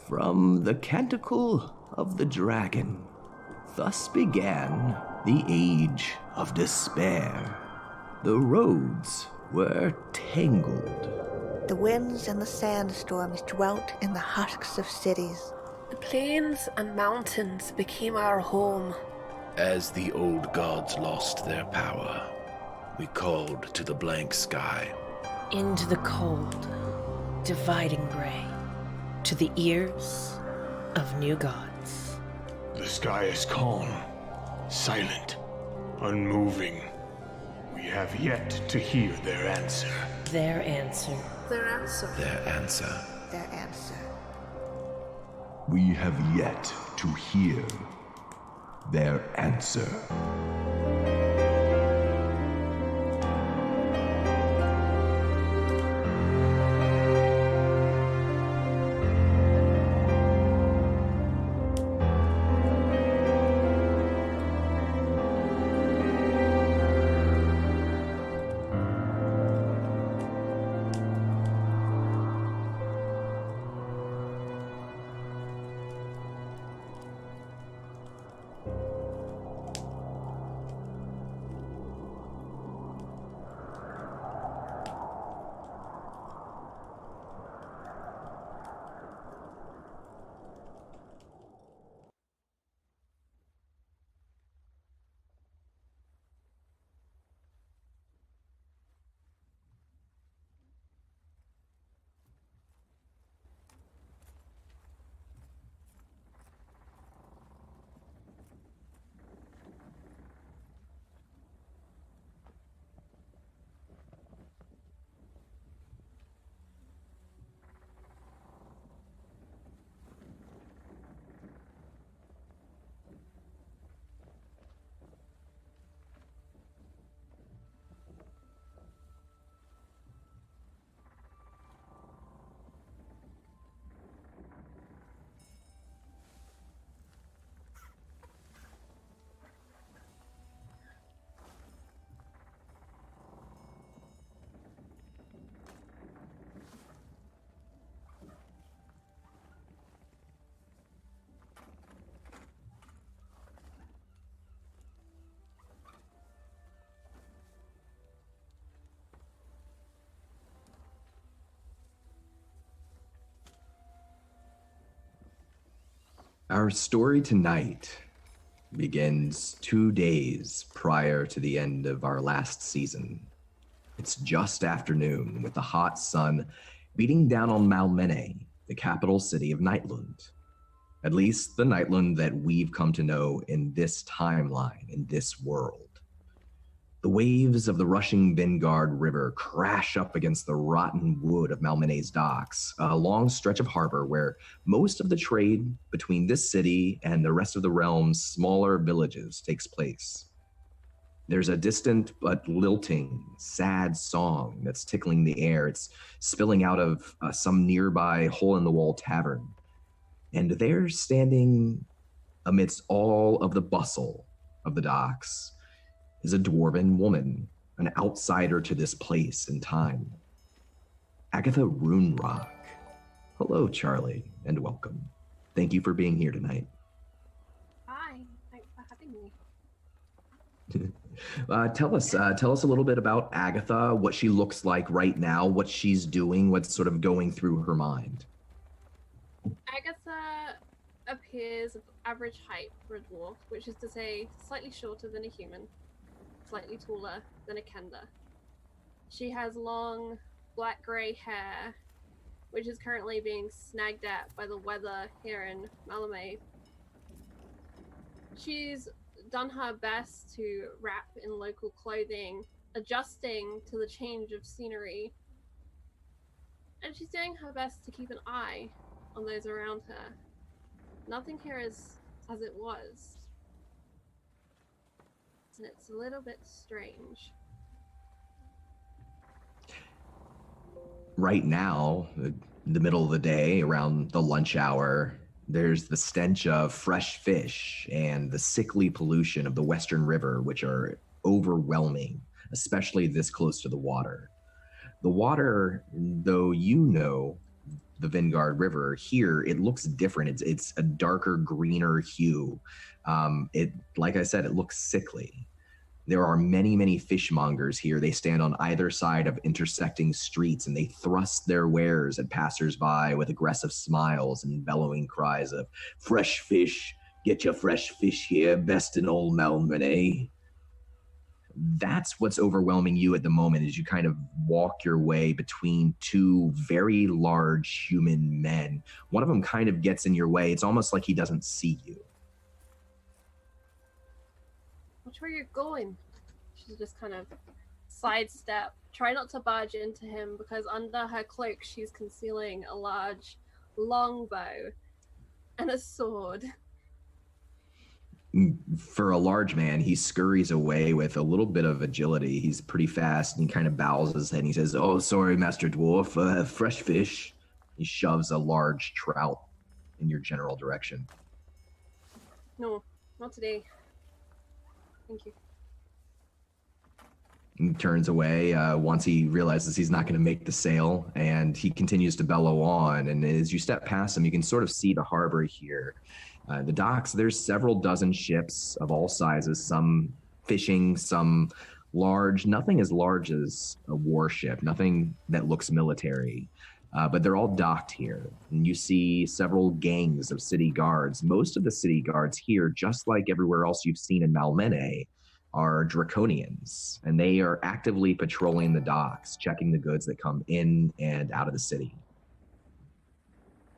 From the canticle of the dragon, thus began the age of despair. The roads were tangled. The winds and the sandstorms dwelt in the husks of cities. The plains and mountains became our home. As the old gods lost their power, we called to the blank sky. Into the cold, dividing gray, to the ears of new gods. The sky is calm, silent, unmoving. We have yet to hear their answer. Their answer. Their answer. Their answer. We have yet to hear their answer. Our story tonight begins 2 days prior to the end of our last season. It's just afternoon with the hot sun beating down on Malmene, the capital city of Nightland. At least the Nightland that we've come to know in this timeline, in this world. The waves of the rushing Vingard River crash up against the rotten wood of Malmene's docks, a long stretch of harbor where most of the trade between this city and the rest of the realm's smaller villages takes place. There's a distant but lilting, sad song that's tickling the air. It's spilling out of some nearby hole-in-the-wall tavern. And there, standing amidst all of the bustle of the docks, is a dwarven woman, an outsider to this place and time. Agatha Runerock. Hello, Charlie, and welcome. Thank you for being here tonight. Hi, thanks for having me. Tell us a little bit about Agatha, what she looks like right now, what she's doing, what's sort of going through her mind. Agatha appears of average height for a dwarf, which is to say slightly shorter than a human, slightly taller than a kender. She has long black-grey hair, which is currently being snagged at by the weather here in Malmene. She's done her best to wrap in local clothing, adjusting to the change of scenery, and she's doing her best to keep an eye on those around her. Nothing here is as it was, and it's a little bit strange. Right now, in the middle of the day, around the lunch hour, there's the stench of fresh fish and the sickly pollution of the Western River, which are overwhelming, especially this close to the water. The water, though you know, the Vingard River. Here, it looks different. It's a darker, greener hue. Like I said, it looks sickly. There are many, many fishmongers here. They stand on either side of intersecting streets and they thrust their wares at passersby with aggressive smiles and bellowing cries of, "Fresh fish, get your fresh fish here, best in old Melbourne." That's what's overwhelming you at the moment as you kind of walk your way between two very large human men. One of them kind of gets in your way. It's almost like he doesn't see you. Watch where you're going. She's just kind of sidestep. Try not to barge into him because under her cloak she's concealing a large longbow and a sword. For a large man, he scurries away with a little bit of agility. He's pretty fast and he kind of bows his head and he says, "Oh, sorry, Master Dwarf, fresh fish." He shoves a large trout in your general direction. No, not today. Thank you. He turns away once he realizes he's not going to make the sail, and he continues to bellow on. And as you step past him, you can sort of see the harbor here. The docks, there's several dozen ships of all sizes, some fishing, some large, nothing as large as a warship, nothing that looks military. But they're all docked here. And you see several gangs of city guards. Most of the city guards here, just like everywhere else you've seen in Malmene, are Draconians. And they are actively patrolling the docks, checking the goods that come in and out of the city.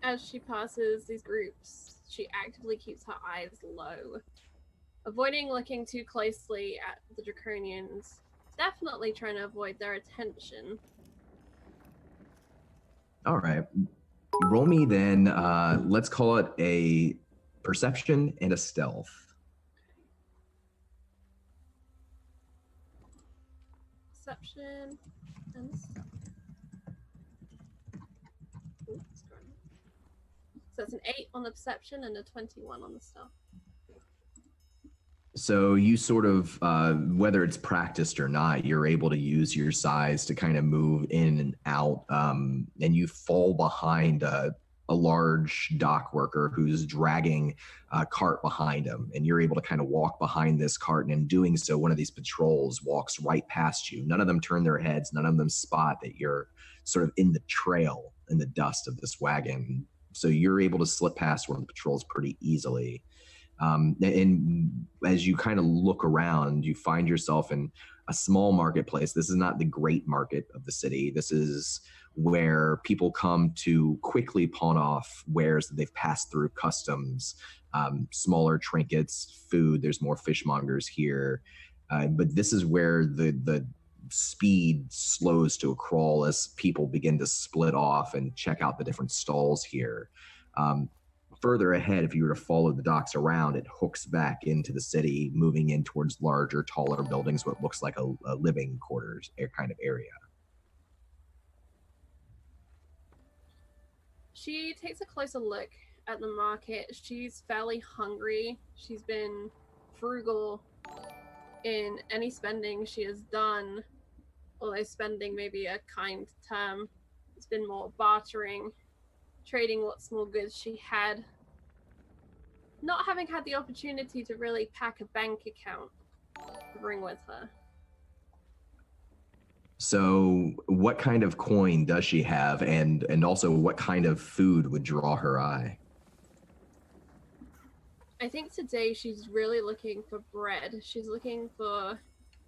As she passes these groups, she actively keeps her eyes low, avoiding looking too closely at the Draconians, definitely trying to avoid their attention. All right. Roll me then, let's call it a perception and a stealth. Perception and stealth. Oops, sorry. So it's an 8 on the perception and a 21 on the stealth. So you sort of, whether it's practiced or not, you're able to use your size to kind of move in and out, and you fall behind a large dock worker who's dragging a cart behind him, and you're able to kind of walk behind this cart, and in doing so, one of these patrols walks right past you. None of them turn their heads. None of them spot that you're sort of in the trail, in the dust of this wagon. So you're able to slip past one of the patrols pretty easily. And as you kind of look around, you find yourself in a small marketplace. This is not the great market of the city. This is where people come to quickly pawn off wares that they've passed through customs, smaller trinkets, food. There's more fishmongers here. But this is where the speed slows to a crawl as people begin to split off and check out the different stalls here. Further ahead, if you were to follow the docks around, it hooks back into the city, moving in towards larger, taller buildings, what looks like a living quarters kind of area. She takes a closer look at the market. She's fairly hungry. She's been frugal in any spending she has done, although spending may be a kind term. It's been more bartering, trading what small goods she had, not having had the opportunity to really pack a bank account to bring with her. So what kind of coin does she have, and also what kind of food would draw her eye? I think today she's really looking for bread. She's looking for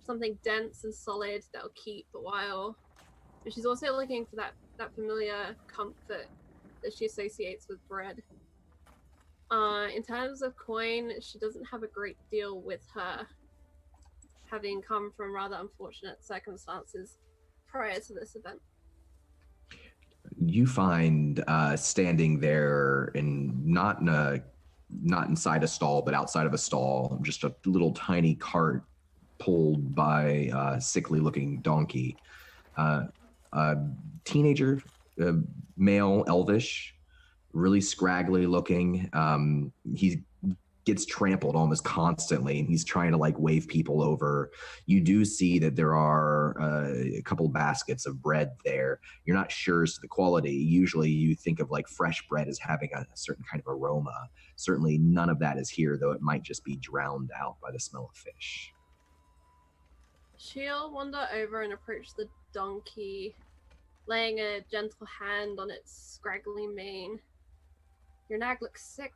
something dense and solid that'll keep a while. But she's also looking for that familiar comfort that she associates with bread. In terms of coin, she doesn't have a great deal with her, having come from rather unfortunate circumstances prior to this event. You find standing there, not inside a stall, but outside of a stall, just a little tiny cart pulled by a sickly-looking donkey. A teenager, male, elvish, really scraggly looking. He gets trampled almost constantly, and he's trying to like wave people over. You do see that there are a couple baskets of bread there. You're not sure as to the quality. Usually you think of like fresh bread as having a certain kind of aroma. Certainly none of that is here, though it might just be drowned out by the smell of fish. She'll wander over and approach the donkey, laying a gentle hand on its scraggly mane. Your nag looks sick.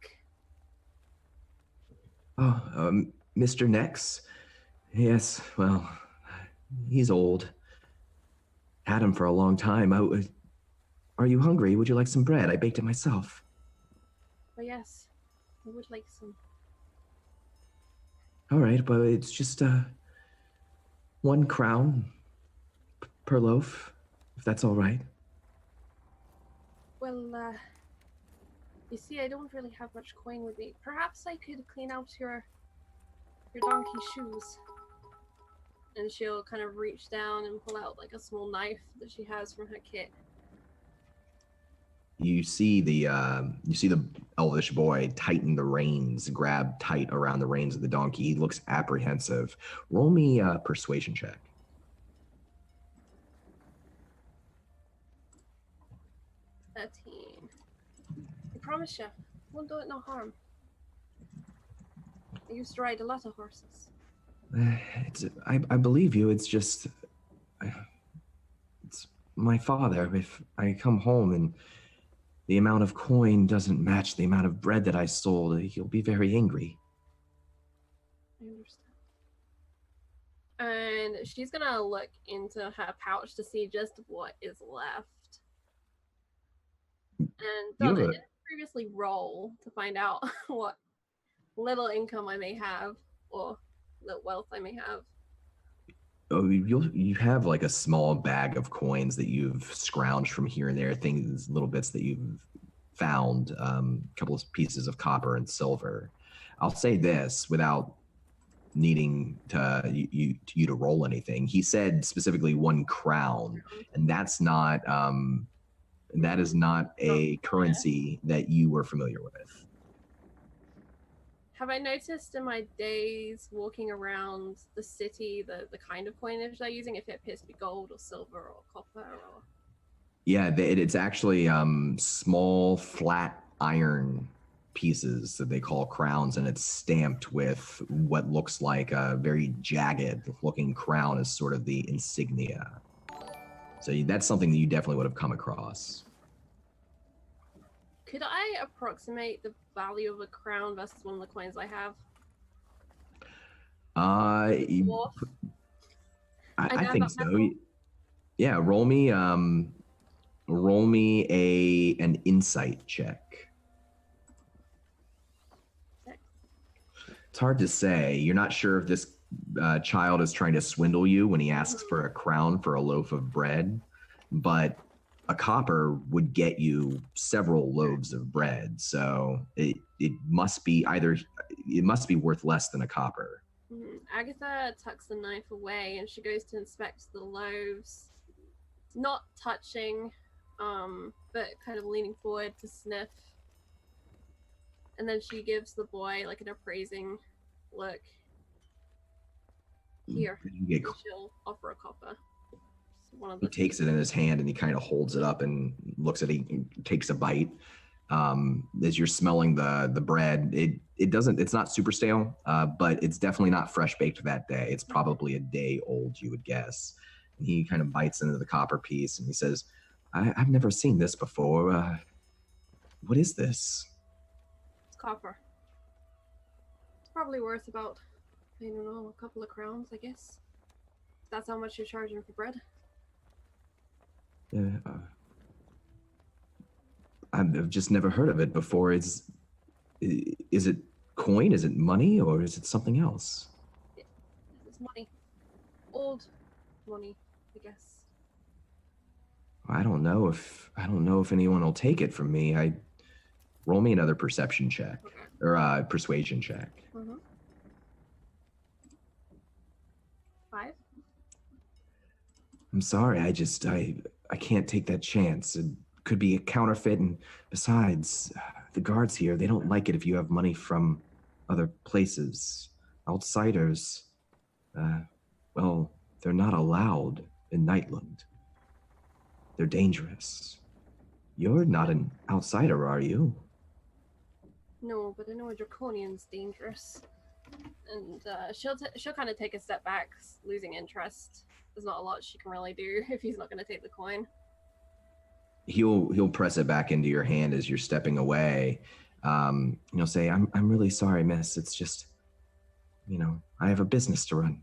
Oh, Mr. Nex? Yes, well, he's old. Had him for a long time. Are you hungry? Would you like some bread? I baked it myself. Oh yes, I would like some. All right, but it's just 1 crown per loaf, if that's all right. Well, you see, I don't really have much coin with me. Perhaps I could clean out your donkey's shoes. And she'll kind of reach down and pull out like a small knife that she has from her kit. You see the elvish boy tighten the reins, grab tight around the reins of the donkey. He looks apprehensive. Roll me a persuasion check. 13. I promise you, won't do it no harm. I used to ride a lot of horses. I believe you. It's just, it's my father. If I come home and the amount of coin doesn't match the amount of bread that I sold, he'll be very angry. I understand. And she's gonna look into her pouch to see just what is left. And Donna, didn't previously roll to find out what little income I may have, or the wealth I may have. Oh, you have like a small bag of coins that you've scrounged from here and there, things, little bits that you've found, a couple of pieces of copper and silver. I'll say this without needing you to roll anything. He said specifically 1 crown, and that's not that is not a currency that you were familiar with. Have I noticed in my days walking around the city the kind of coinage they're using, if it appears to be gold or silver or copper or... Yeah, it's actually small flat iron pieces that they call crowns, and it's stamped with what looks like a very jagged looking crown as sort of the insignia. So that's something that you definitely would have come across. Could I approximate the value of a crown versus one of the coins I have? I think so. Yeah, roll me an insight check. It's hard to say. You're not sure if this child is trying to swindle you when he asks for a crown for a loaf of bread, but a copper would get you several loaves of bread, so it must be worth less than a copper. Agatha tucks the knife away and she goes to inspect the loaves, not touching, but kind of leaning forward to sniff. And then she gives the boy like an appraising look. Here, she'll offer a copper. He takes it in his hand and he kind of holds it up and looks at it and takes a bite. As you're smelling the bread, it's not super stale, but it's definitely not fresh baked that day. It's probably a day old, you would guess. And he kind of bites into the copper piece and he says, I've never seen this before. What is this? It's copper. It's probably worth about, I don't know, a couple of crowns, I guess. That's how much you're charging for bread. I've just never heard of it before. Is it coin? Is it money? Or is it something else? It's money. Old money, I guess. I don't know if anyone will take it from me. Roll me another perception check, or persuasion check. 5. I'm sorry. I can't take that chance. It could be a counterfeit, and besides, the guards here, they don't like it if you have money from other places, outsiders, well, they're not allowed in Nightland. They're dangerous. You're not an outsider, are you? No, but I know a draconian's dangerous. And she'll kind of take a step back, losing interest. There's not a lot she can really do if he's not going to take the coin. He'll press it back into your hand as you're stepping away. He'll say, I'm really sorry, miss. It's just, I have a business to run.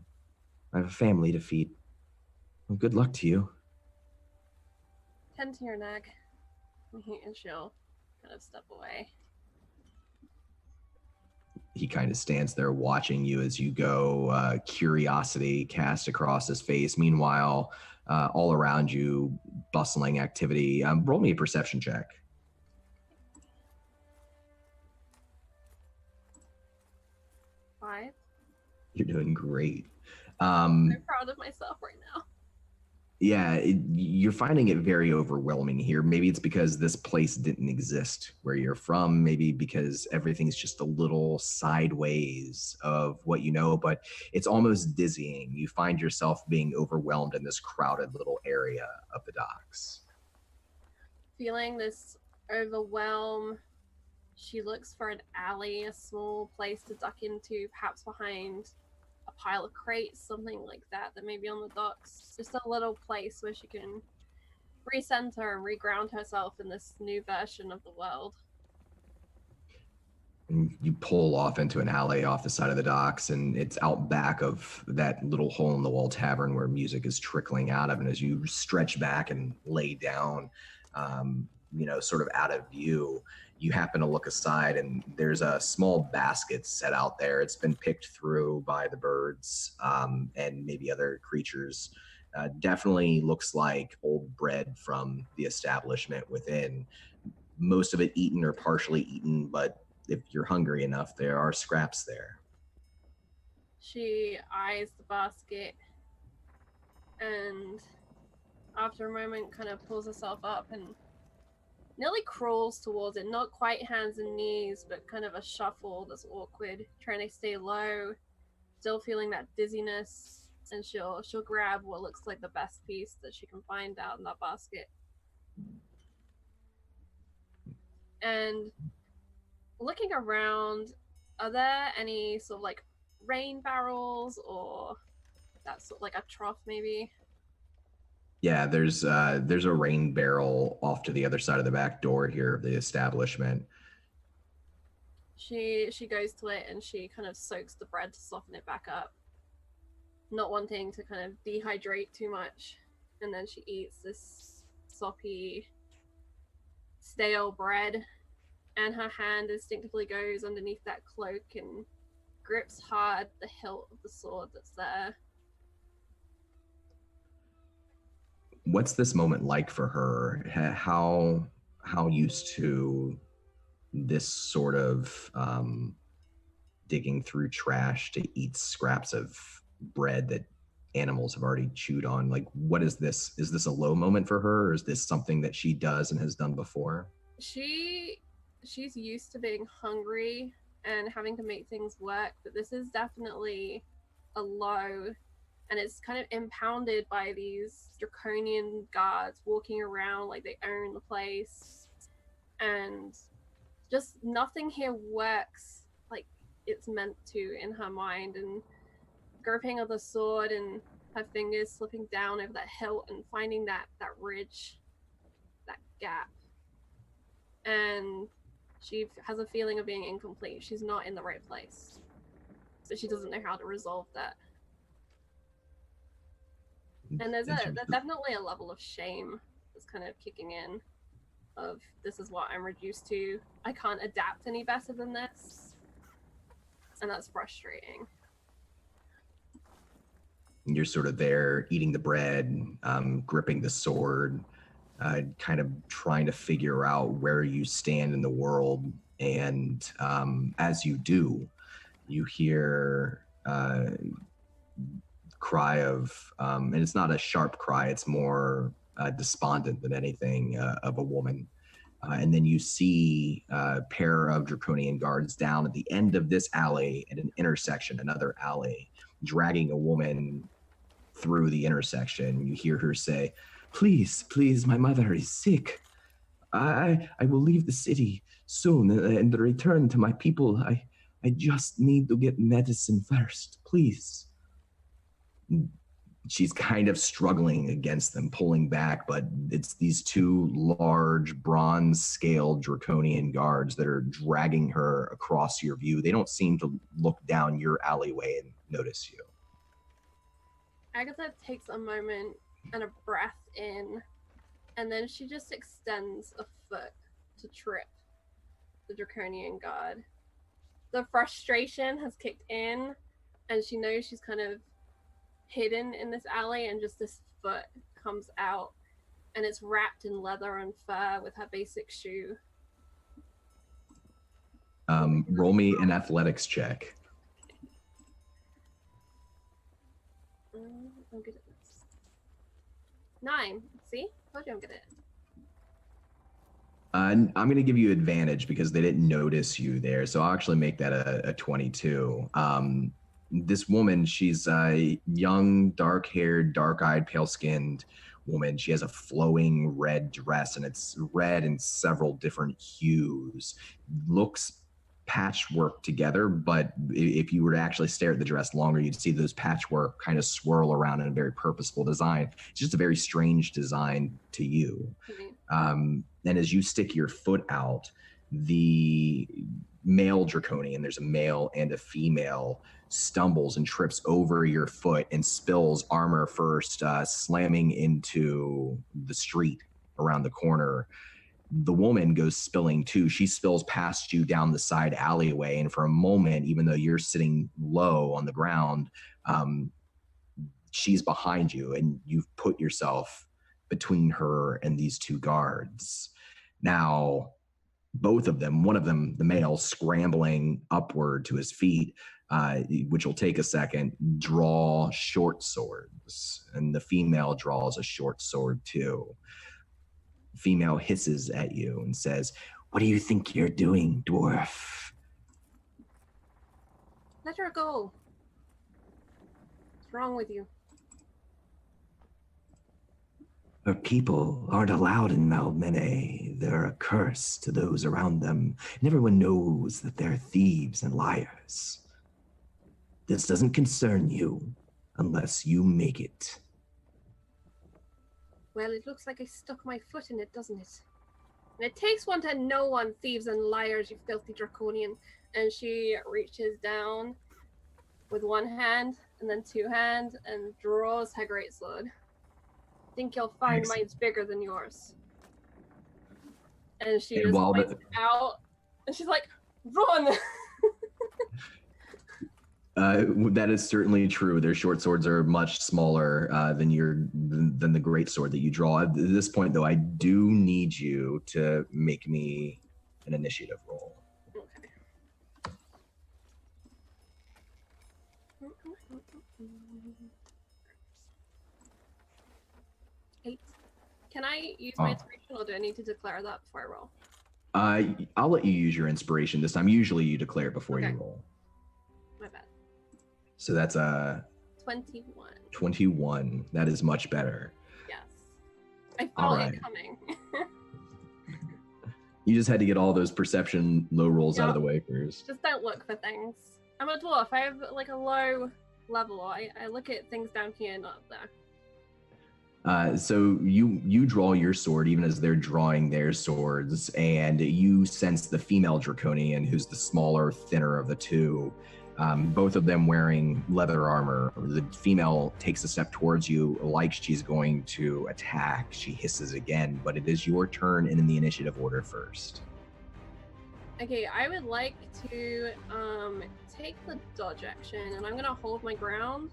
I have a family to feed. Well, good luck to you. Tend to your nag. And she'll kind of step away. He kind of stands there watching you as you go, curiosity cast across his face. Meanwhile, all around you, bustling activity. Roll me a perception check. 5. You're doing great. I'm proud of myself right now. Yeah, you're finding it very overwhelming here. Maybe it's because this place didn't exist where you're from. Maybe because everything's just a little sideways of what you know, but it's almost dizzying. You find yourself being overwhelmed in this crowded little area of the docks. Feeling this overwhelm, she looks for an alley, a small place to duck into, perhaps behind a pile of crates, something like that may be on the docks. Just a little place where she can recenter and reground herself in this new version of the world. And you pull off into an alley off the side of the docks, and it's out back of that little hole in the wall tavern where music is trickling out of. And as you stretch back and lay down, sort of out of view, you happen to look aside, and there's a small basket set out there. It's been picked through by the birds and maybe other creatures. Definitely looks like old bread from the establishment within. Most of it eaten or partially eaten, but if you're hungry enough, there are scraps there. She eyes the basket and after a moment kind of pulls herself up and nearly crawls towards it, not quite hands and knees, but kind of a shuffle that's awkward, trying to stay low, still feeling that dizziness, and she'll grab what looks like the best piece that she can find out in that basket. And looking around, are there any sort of like rain barrels or that sort of like a trough maybe? Yeah, there's a rain barrel off to the other side of the back door here of the establishment. She goes to it and she kind of soaks the bread to soften it back up, not wanting to kind of dehydrate too much. And then she eats this soppy, stale bread, and her hand instinctively goes underneath that cloak and grips hard the hilt of the sword that's there. What's this moment like for her? How used to this sort of digging through trash to eat scraps of bread that animals have already chewed on? Like, what is this? Is this a low moment for her, or is this something that she does and has done before? She's used to being hungry and having to make things work, but this is definitely a low. And it's kind of impounded by these draconian guards walking around like they own the place. And just nothing here works like it's meant to in her mind. And gripping of the sword and her fingers slipping down over that hilt and finding that ridge, that gap. And she has a feeling of being incomplete. She's not in the right place. So she doesn't know how to resolve that. And there's definitely a level of shame that's kind of kicking in of this is what I'm reduced to. I can't adapt any better than this. And that's frustrating. You're sort of there eating the bread, gripping the sword, kind of trying to figure out where you stand in the world. And as you do, you hear cry of, and it's not a sharp cry, it's more despondent than anything, of a woman. And then you see a pair of draconian guards down at the end of this alley at an intersection, another alley, dragging a woman through the intersection. You hear her say, please, please, my mother is sick. I will leave the city soon and return to my people. I just need to get medicine first, please. She's kind of struggling against them, pulling back, but it's these two large bronze-scaled draconian guards that are dragging her across your view. They don't seem to look down your alleyway and notice you. Agatha takes a moment and a breath in, and then she just extends a foot to trip the draconian guard. The frustration has kicked in, and she knows she's kind of hidden in this alley, and just this foot comes out, and it's wrapped in leather and fur with her basic shoe. Roll me an athletics check. I'm good at this. 9. See? Told you I'm good at it. I'm going to give you advantage because they didn't notice you there, so I'll actually make that a 22. This woman, she's a young, dark-haired, dark-eyed, pale-skinned woman. She has a flowing red dress, and it's red in several different hues. Looks patchwork together, but if you were to actually stare at the dress longer, you'd see those patchwork kind of swirl around in a very purposeful design. It's just a very strange design to you. And as you stick your foot out, the male draconian, there's a male and a female, stumbles and trips over your foot and spills armor first, slamming into the street around the corner. The woman goes spilling too. She spills past you down the side alleyway, and for a moment, even though you're sitting low on the ground, she's behind you, and you've put yourself between her and these two guards. Now, both of them, one of them, the male, scrambling upward to his feet, which will take a second, draw short swords, and the female draws a short sword too. Female hisses at you and says, "What do you think you're doing, dwarf?" Let her go. What's wrong with you? Her people aren't allowed in Malmene. They're a curse to those around them, and everyone knows that they're thieves and liars. This doesn't concern you unless you make it. Well, it looks like I stuck my foot in it, doesn't it? And it takes one to know one, thieves and liars, you filthy draconian. And she reaches down with one hand and then two hands and draws her greatsword. Think you'll find mine's bigger than yours. And she just points out, and she's like, "Run!" That is certainly true. Their short swords are much smaller than the great sword that you draw. At this point, though, I do need you to make me an initiative roll. Okay. 8. Can I use my inspiration, or do I need to declare that before I roll? I'll let you use your inspiration this time. Usually you declare before you roll. My bad. So that's a 21. 21. That is much better. Yes. I felt it coming. You just had to get all those perception low rolls out of the way first. Just don't look for things. I'm a dwarf. I have like a low level. I look at things down here, not up there. So you draw your sword even as they're drawing their swords, and you sense the female draconian, who's the smaller, thinner of the two, both of them wearing leather armor. The female takes a step towards you like she's going to attack. She hisses again, but it is your turn and in the initiative order first. Okay, I would like to take the dodge action, and I'm going to hold my ground.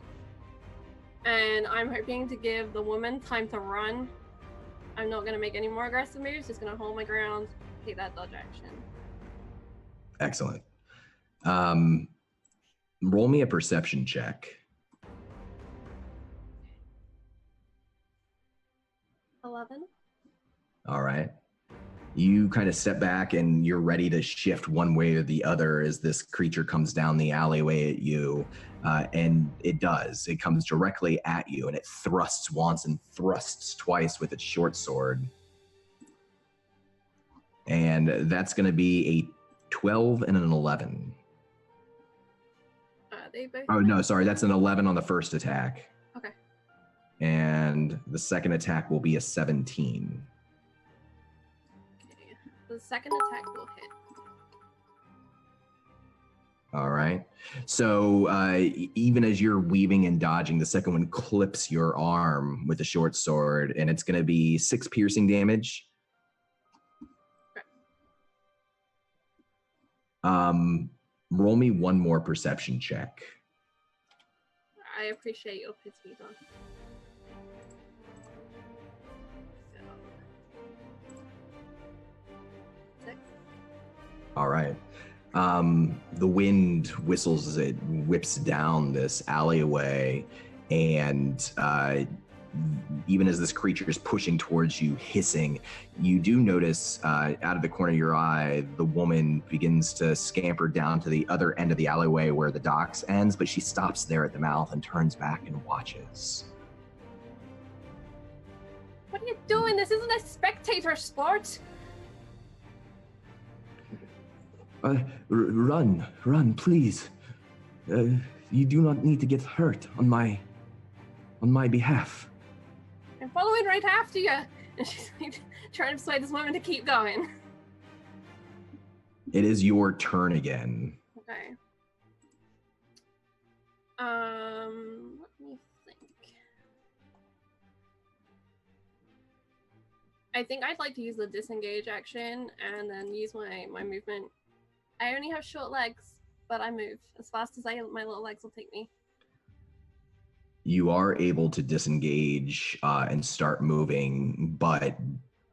And I'm hoping to give the woman time to run. I'm not going to make any more aggressive moves, just going to hold my ground, take that dodge action. Excellent. Roll me a perception check. 11. All right. You kind of step back and you're ready to shift one way or the other as this creature comes down the alleyway at you. And it does. It comes directly at you, and it thrusts once and thrusts twice with its short sword. And that's going to be a 12 and an 11. They both. Oh, no, sorry. That's an 11 on the first attack. Okay. And the second attack will be a 17. Okay. The second attack will hit. All right. So even as you're weaving and dodging, the second one clips your arm with a short sword, and it's going to be 6 piercing damage. Okay. Roll me one more perception check. I appreciate your pity, Don. So, 6. All right. The wind whistles as it whips down this alleyway, and even as this creature is pushing towards you, hissing, you do notice out of the corner of your eye, the woman begins to scamper down to the other end of the alleyway where the docks ends, but she stops there at the mouth and turns back and watches. What are you doing? This isn't a spectator sport. Run, please. You do not need to get hurt on my behalf. I'm following right after you. And she's like trying to persuade this woman to keep going. It is your turn again. Okay. Let me think. I think I'd like to use the disengage action and then use my movement. I only have short legs, but I move as fast as my little legs will take me. You are able to disengage and start moving, but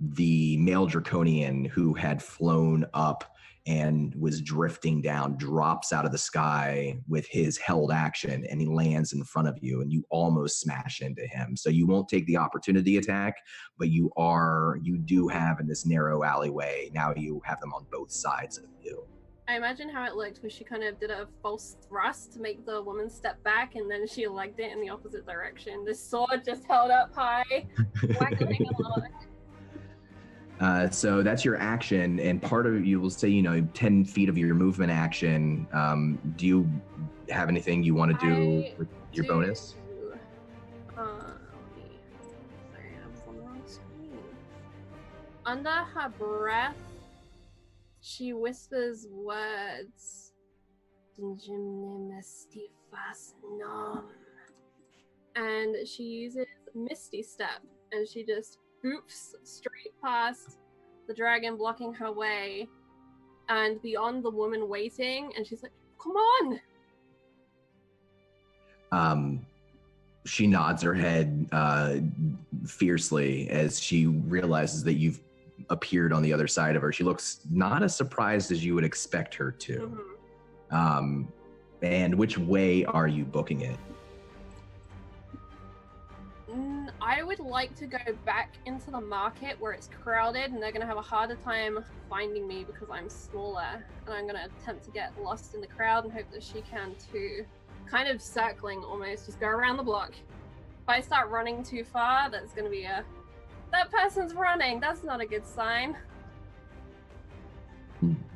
the male draconian who had flown up and was drifting down drops out of the sky with his held action, and he lands in front of you, and you almost smash into him. So you won't take the opportunity attack, but you do have in this narrow alleyway, now you have them on both sides of you. I imagine how it looked, where she kind of did a false thrust to make the woman step back, and then she legged it in the opposite direction. The sword just held up high, waggling along. So that's your action, and part of you will say, 10 feet of your movement action. Do you have anything you want to do with your bonus? Sorry, I was on the wrong screen. Under her breath, she whispers words. And she uses Misty Step, and she just hoops straight past the dragon blocking her way and beyond the woman waiting, and she's like, come on! She nods her head fiercely as she realizes that you've appeared on the other side of her. She looks not as surprised as you would expect her to. Mm-hmm. And which way are you booking it? I would like to go back into the market where it's crowded and they're going to have a harder time finding me because I'm smaller, and I'm going to attempt to get lost in the crowd and hope that she can too. Kind of circling almost, just go around the block. If I start running too far, that's going to be that person's running. That's not a good sign.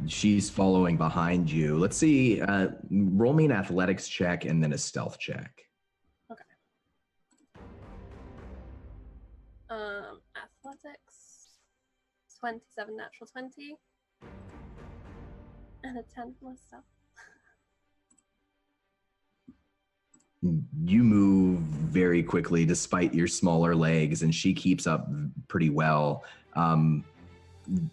She's following behind you. Let's see. Roll me an athletics check and then a stealth check. Okay. Athletics. 27 natural 20. And a 10 for my stealth. You move very quickly despite your smaller legs, and she keeps up pretty well.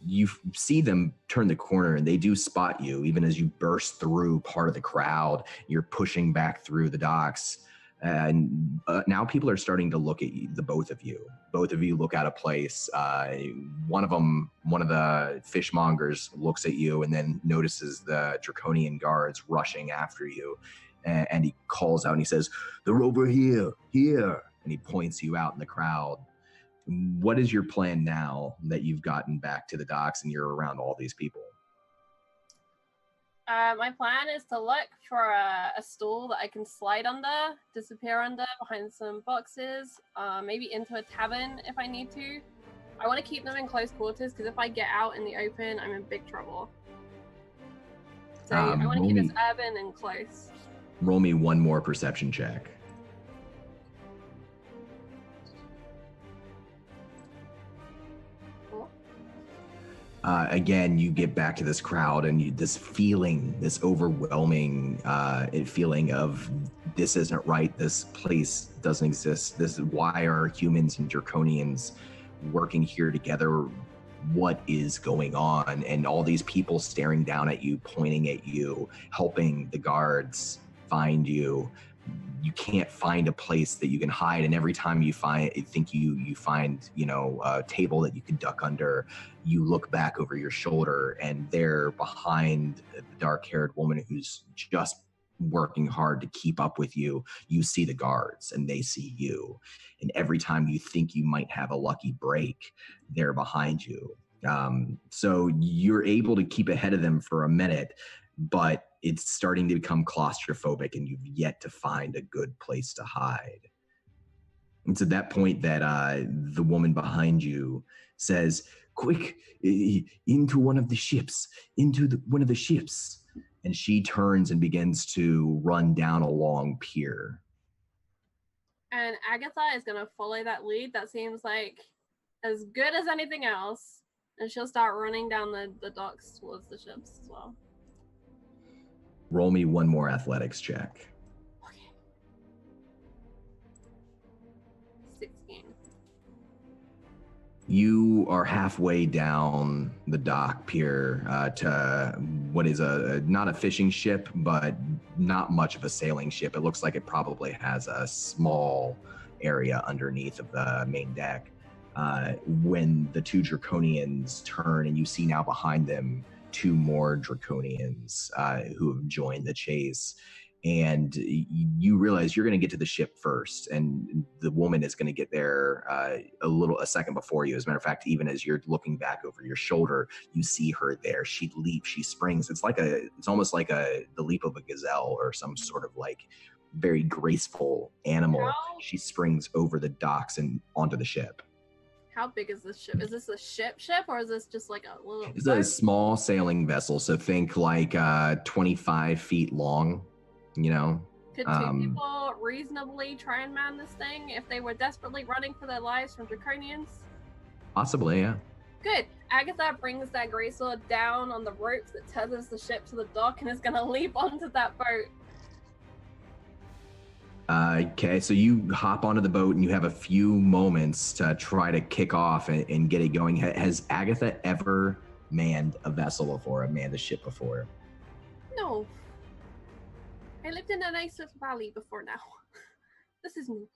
You see them turn the corner, and they do spot you even as you burst through part of the crowd. You're pushing back through the docks, and now people are starting to look at you, the both of you. Both of you look out of place. One of the fishmongers looks at you and then notices the draconian guards rushing after you. And he calls out and he says, "They're over here, here." And he points you out in the crowd. what is your plan now that you've gotten back to the docks and you're around all these people? My plan is to look for a stool that I can slide under, disappear under, behind some boxes, maybe into a tavern if I need to. I want to keep them in close quarters because if I get out in the open, I'm in big trouble. So I want to keep this urban and close. Roll me one more perception check. Again, you get back to this crowd and this feeling, this overwhelming feeling of this isn't right, this place doesn't exist, why are humans and draconians working here together, what is going on? And all these people staring down at you, pointing at you, helping the guards find you. You can't find a place that you can hide, and every time you find a table that you can duck under, you look back over your shoulder and there behind the dark-haired woman who's just working hard to keep up with you, you see the guards and they see you. And every time you think you might have a lucky break, they're behind you. So you're able to keep ahead of them for a minute, but it's starting to become claustrophobic and you've yet to find a good place to hide. It's at that point that the woman behind you says, "Quick, into one of the ships, one of the ships." And she turns and begins to run down a long pier. And Agatha is going to follow that lead. That seems like as good as anything else. And she'll start running down the docks towards the ships as well. Roll me one more athletics check. Okay. 16. You are halfway down the dock pier to what is not a fishing ship, but not much of a sailing ship. It looks like it probably has a small area underneath of the main deck. When the two Draconians turn and you see now behind them two more Draconians who have joined the chase. And you realize you're going to get to the ship first, and the woman is going to get there a second before you. As a matter of fact, even as you're looking back over your shoulder, you see her there. She leaps, she springs. It's almost like the leap of a gazelle or some sort of like very graceful animal. She springs over the docks and onto the ship. How big is this ship? Is this a ship, or is this just like a little? It's a small sailing vessel, so think like 25 feet long. You know, could two people reasonably try and man this thing if they were desperately running for their lives from Draconians? Possibly, yeah. Good. Agatha brings that greatsword down on the ropes that tethers the ship to the dock and is going to leap onto that boat. Okay, so you hop onto the boat and you have a few moments to try to kick off and get it going. Has Agatha ever manned a vessel before, manned a ship before? No. I lived in a nice little valley before now. This is new.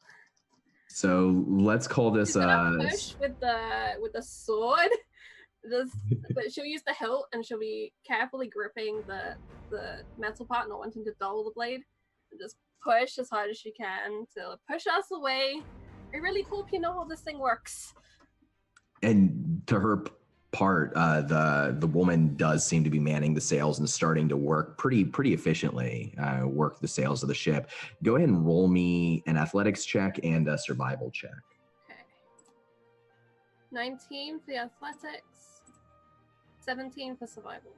So let's call this push with the sword. But she'll use the hilt and she'll be carefully gripping the metal part, not wanting to dull the blade, and just push as hard as she can to push us away. I really hope you know how this thing works. And to her part, the woman does seem to be manning the sails and starting to work pretty efficiently, work the sails of the ship. Go ahead and roll me an athletics check and a survival check. Okay. 19 for the athletics, 17 for survival.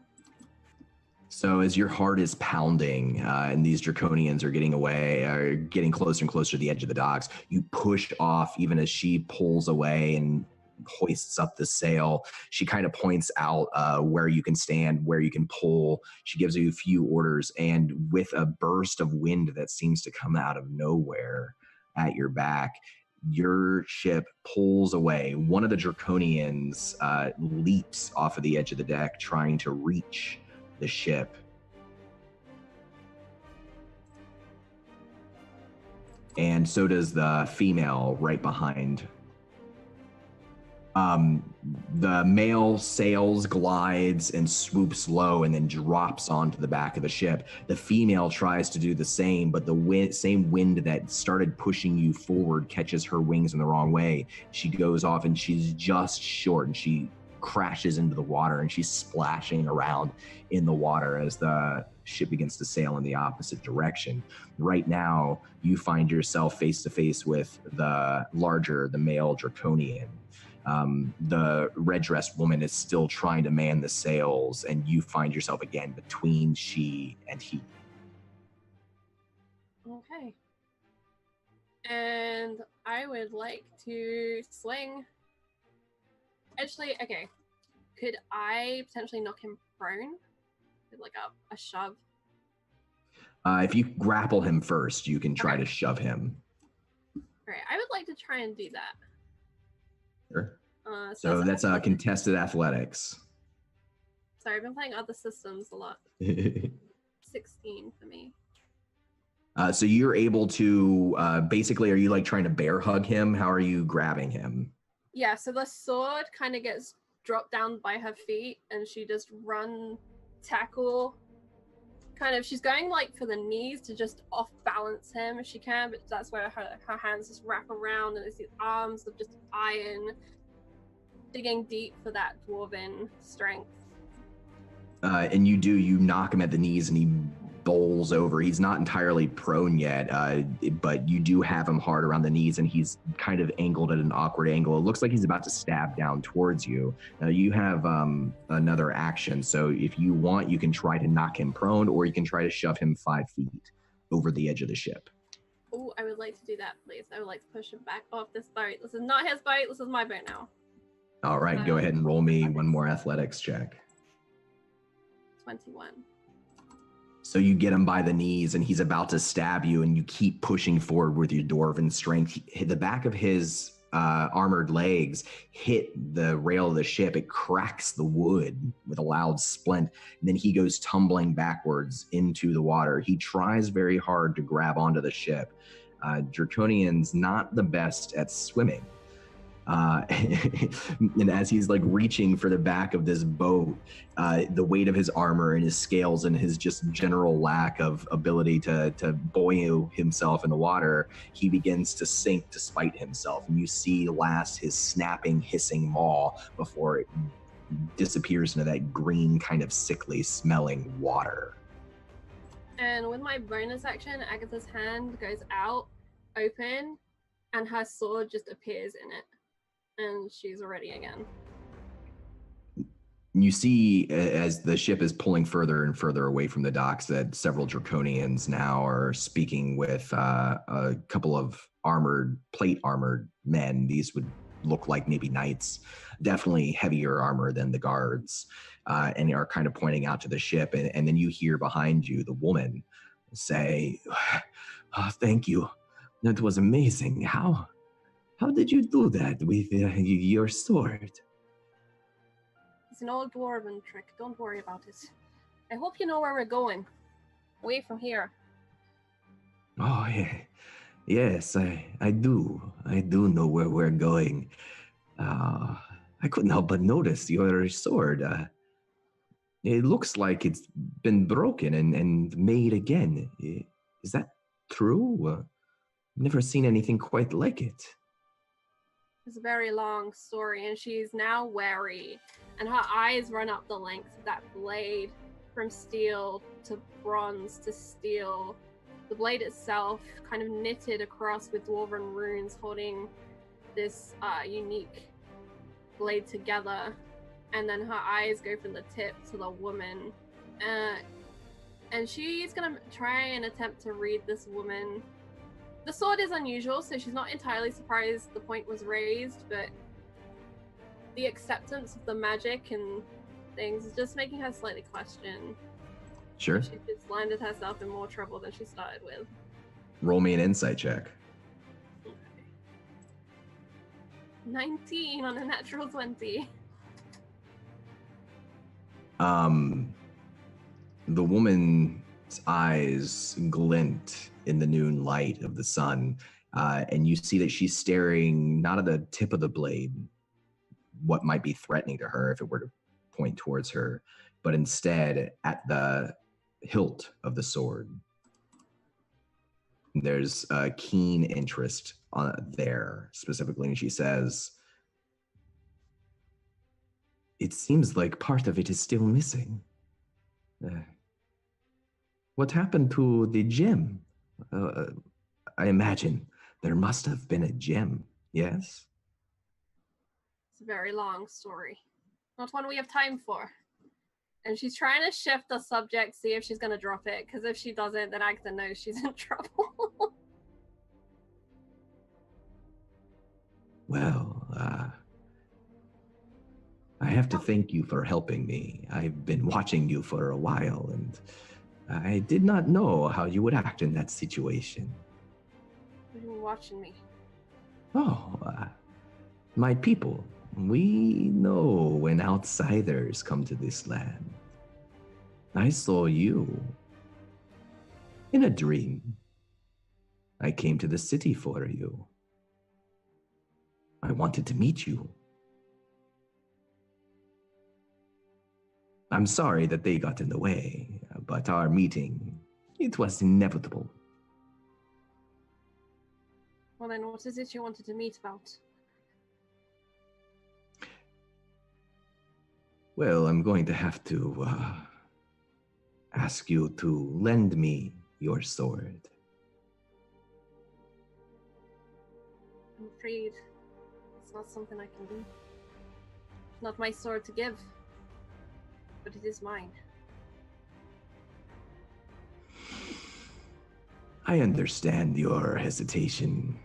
So as your heart is pounding and these Draconians are getting away, are getting closer and closer to the edge of the docks, you push off even as she pulls away and hoists up the sail. She kind of points out where you can stand, where you can pull. She gives you a few orders, and with a burst of wind that seems to come out of nowhere at your back, your ship pulls away. One of the Draconians leaps off of the edge of the deck, trying to reach the ship. And so does the female right behind The male sails, glides, and swoops low and then drops onto the back of the ship. The female tries to do the same, but the same wind that started pushing you forward catches her wings in the wrong way. She goes off and she's just short, and she crashes into the water, and she's splashing around in the water as the ship begins to sail in the opposite direction. Right now, you find yourself face to face with the male Draconian. The red-dressed woman is still trying to man the sails, and you find yourself again between she and he. Okay. And I would like to swing. Actually, okay. Could I potentially knock him prone? With like a shove? If you grapple him first, you can try to shove him. Alright, I would like to try and do that. Sure. So that's contested athletics. Sorry, I've been playing other systems a lot. 16 for me. So you're able to, basically, are you like trying to bear hug him? How are you grabbing him? Yeah, so the sword kind of gets dropped down by her feet, and she just tackle. Kind of, she's going like for the knees to just off balance him if she can, but that's where her hands just wrap around, and it's these arms of just iron, digging deep for that dwarven strength. And you knock him at the knees, and he bowls over. He's not entirely prone yet, but you do have him hard around the knees, and he's kind of angled at an awkward angle. It looks like he's about to stab down towards you. You have another action, so if you want, you can try to knock him prone, or you can try to shove him 5 feet over the edge of the ship. Oh, I would like to do that, please. I would like to push him back off this boat. This is not his boat. This is my boat now. All right, go ahead and roll me one more athletics check. 21. So you get him by the knees, and he's about to stab you, and you keep pushing forward with your dwarven strength. The back of his armored legs hit the rail of the ship. It cracks the wood with a loud splint, and then he goes tumbling backwards into the water. He tries very hard to grab onto the ship. Draconian's not the best at swimming. And as he's like reaching for the back of this boat, the weight of his armor and his scales and his just general lack of ability to buoy himself in the water, he begins to sink despite himself. And you see last his snapping, hissing maw before it disappears into that green, kind of sickly smelling water. And with my bonus action, Agatha's hand goes out, open, and her sword just appears in it. And she's ready again. You see, as the ship is pulling further and further away from the docks, that several Draconians now are speaking with a couple of plate-armored men. These would look like maybe knights, definitely heavier armor than the guards, and are kind of pointing out to the ship. And then you hear behind you the woman say, "Oh, thank you. That was amazing. How did you do that with your sword?" It's an old dwarven trick. Don't worry about it. I hope you know where we're going. Away from here. Oh, yeah. Yes, I do. I do know where we're going. I couldn't help but notice your sword. It looks like it's been broken and made again. Is that true? Never seen anything quite like it. It's a very long story, and she's now wary, and her eyes run up the length of that blade, from steel to bronze to steel. The blade itself kind of knitted across with dwarven runes, holding this unique blade together. And then her eyes go from the tip to the woman, and she's gonna try and attempt to read this woman. The sword is unusual, so she's not entirely surprised the point was raised, but the acceptance of the magic and things is just making her slightly question. Sure. She just landed herself in more trouble than she started with. Roll me an insight check. 19 on a natural 20. The woman's eyes glint in the noon light of the sun, and you see that she's staring not at the tip of the blade, what might be threatening to her if it were to point towards her, but instead at the hilt of the sword, there's a keen interest there specifically, and she says, "It seems like part of it is still missing. What happened to the gem? I imagine there must have been a gem, yes?" It's a very long story. Not one we have time for. And she's trying to shift the subject, see if she's going to drop it, because if she doesn't, then Agatha knows she's in trouble. Well, I have to thank you for helping me. I've been watching you for a while, and I did not know how you would act in that situation. You were watching me. Oh, my people, we know when outsiders come to this land. I saw you in a dream. I came to the city for you. I wanted to meet you. I'm sorry that they got in the way, but our meeting, it was inevitable. Well then, what is it you wanted to meet about? Well, I'm going to have to ask you to lend me your sword. I'm afraid it's not something I can do. It's not my sword to give, but it is mine. I understand your hesitation.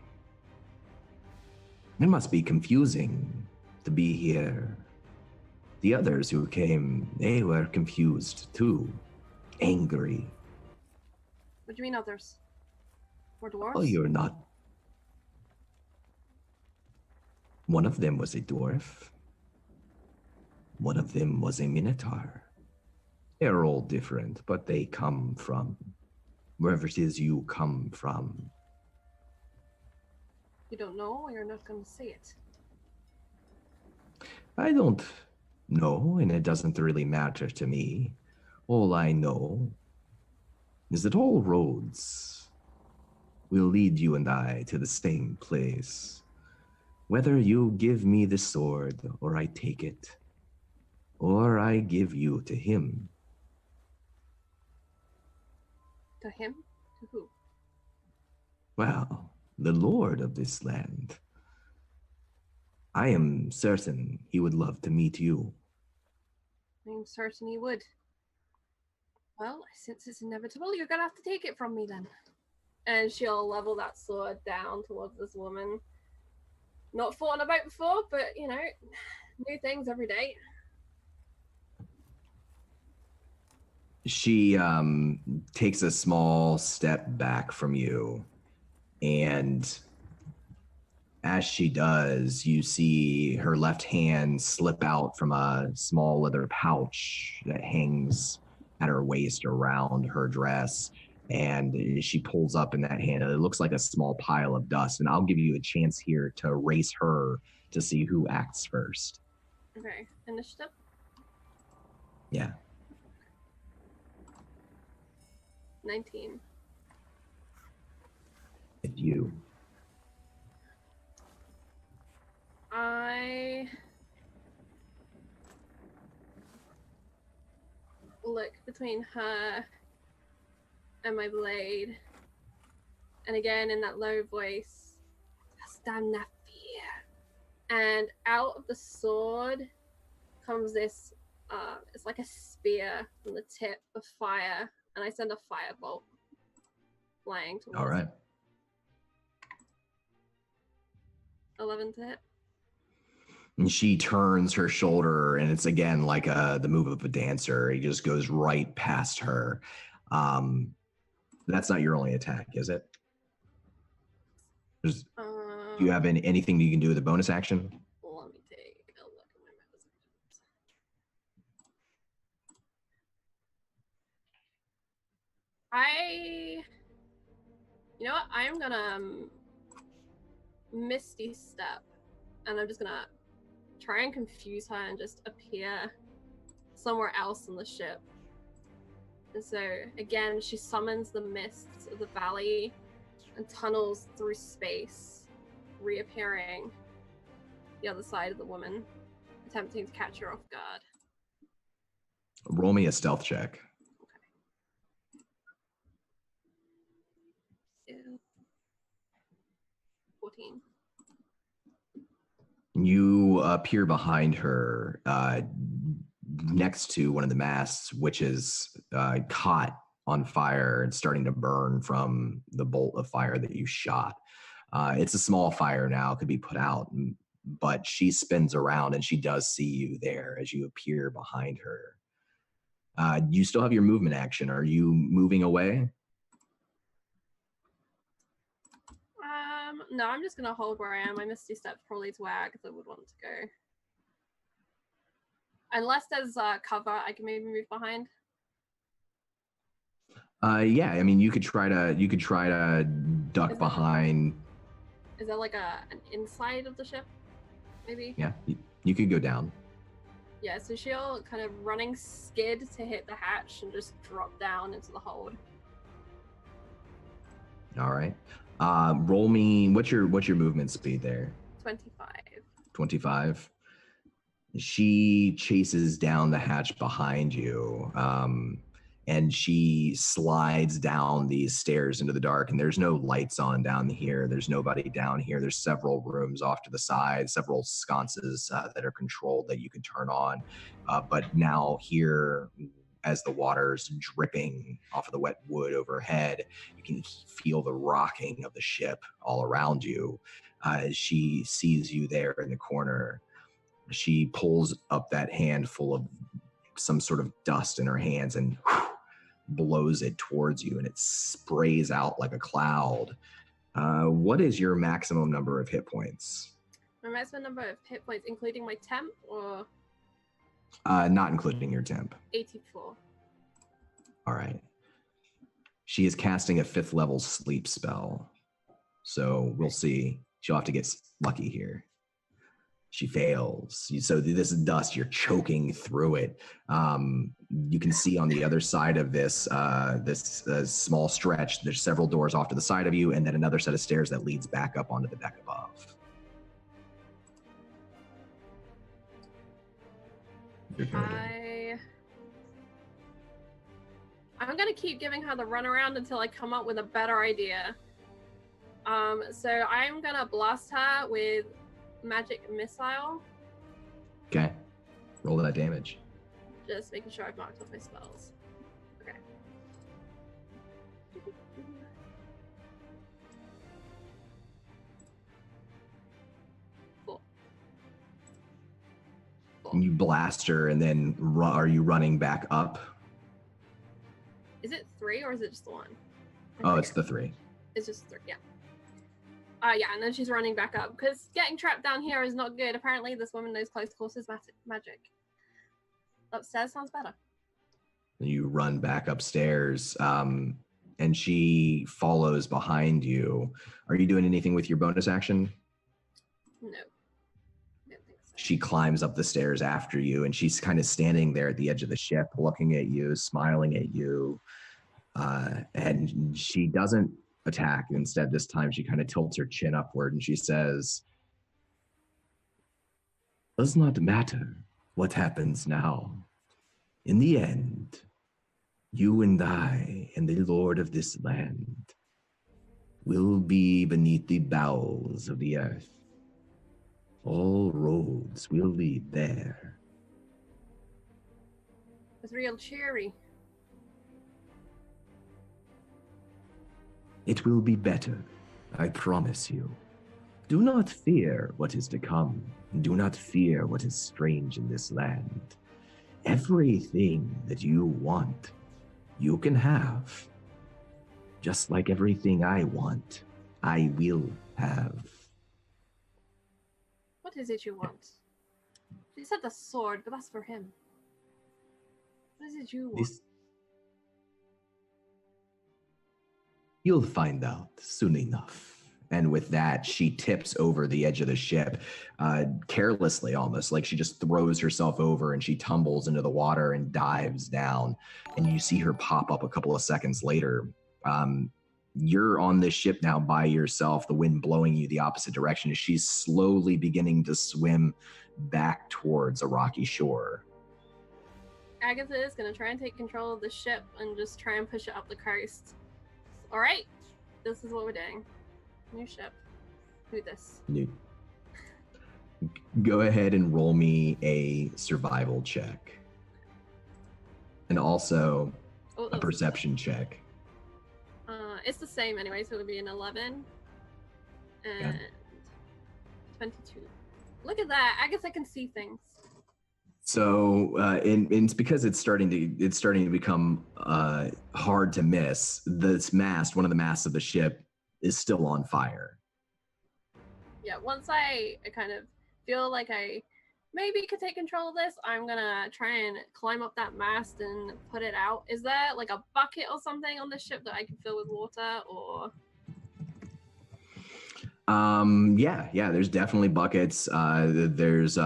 It must be confusing to be here. The others who came, they were confused too, angry. What do you mean others? More dwarves? Oh, you're not. One of them was a dwarf. One of them was a minotaur. They're all different, but they come from wherever it is you come from. You don't know, you're not going to say it. I don't know, and it doesn't really matter to me. All I know is that all roads will lead you and I to the same place. Whether you give me the sword, or I take it, or I give you to him. To him? To who? Well, the lord of this land. I am certain he would love to meet you. I'm certain he would. Well, since it's inevitable, you're gonna have to take it from me then. And she'll level that sword down towards this woman. Not fought about before, but you know, new things every day. She takes a small step back from you, and as she does, you see her left hand slip out from a small leather pouch that hangs at her waist around her dress, and she pulls up in that hand. It looks like a small pile of dust, and I'll give you a chance here to race her to see who acts first. Okay, initiative? Yeah. 19. If you. I look between her and my blade, and again in that low voice, stand that fear. And out of the sword comes this, it's like a spear from the tip of fire, and I send a firebolt flying towards All right. it. 11 to hit. And she turns her shoulder, and it's again like the move of a dancer. He just goes right past her. That's not your only attack, is it? Do you have anything you can do with a bonus action? Let me take a look at my bonus actions. You know what? I'm gonna Misty Step, and I'm just gonna try and confuse her and just appear somewhere else on the ship. And so, again, she summons the mists of the valley and tunnels through space, reappearing the other side of the woman, attempting to catch her off guard. Roll me a stealth check. Okay. 14. You appear behind her, next to one of the masts, which is caught on fire and starting to burn from the bolt of fire that you shot. It's a small fire now, could be put out, but she spins around and she does see you there as you appear behind her. You still have your movement action. Are you moving away? No, I'm just gonna hold where I am. My Misty Step's probably to where Agatha would want to go. Unless there's cover, I can maybe move behind. Yeah, I mean, you could try to duck behind. Is there like an inside of the ship, maybe? Yeah, you could go down. Yeah, so she'll kind of running skid to hit the hatch and just drop down into the hold. All right. Roll me. What's your movement speed there? 25. 25. She chases down the hatch behind you, and she slides down these stairs into the dark. And there's no lights on down here. There's nobody down here. There's several rooms off to the side, several sconces that are controlled that you can turn on. But now here, as the water's dripping off of the wet wood overhead, you can feel the rocking of the ship all around you. As she sees you there in the corner, she pulls up that handful of some sort of dust in her hands and blows it towards you, and it sprays out like a cloud. What is your maximum number of hit points? My maximum number of hit points, including my temp, or? Not including your temp. 84. All right. She is casting a 5th level sleep spell. So we'll see. She'll have to get lucky here. She fails. So this dust, you're choking through it. You can see on the other side of this small stretch, there's several doors off to the side of you, and then another set of stairs that leads back up onto the deck above. I'm gonna keep giving her the runaround until I come up with a better idea. So I'm gonna blast her with magic missile. Okay. Roll that damage. Just making sure I've marked off my spells. Okay. Cool. You blast her, and then are you running back up? Is it 3 or is it just the 1? Oh, it's the 3. It's just 3, yeah. Yeah, and then she's running back up because getting trapped down here is not good. Apparently, this woman knows close quarters magic. Upstairs sounds better. You run back upstairs, and she follows behind you. Are you doing anything with your bonus action? No. I don't think so. She climbs up the stairs after you, and she's kind of standing there at the edge of the ship, looking at you, smiling at you. And she doesn't attack. Instead, this time she kind of tilts her chin upward and she says, "Does not matter what happens now. In the end, you and I and the Lord of this land will be beneath the bowels of the earth. All roads will lead there." It's real cheery. It will be better, I promise you. Do not fear what is to come. Do not fear what is strange in this land. Everything that you want, you can have. Just like everything I want, I will have. What is it you want? She said the sword, but that's for him. What is it you want? You'll find out soon enough. And with that, she tips over the edge of the ship, carelessly almost, like she just throws herself over and she tumbles into the water and dives down. And you see her pop up a couple of seconds later. You're on this ship now by yourself, the wind blowing you the opposite direction. She's slowly beginning to swim back towards a rocky shore. Agatha is going to try and take control of the ship and just try and push it up the coast. All right, this is what we're doing. New ship. Do this. Go ahead and roll me a survival check. And also a perception check. It's the same anyway, so it'll be an 11. And 22. Look at that. Agatha can see things. So it's because it's starting to become hard to miss. This mast, one of the masts of the ship, is still on fire. Yeah, once I kind of feel like I maybe could take control of this, I'm gonna try and climb up that mast and put it out. Is there like a bucket or something on the ship that I can fill with water, or? Yeah, there's definitely buckets. There's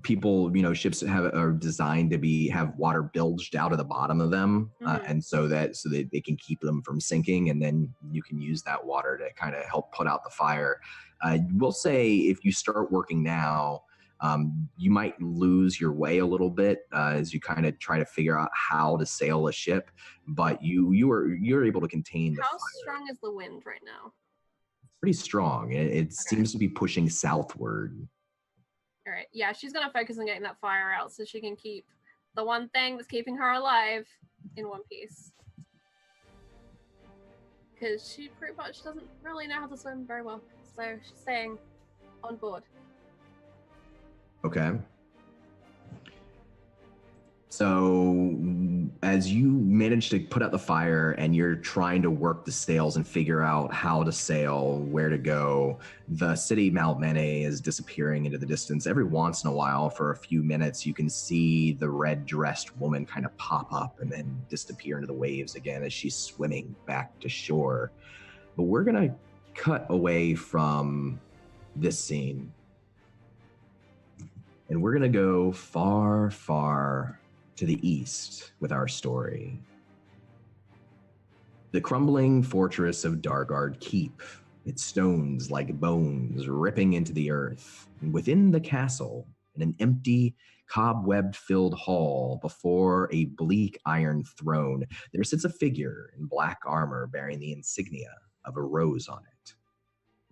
people, ships are designed to have water bilged out of the bottom of them, and so that they can keep them from sinking, and then you can use that water to kind of help put out the fire. We'll say if you start working now, you might lose your way a little bit as you kind of try to figure out how to sail a ship, but you're able to contain the fire. How strong is the wind right now? Pretty strong. It seems to be pushing southward. All right. Yeah, she's going to focus on getting that fire out so she can keep the one thing that's keeping her alive in one piece. Because she pretty much doesn't really know how to swim very well. So she's staying on board. Okay. So as you manage to put out the fire and you're trying to work the sails and figure out how to sail, where to go, the city Malmene is disappearing into the distance. Every once in a while, for a few minutes, you can see the red-dressed woman kind of pop up and then disappear into the waves again as she's swimming back to shore. But we're going to cut away from this scene. And we're going to go far, far to the east with our story. The crumbling fortress of Dargard Keep, its stones like bones ripping into the earth. And within the castle, in an empty, cobweb-filled hall before a bleak iron throne, there sits a figure in black armor bearing the insignia of a rose on it.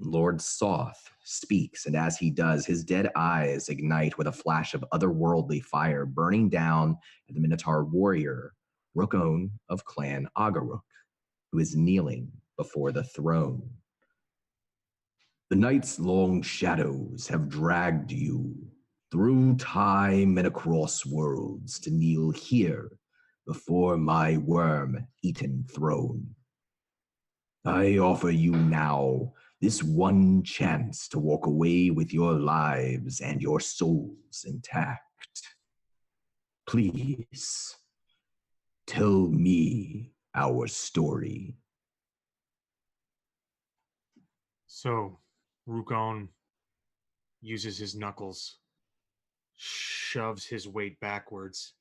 Lord Soth speaks, and as he does, his dead eyes ignite with a flash of otherworldly fire, burning down at the Minotaur warrior, Rookon of Clan Agaruk, who is kneeling before the throne. The night's long shadows have dragged you through time and across worlds to kneel here before my worm-eaten throne. I offer you now this one chance to walk away with your lives and your souls intact. Please, tell me our story. So, Rookon uses his knuckles, shoves his weight backwards,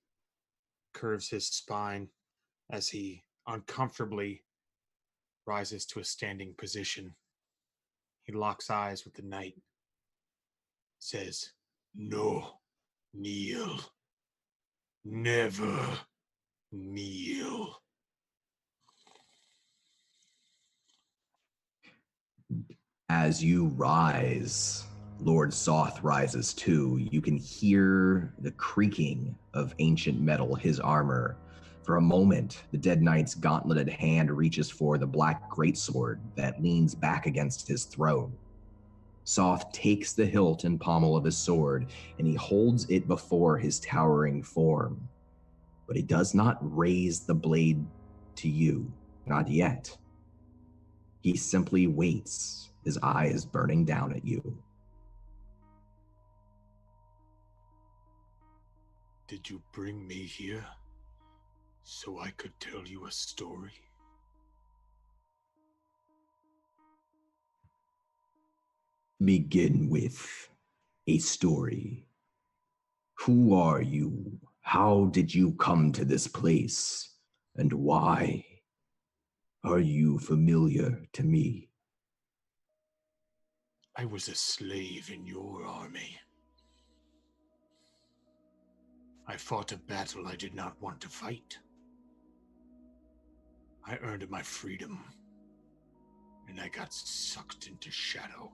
curves his spine as he uncomfortably rises to a standing position. He locks eyes with the knight, says, "No, kneel. Never kneel." As you rise, Lord Soth rises too. You can hear the creaking of ancient metal, his armor. For a moment, the dead knight's gauntleted hand reaches for the black greatsword that leans back against his throne. Soth takes the hilt and pommel of his sword, and he holds it before his towering form. But he does not raise the blade to you, not yet. He simply waits, his eyes burning down at you. Did you bring me here so I could tell you a story? begin with a story. Who are you? How did you come to this place? And why are you familiar to me? I was a slave in your army. I fought a battle I did not want to fight. I earned my freedom, and I got sucked into shadow.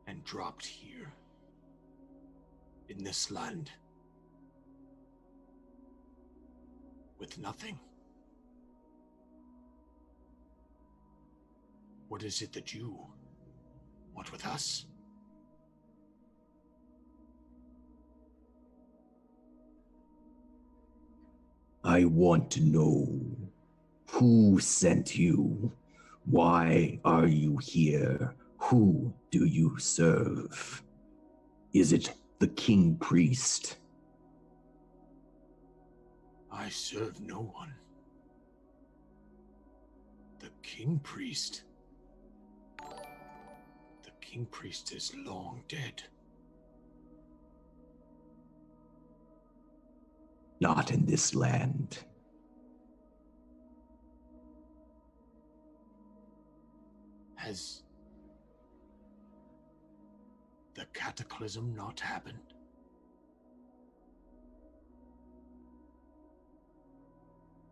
And dropped here, in this land, with nothing. What is it that you want with us? I want to know who sent you? Why are you here? Who do you serve? Is it the King Priest? I serve no one. The King Priest? The King Priest is long dead. Not in this land. Has the cataclysm not happened?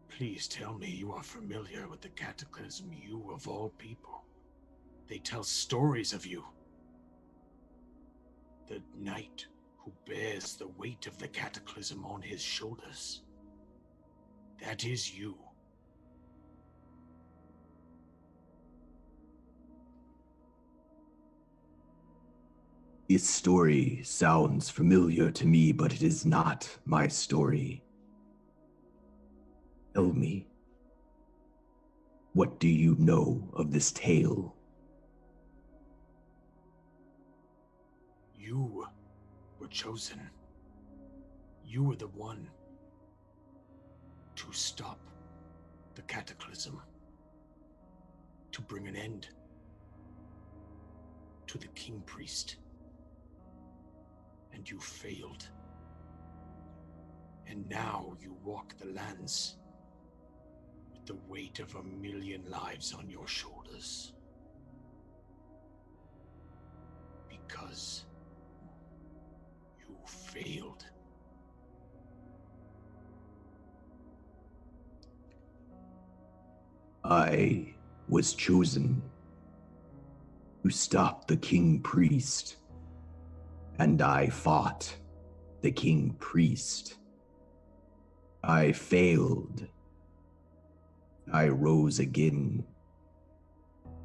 Please tell me you are familiar with the cataclysm, you of all people. They tell stories of you. The knight who bears the weight of the cataclysm on his shoulders. That is you. This story sounds familiar to me, but it is not my story. Tell me, what do you know of this tale? You were chosen. You were the one to stop the cataclysm, to bring an end to the King Priest. And you failed. And now you walk the lands with the weight of 1,000,000 lives on your shoulders. Because you failed. I was chosen to stop the King Priest, and I fought the King Priest. I failed. I rose again,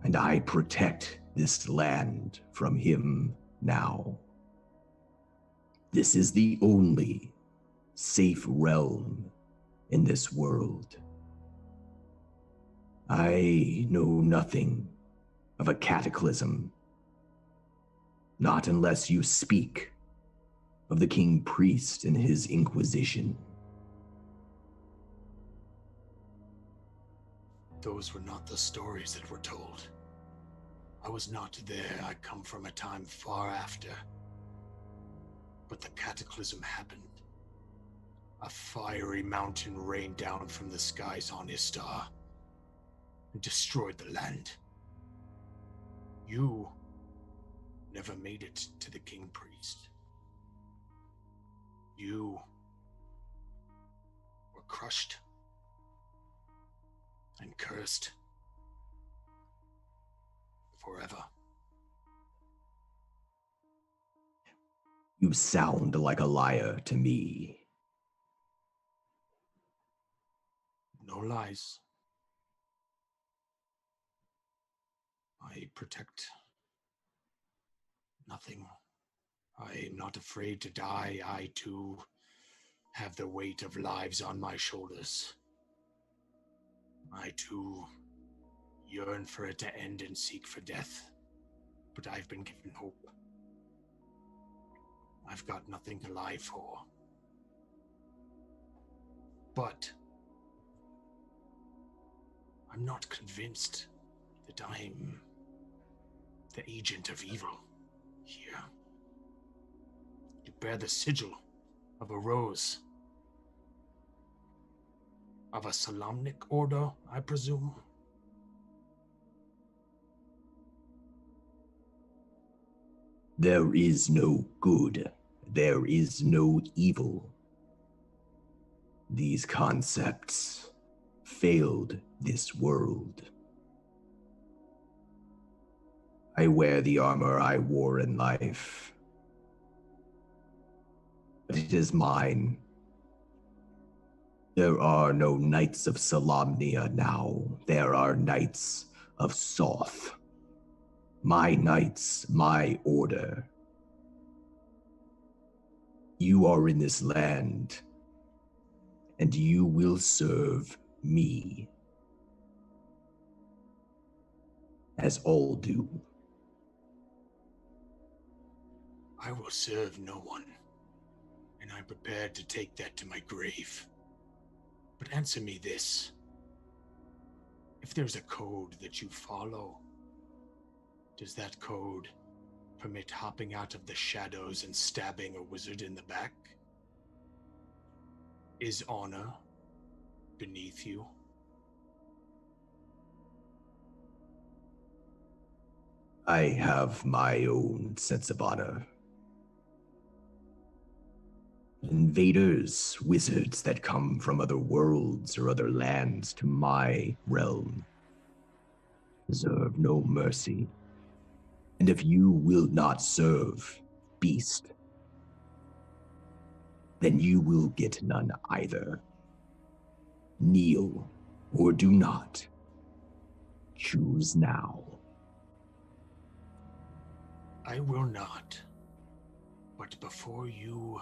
and I protect this land from him now. This is the only safe realm in this world. I know nothing of a cataclysm, not unless you speak of the King Priest and his Inquisition. Those were not the stories that were told. I was not there. I come from a time far after. But the cataclysm happened. A fiery mountain rained down from the skies on Istar and destroyed the land. You never made it to the King Priest. You were crushed and cursed forever. You sound like a liar to me. No lies. I protect nothing. I am not afraid to die. I too have the weight of lives on my shoulders. I too yearn for it to end and seek for death. But I've been given hope. I've got nothing to lie for. But I'm not convinced that I'm the agent of evil here. You bear the sigil of a rose. Of a Solamnic order, I presume? There is no good. There is no evil. These concepts failed this world. I wear the armor I wore in life, but it is mine. There are no Knights of Solamnia now. There are Knights of Soth. My knights, my order. You are in this land, and you will serve me. As all do. I will serve no one, and I'm prepared to take that to my grave. But answer me this. If there's a code that you follow, does that code permit hopping out of the shadows and stabbing a wizard in the back? Is honor beneath you? I have my own sense of honor. Invaders, wizards that come from other worlds or other lands to my realm deserve no mercy. And if you will not serve, beast, then you will get none either. Kneel or do not. Choose now. I will not. But before you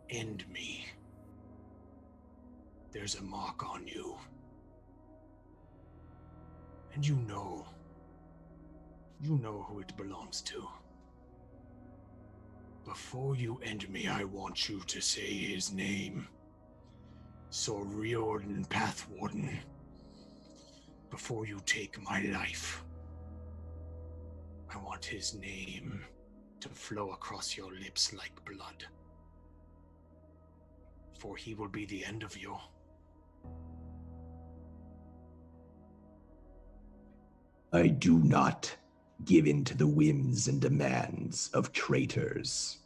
end me, there's a mark on you. And you know who it belongs to. Before you end me, I want you to say his name. Sir Riordan Pathwarden. Before you take my life, I want his name to flow across your lips like blood. For he will be the end of you. I do not give in to the whims and demands of traitors.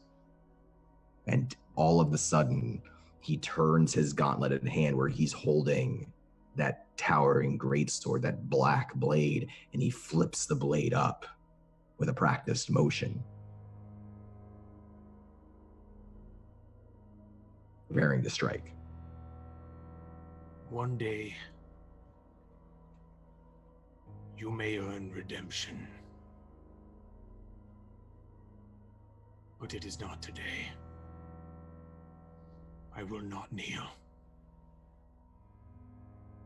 And all of a sudden, he turns his gauntlet in hand where he's holding that towering greatsword, that black blade, and he flips the blade up with a practiced motion. Preparing to strike. One day, you may earn redemption. But it is not today. I will not kneel.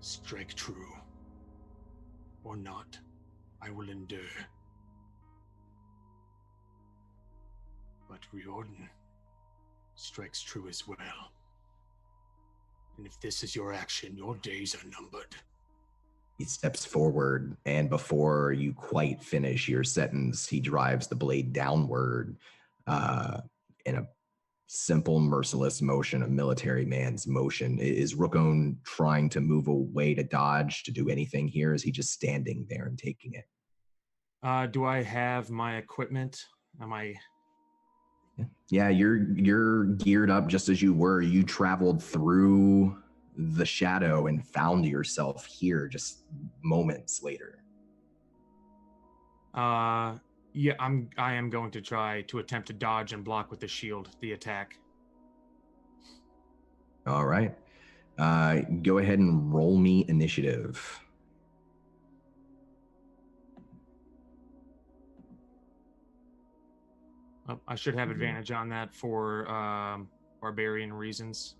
Strike true. Or not, I will endure. But Riordan strikes true as well. And if this is your action, your days are numbered. He steps forward, and before you quite finish your sentence, he drives the blade downward in a simple, merciless motion, a military man's motion. Is Rookone trying to move away to dodge, to do anything here? Is he just standing there and taking it? Do I have my equipment? Am I... Yeah, you're geared up just as you were. You traveled through the shadow and found yourself here just moments later. Yeah, I am going to try to attempt to dodge and block with the shield the attack. All right. Go ahead and roll me initiative. I should have advantage on that for barbarian reasons.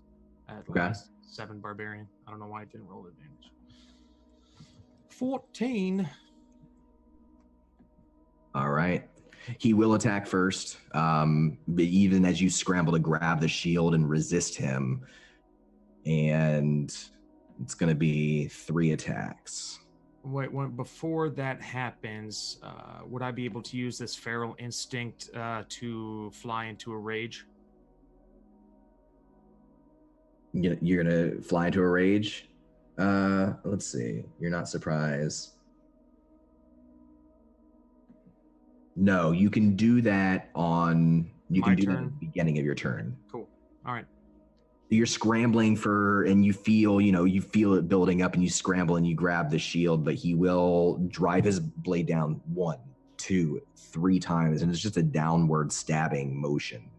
At Okay. least 7 barbarian. I don't know why I didn't roll advantage. 14. All right. He will attack first, but even as you scramble to grab the shield and resist him, and it's going to be 3 attacks. Before that happens, would I be able to use this feral instinct to fly into a rage? You're gonna fly into a rage? Let's see. You're not surprised. No, you can do that on. You My can do that turn? at the beginning of your turn. Cool. All right. You're scrambling and you feel it building up, and you scramble and you grab the shield, but he will drive his blade down 1, 2, 3 times, and it's just a downward stabbing motion.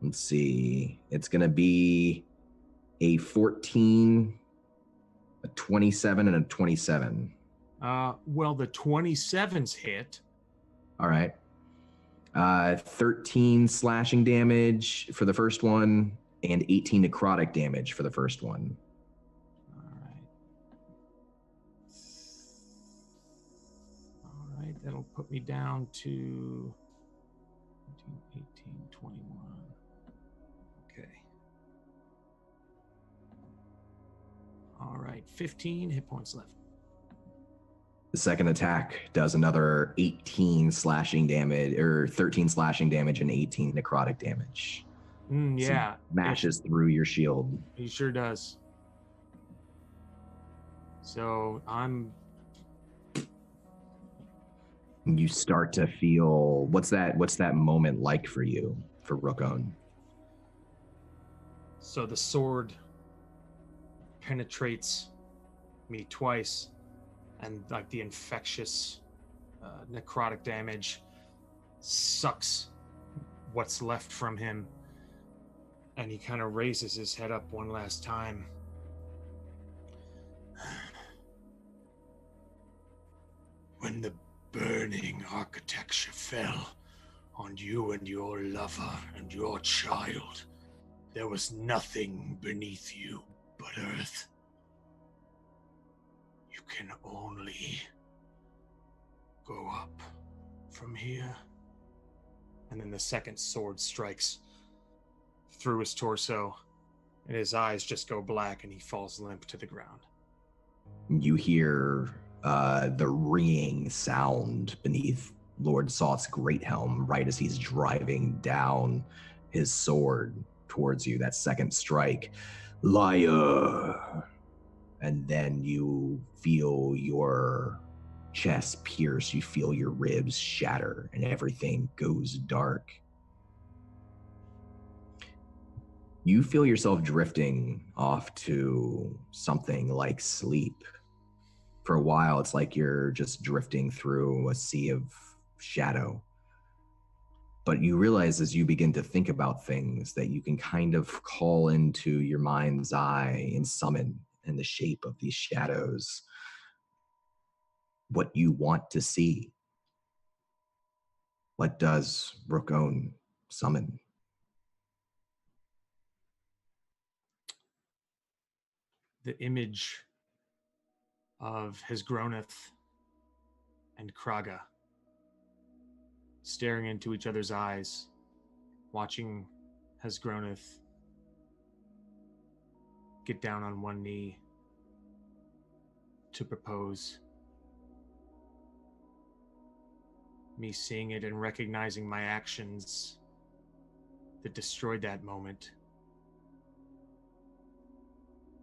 Let's see. It's going to be a 14, a 27, and a 27. Well, the 27's hit. All right. 13 slashing damage for the first one, and 18 necrotic damage for the first one. All right, that'll put me down to 18, 21. Okay. All right, 15 hit points left. The second attack does another 18 slashing damage, or 13 slashing damage and 18 necrotic damage. Yeah. So mashes through your shield. He sure does. So You start to feel, what's that moment like for you, for Rookon? So the sword penetrates me twice, and like the infectious necrotic damage sucks what's left from him, and he kind of raises his head up one last time. When the burning architecture fell on you and your lover and your child, there was nothing beneath you but earth. You can only go up from here. And then the second sword strikes through his torso, and his eyes just go black, and he falls limp to the ground. You hear the ringing sound beneath Lord Soth's great helm right as he's driving down his sword towards you. That second strike, liar! And then you feel your chest pierce, you feel your ribs shatter, and everything goes dark. You feel yourself drifting off to something like sleep. For a while, it's like you're just drifting through a sea of shadow. But you realize as you begin to think about things that you can kind of call into your mind's eye and summon in the shape of these shadows what you want to see. What does Rookon summon? The image of Hezgroneth and Kraga staring into each other's eyes, watching Hezgroneth get down on one knee to propose. Me seeing it and recognizing my actions that destroyed that moment.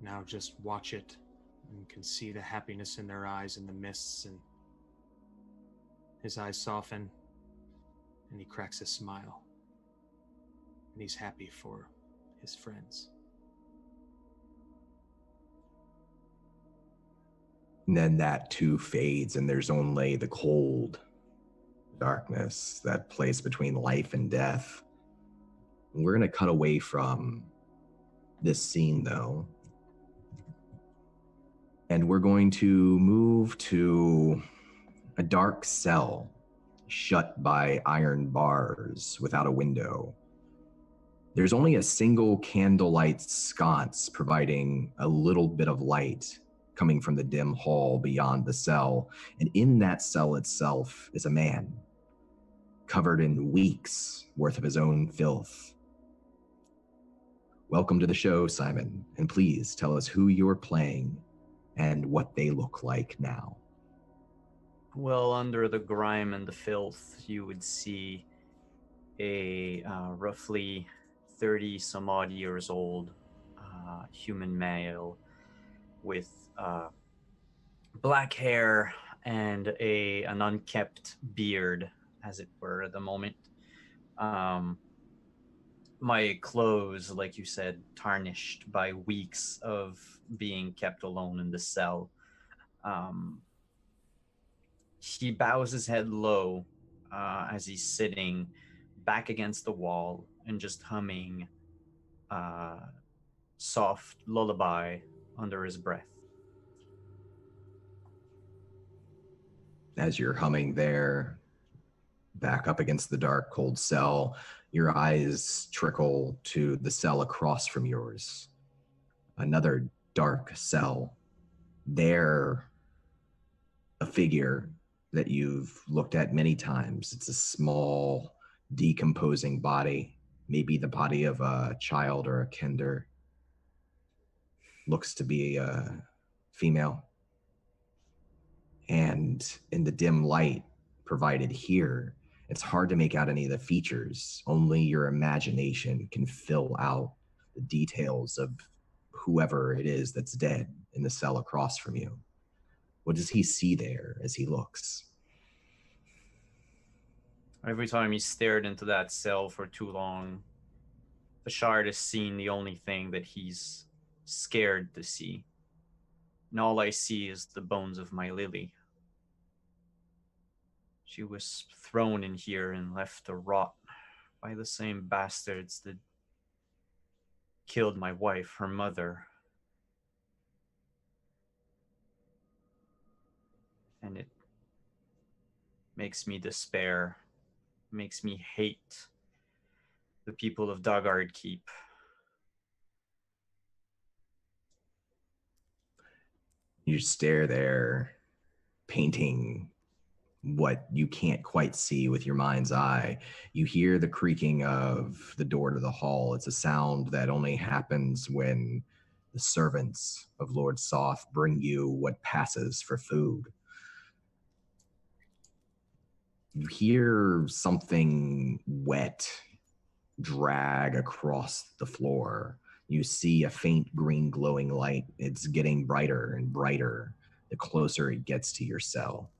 Now just watch it and can see the happiness in their eyes in the mists, and his eyes soften and he cracks a smile, and he's happy for his friends. And then that too fades, and there's only the cold darkness, that place between life and death. We're going to cut away from this scene, though, and we're going to move to a dark cell shut by iron bars without a window. There's only a single candlelight sconce providing a little bit of light coming from the dim hall beyond the cell, and in that cell itself is a man covered in weeks worth of his own filth. Welcome to the show, Simon, and please tell us who you're playing and what they look like now. Well, under the grime and the filth, you would see a roughly 30 some odd years old human male with black hair and an unkept beard, as it were, at the moment. My clothes, like you said, tarnished by weeks of being kept alone in the cell. He bows his head low as he's sitting back against the wall and just humming soft lullaby under his breath. As you're humming there, back up against the dark, cold cell, your eyes trickle to the cell across from yours. Another dark cell. There, a figure that you've looked at many times. It's a small, decomposing body, maybe the body of a child or a kinder. Looks to be a female. And in the dim light provided here, it's hard to make out any of the features. Only your imagination can fill out the details of whoever it is that's dead in the cell across from you. What does he see there as he looks? Every time he stared into that cell for too long, the shard has seen the only thing that he's scared to see. And all I see is the bones of my Lily. She was thrown in here and left to rot by the same bastards that killed my wife, her mother. And it makes me despair, makes me hate the people of Dogard Keep. You stare there, painting what you can't quite see with your mind's eye. You hear the creaking of the door to the hall. It's a sound that only happens when the servants of Lord Soth bring you what passes for food. You hear something wet drag across the floor. You see a faint green glowing light. It's getting brighter and brighter the closer it gets to your cell.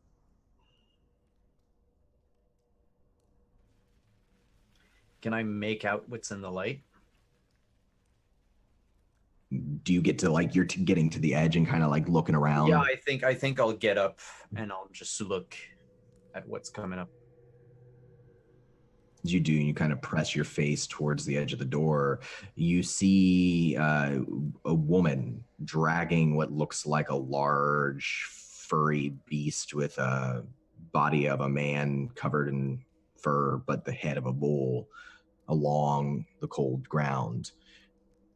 Can I make out what's in the light? Do you get to you're getting to the edge and kind of looking around? Yeah, I think I'll get up and I'll just look at what's coming up. As you do, and you kind of press your face towards the edge of the door, you see a woman dragging what looks like a large furry beast with a body of a man covered in fur, but the head of a bull along the cold ground.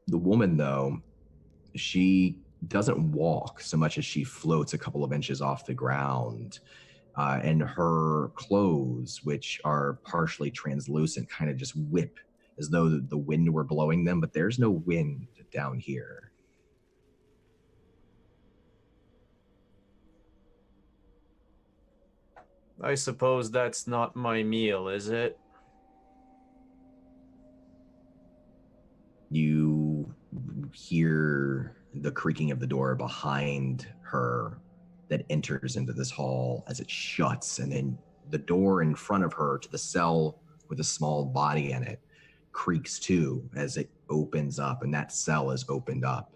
The woman, though, she doesn't walk so much as she floats a couple of inches off the ground. And her clothes, which are partially translucent, kind of just whip as though the wind were blowing them, but there's no wind down here. I suppose that's not my meal, is it? You hear the creaking of the door behind her that enters into this hall as it shuts, and then the door in front of her to the cell with a small body in it creaks too as it opens up, and that cell is opened up.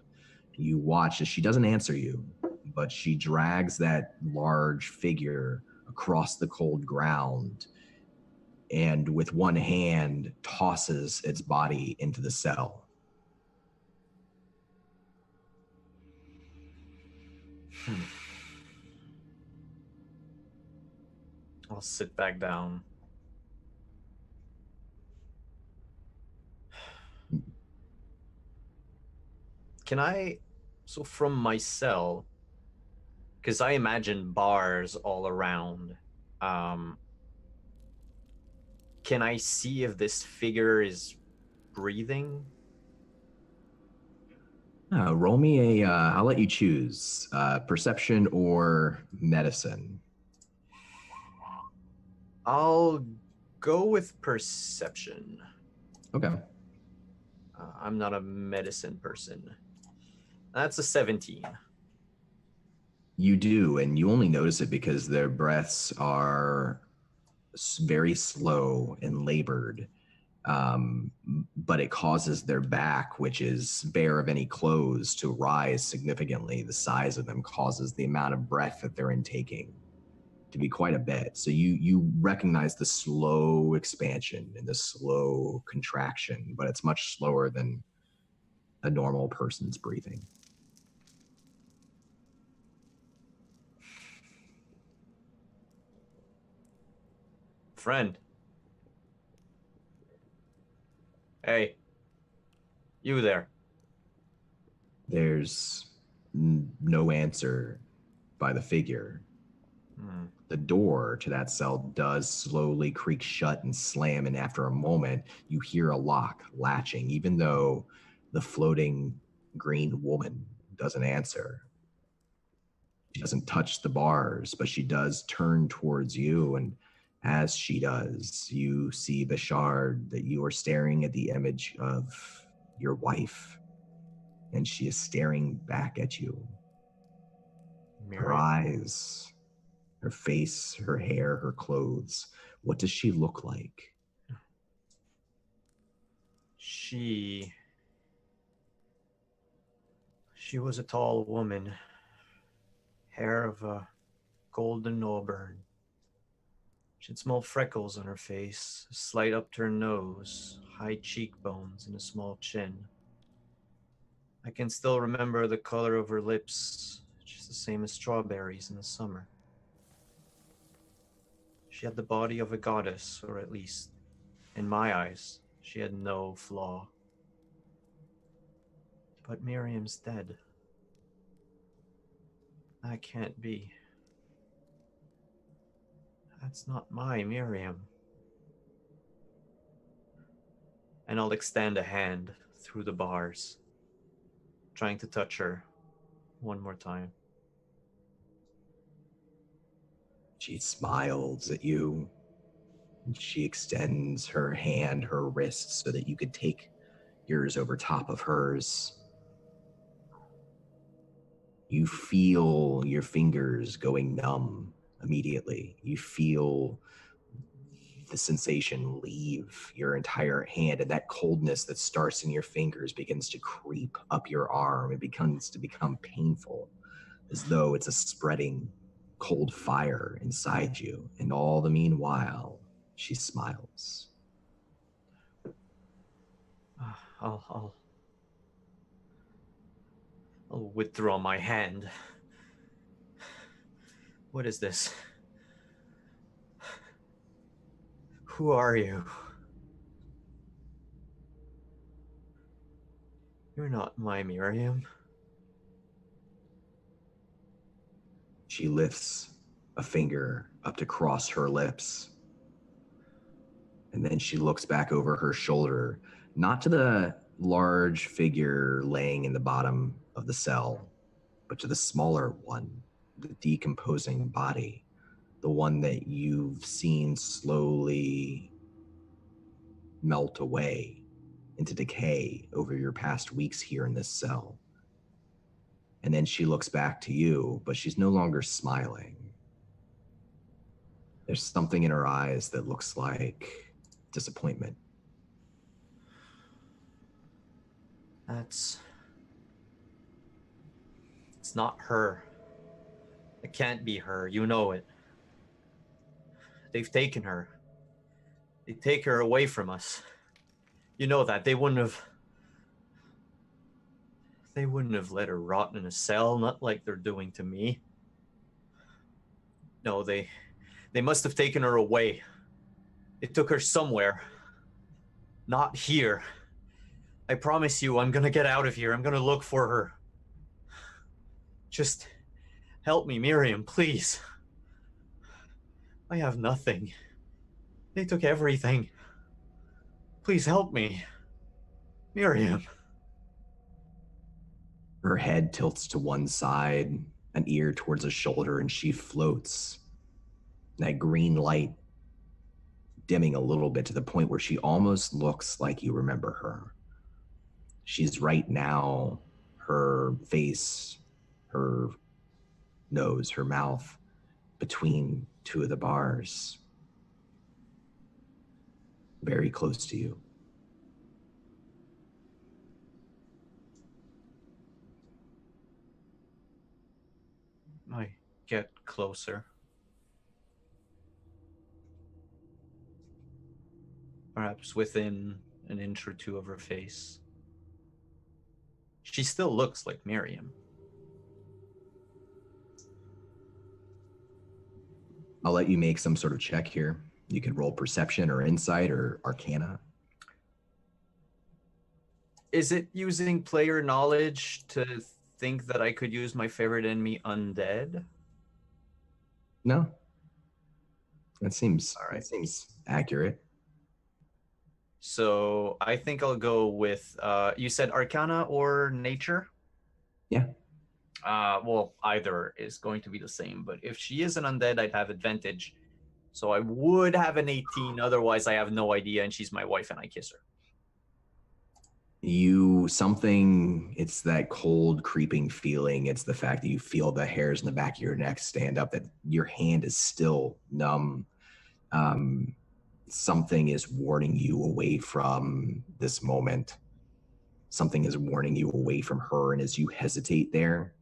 You watch as she doesn't answer you, but she drags that large figure across the cold ground and with one hand tosses its body into the cell. I'll sit back down. Can I, so from my cell, because I imagine bars all around, can I see if this figure is breathing? Roll me a, I'll let you choose, perception or medicine. I'll go with perception. Okay. I'm not a medicine person. That's a 17. You do, and you only notice it because their breaths are very slow and labored. But it causes their back, which is bare of any clothes, to rise significantly. The size of them causes the amount of breath that they're intaking to be quite a bit. So you recognize the slow expansion and the slow contraction, but it's much slower than a normal person's breathing. Friend. Hey. You there. There's no answer by the figure. The door to that cell does slowly creak shut and slam, and after a moment, you hear a lock latching, even though the floating green woman doesn't answer. She doesn't touch the bars, but she does turn towards you, and as she does, you see Bashard that you are staring at the image of your wife, and she is staring back at you. Miriam. Her eyes, her face, her hair, her clothes. What does she look like? She was a tall woman. Hair of a golden auburn. She had small freckles on her face, a slight upturned nose, high cheekbones, and a small chin. I can still remember the color of her lips, just the same as strawberries in the summer. She had the body of a goddess, or at least, in my eyes, she had no flaw. But Miriam's dead. That can't be. That's not my Miriam. And I'll extend a hand through the bars, trying to touch her one more time. She smiles at you. And she extends her hand, her wrist, so that you could take yours over top of hers. You feel your fingers going numb immediately. You feel the sensation leave your entire hand, and that coldness that starts in your fingers begins to creep up your arm. It begins to become painful, as though it's a spreading cold fire inside you. And all the meanwhile, she smiles. I'll withdraw my hand. What is this? Who are you? You're not my Miriam. She lifts a finger up to cross her lips. And then she looks back over her shoulder, not to the large figure laying in the bottom of the cell, but to the smaller one, the decomposing body, the one that you've seen slowly melt away into decay over your past weeks here in this cell. And then she looks back to you, but she's no longer smiling. There's something in her eyes that looks like disappointment. It's not her. It can't be her. You know it. They've taken her. They take her away from us. You know that. They wouldn't have let her rot in a cell, not like they're doing to me. No, they must have taken her away. They took her somewhere. Not here. I promise you, I'm gonna get out of here. I'm gonna look for her. Just help me, Miriam, please. I have nothing. They took everything. Please help me. Miriam. Her head tilts to one side, an ear towards a shoulder, and she floats. That green light dimming a little bit to the point where she almost looks like you remember her. She's right now, her face, her nose, her mouth between two of the bars, very close to you. I get closer. Perhaps within an inch or two of her face. She still looks like Miriam. I'll let you make some sort of check here. You can roll perception or insight or arcana. Is it using player knowledge to think that I could use my favorite enemy undead? No. That seems all right. That seems accurate. So I think I'll go with, you said arcana or nature? Yeah. Well, either is going to be the same, but if she is an undead, I'd have advantage. So I would have an 18, otherwise I have no idea, and she's my wife and I kiss her. It's that cold, creeping feeling. It's the fact that you feel the hairs in the back of your neck stand up, that your hand is still numb. Something is warning you away from this moment. Something is warning you away from her, and as you hesitate there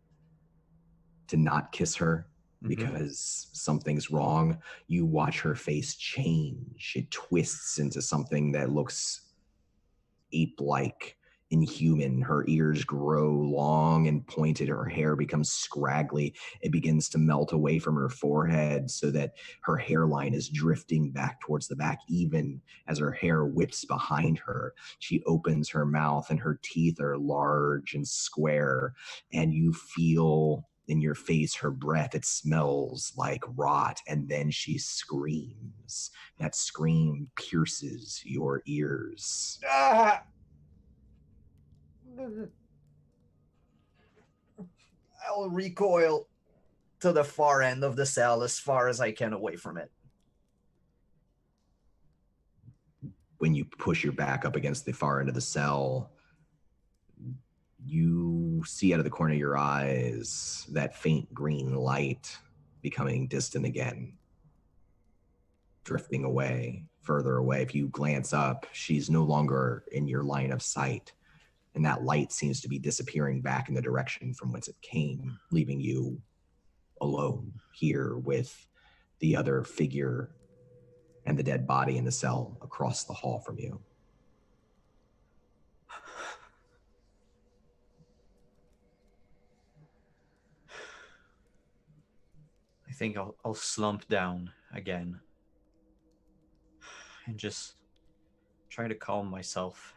to not kiss her because something's wrong, you watch her face change. It twists into something that looks ape-like, inhuman. Her ears grow long and pointed. Her hair becomes scraggly. It begins to melt away from her forehead so that her hairline is drifting back towards the back, even as her hair whips behind her. She opens her mouth and her teeth are large and square, and you feel in your face her breath. It smells like rot, and then she screams. That scream pierces your ears. I'll recoil to the far end of the cell as far as I can away from it. When you push your back up against the far end of the cell, you see out of the corner of your eyes that faint green light becoming distant again, drifting away, further away. If you glance up, she's no longer in your line of sight, and that light seems to be disappearing back in the direction from whence it came, leaving you alone here with the other figure and the dead body in the cell across the hall from you. I think I'll slump down again and just try to calm myself,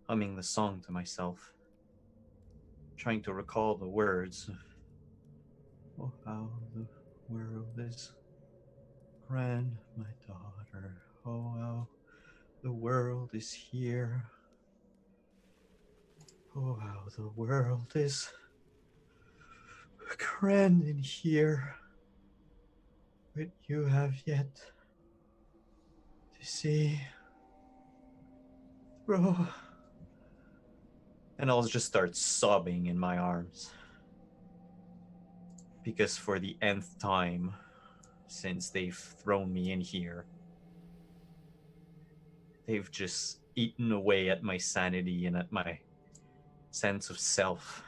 humming the song to myself, trying to recall the words. Oh, how the world is grand, my daughter. Oh, how the world is here. Oh, how the world is grand in here. But you have yet to see through. And I'll just start sobbing in my arms. Because for the nth time since they've thrown me in here, they've just eaten away at my sanity and at my sense of self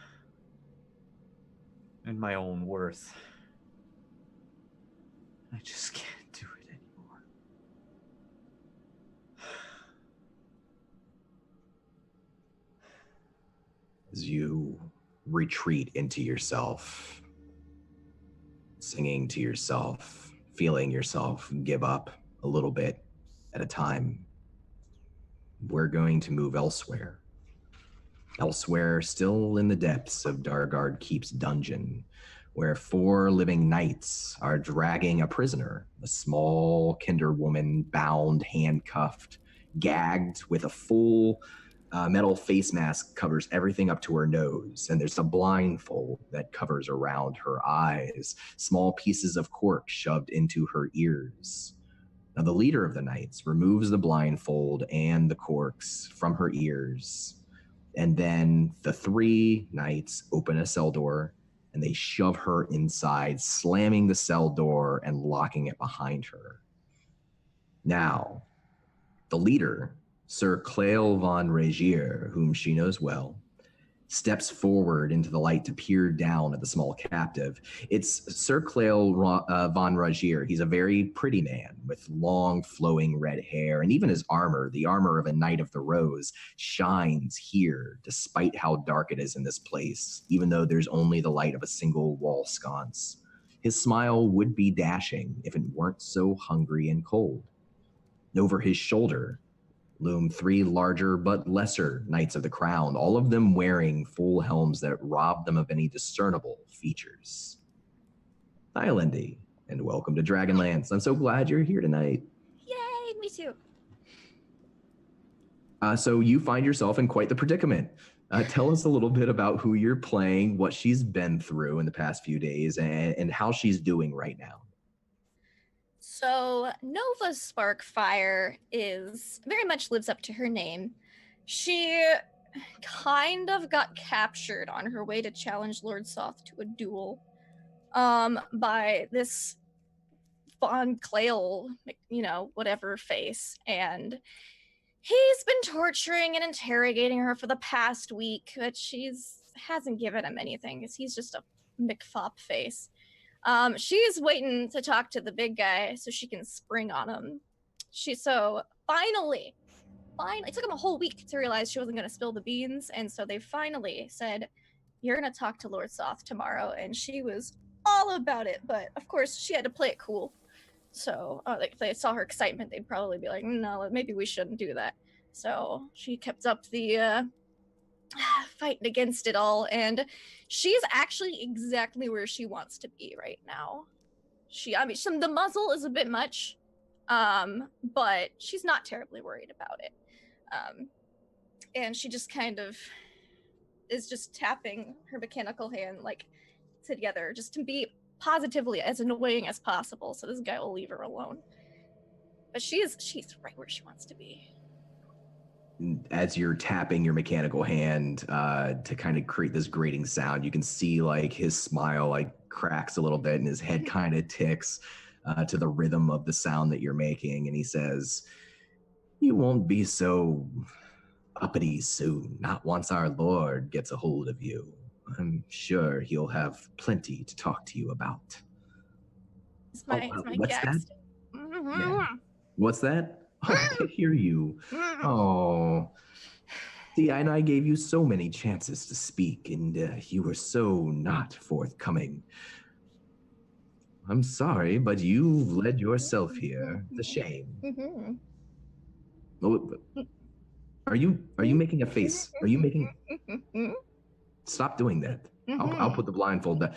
and my own worth. I just can't do it anymore. As you retreat into yourself, singing to yourself, feeling yourself give up a little bit at a time, we're going to move elsewhere. Elsewhere, still in the depths of Dargard Keep's dungeon, where 4 living knights are dragging a prisoner, a small kinder woman, bound, handcuffed, gagged with a full A metal face mask covers everything up to her nose, and there's a blindfold that covers around her eyes, small pieces of cork shoved into her ears. Now, the leader of the knights removes the blindfold and the corks from her ears, and then the three knights open a cell door, and they shove her inside, slamming the cell door and locking it behind her. Now, the leader, Sir Clail von Regier, whom she knows well, steps forward into the light to peer down at the small captive. It's Sir Clail von Regier. He's a very pretty man with long, flowing red hair, and even his armor, the armor of a Knight of the Rose, shines here, despite how dark it is in this place, even though there's only the light of a single wall sconce. His smile would be dashing if it weren't so hungry and cold. Over his shoulder loom three larger but lesser Knights of the Crown, all of them wearing full helms that rob them of any discernible features. Hi, Lindy, and welcome to Dragonlance. I'm so glad you're here tonight. Yay, me too. So you find yourself in quite the predicament. Tell us a little bit about who you're playing, what she's been through in the past few days, and how she's doing right now. So Nova Sparkfire very much lives up to her name. She kind of got captured on her way to challenge Lord Soth to a duel by this Von Clail, whatever face. And he's been torturing and interrogating her for the past week, but hasn't given him anything because he's just a McFop face. She's waiting to talk to the big guy so she can spring on him. Finally, it took him a whole week to realize she wasn't going to spill the beans, and so they finally said, "You're going to talk to Lord Soth tomorrow," and she was all about it, but of course she had to play it cool. So if they saw her excitement, they'd probably be like, "No, maybe we shouldn't do that." So she kept up the fighting against it all, and she's actually exactly where she wants to be right now. The muzzle is a bit much, but she's not terribly worried about it. And she just kind of is just tapping her mechanical hand together just to be positively as annoying as possible, so this guy will leave her alone. But she's right where she wants to be. As you're tapping your mechanical hand to kind of create this grating sound, you can see his smile cracks a little bit and his head kind of ticks to the rhythm of the sound that you're making. And he says, "You won't be so uppity soon, not once our Lord gets a hold of you. I'm sure he'll have plenty to talk to you about." It's my what's that? Yeah. What's that? Oh, I hear you. Oh. See, and I gave you so many chances to speak, and you were so not forthcoming. I'm sorry, but you've led yourself here. It's a shame. Oh, are you making a face? Are you making... Stop doing that. I'll put the blindfold back.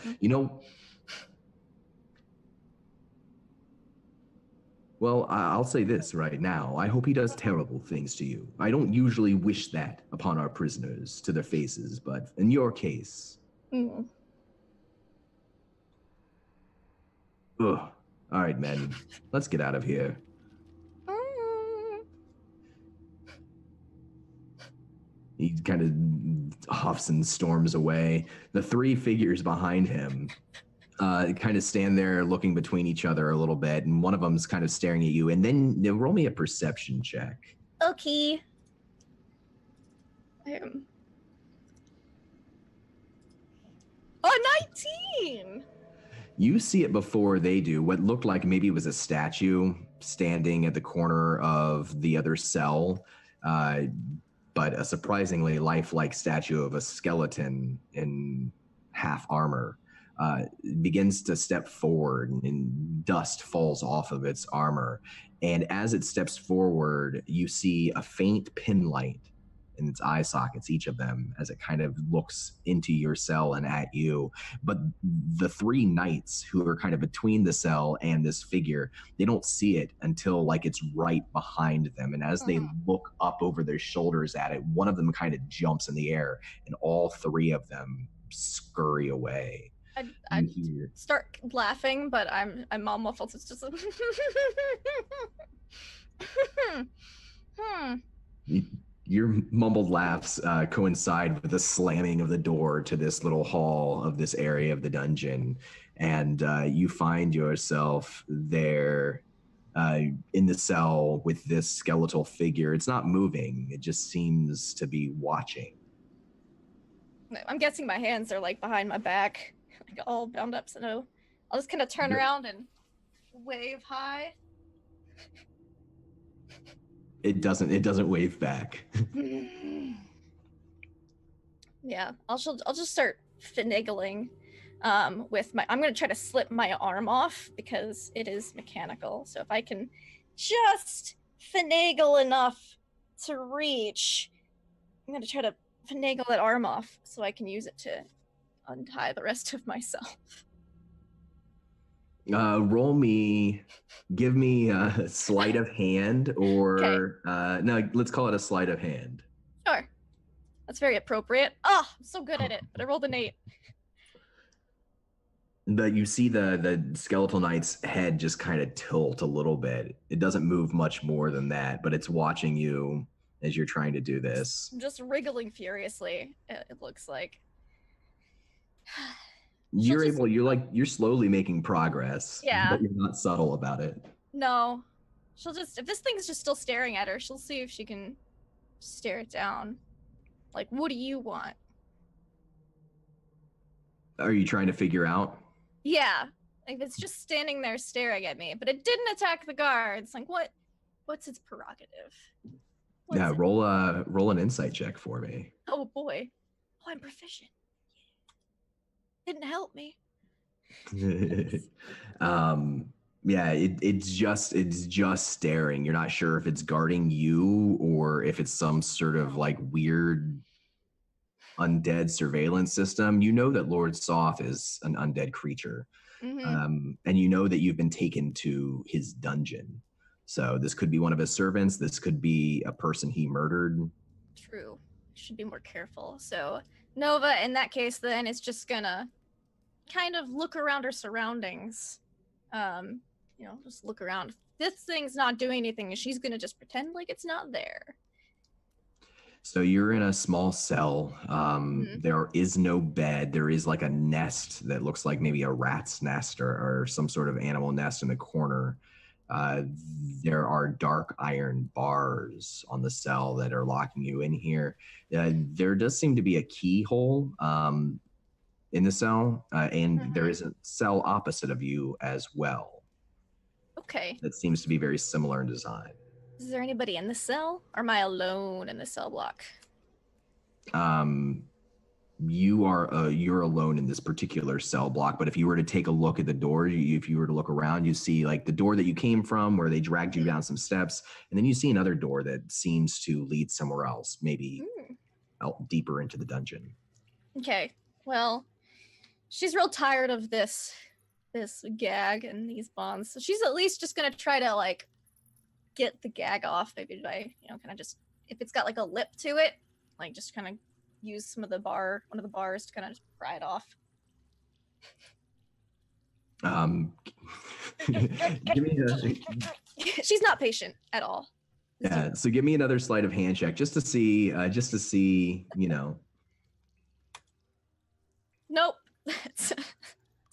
Well, I'll say this right now. I hope he does terrible things to you. I don't usually wish that upon our prisoners to their faces, but in your case... Ugh. All right, men. Let's get out of here. He kind of huffs and storms away. The three figures behind him kind of stand there looking between each other a little bit, and one of them's kind of staring at you. And then roll me a perception check. Okay. Oh, 19! You see it before they do. What looked like maybe it was a statue standing at the corner of the other cell, but a surprisingly lifelike statue of a skeleton in half armor begins to step forward, and dust falls off of its armor. And as it steps forward, you see a faint pin light in its eye sockets, each of them, as it kind of looks into your cell and at you. But the three knights who are kind of between the cell and this figure, they don't see it until like it's right behind them. And as they look up over their shoulders at it, one of them kind of jumps in the air, and all three of them scurry away. I start laughing, but I'm all muffled. It's just Your mumbled laughs coincide with the slamming of the door to this little hall of this area of the dungeon, and you find yourself there in the cell with this skeletal figure. It's not moving, it just seems to be watching. I'm guessing my hands are like behind my back, like all bound up, so no. I'll just kind of turn around and wave hi. It doesn't wave back. Yeah, I'll just start finagling with my. I'm gonna try to slip my arm off because it is mechanical. So if I can just finagle enough to reach, I'm gonna try to finagle that arm off so I can use it to untie the rest of myself. Give me a sleight of hand, or no, let's call it a sleight of hand. Sure. That's very appropriate. Oh, I'm so good at it, but I rolled an 8. You see the skeletal knight's head just kind of tilt a little bit. It doesn't move much more than that, but it's watching you as you're trying to do this. I'm just wriggling furiously, it looks like. You're slowly making progress. Yeah. But you're not subtle about it. No. If this thing's just still staring at her, she'll see if she can stare it down. Like, what do you want? Are you trying to figure out? Yeah. Like, it's just standing there staring at me, but it didn't attack the guards. Like, what's its prerogative? Roll an insight check for me. Oh boy. Oh, I'm proficient. Didn't help me. It's just staring. You're not sure if it's guarding you or if it's some sort of like weird undead surveillance system. You know that Lord Soth is an undead creature. And you know that you've been taken to his dungeon. So this could be one of his servants. This could be a person he murdered. True. Should be more careful. So Nova, in that case, then, is just gonna kind of look around her surroundings. Just look around. If this thing's not doing anything, she's gonna just pretend like it's not there. So you're in a small cell. There is no bed. There is like a nest that looks like maybe a rat's nest or some sort of animal nest in the corner. There are dark iron bars on the cell that are locking you in here. There does seem to be a keyhole in the cell, and there is a cell opposite of you as well. Okay. That seems to be very similar in design. Is there anybody in the cell? Or am I alone in the cell block? You're alone in this particular cell block, but if you were to take a look at the door, if you were to look around, you see like the door that you came from where they dragged you down some steps, and then you see another door that seems to lead somewhere else, maybe out deeper into the dungeon. Okay, well, she's real tired of this gag and these bonds, so she's at least just gonna try to like get the gag off, maybe by kind of just, if it's got like a lip to it, like just kind of use one of the bars to kind of just pry it off. She's not patient at all. Yeah, so give me another sleight of hand check just to see, Nope.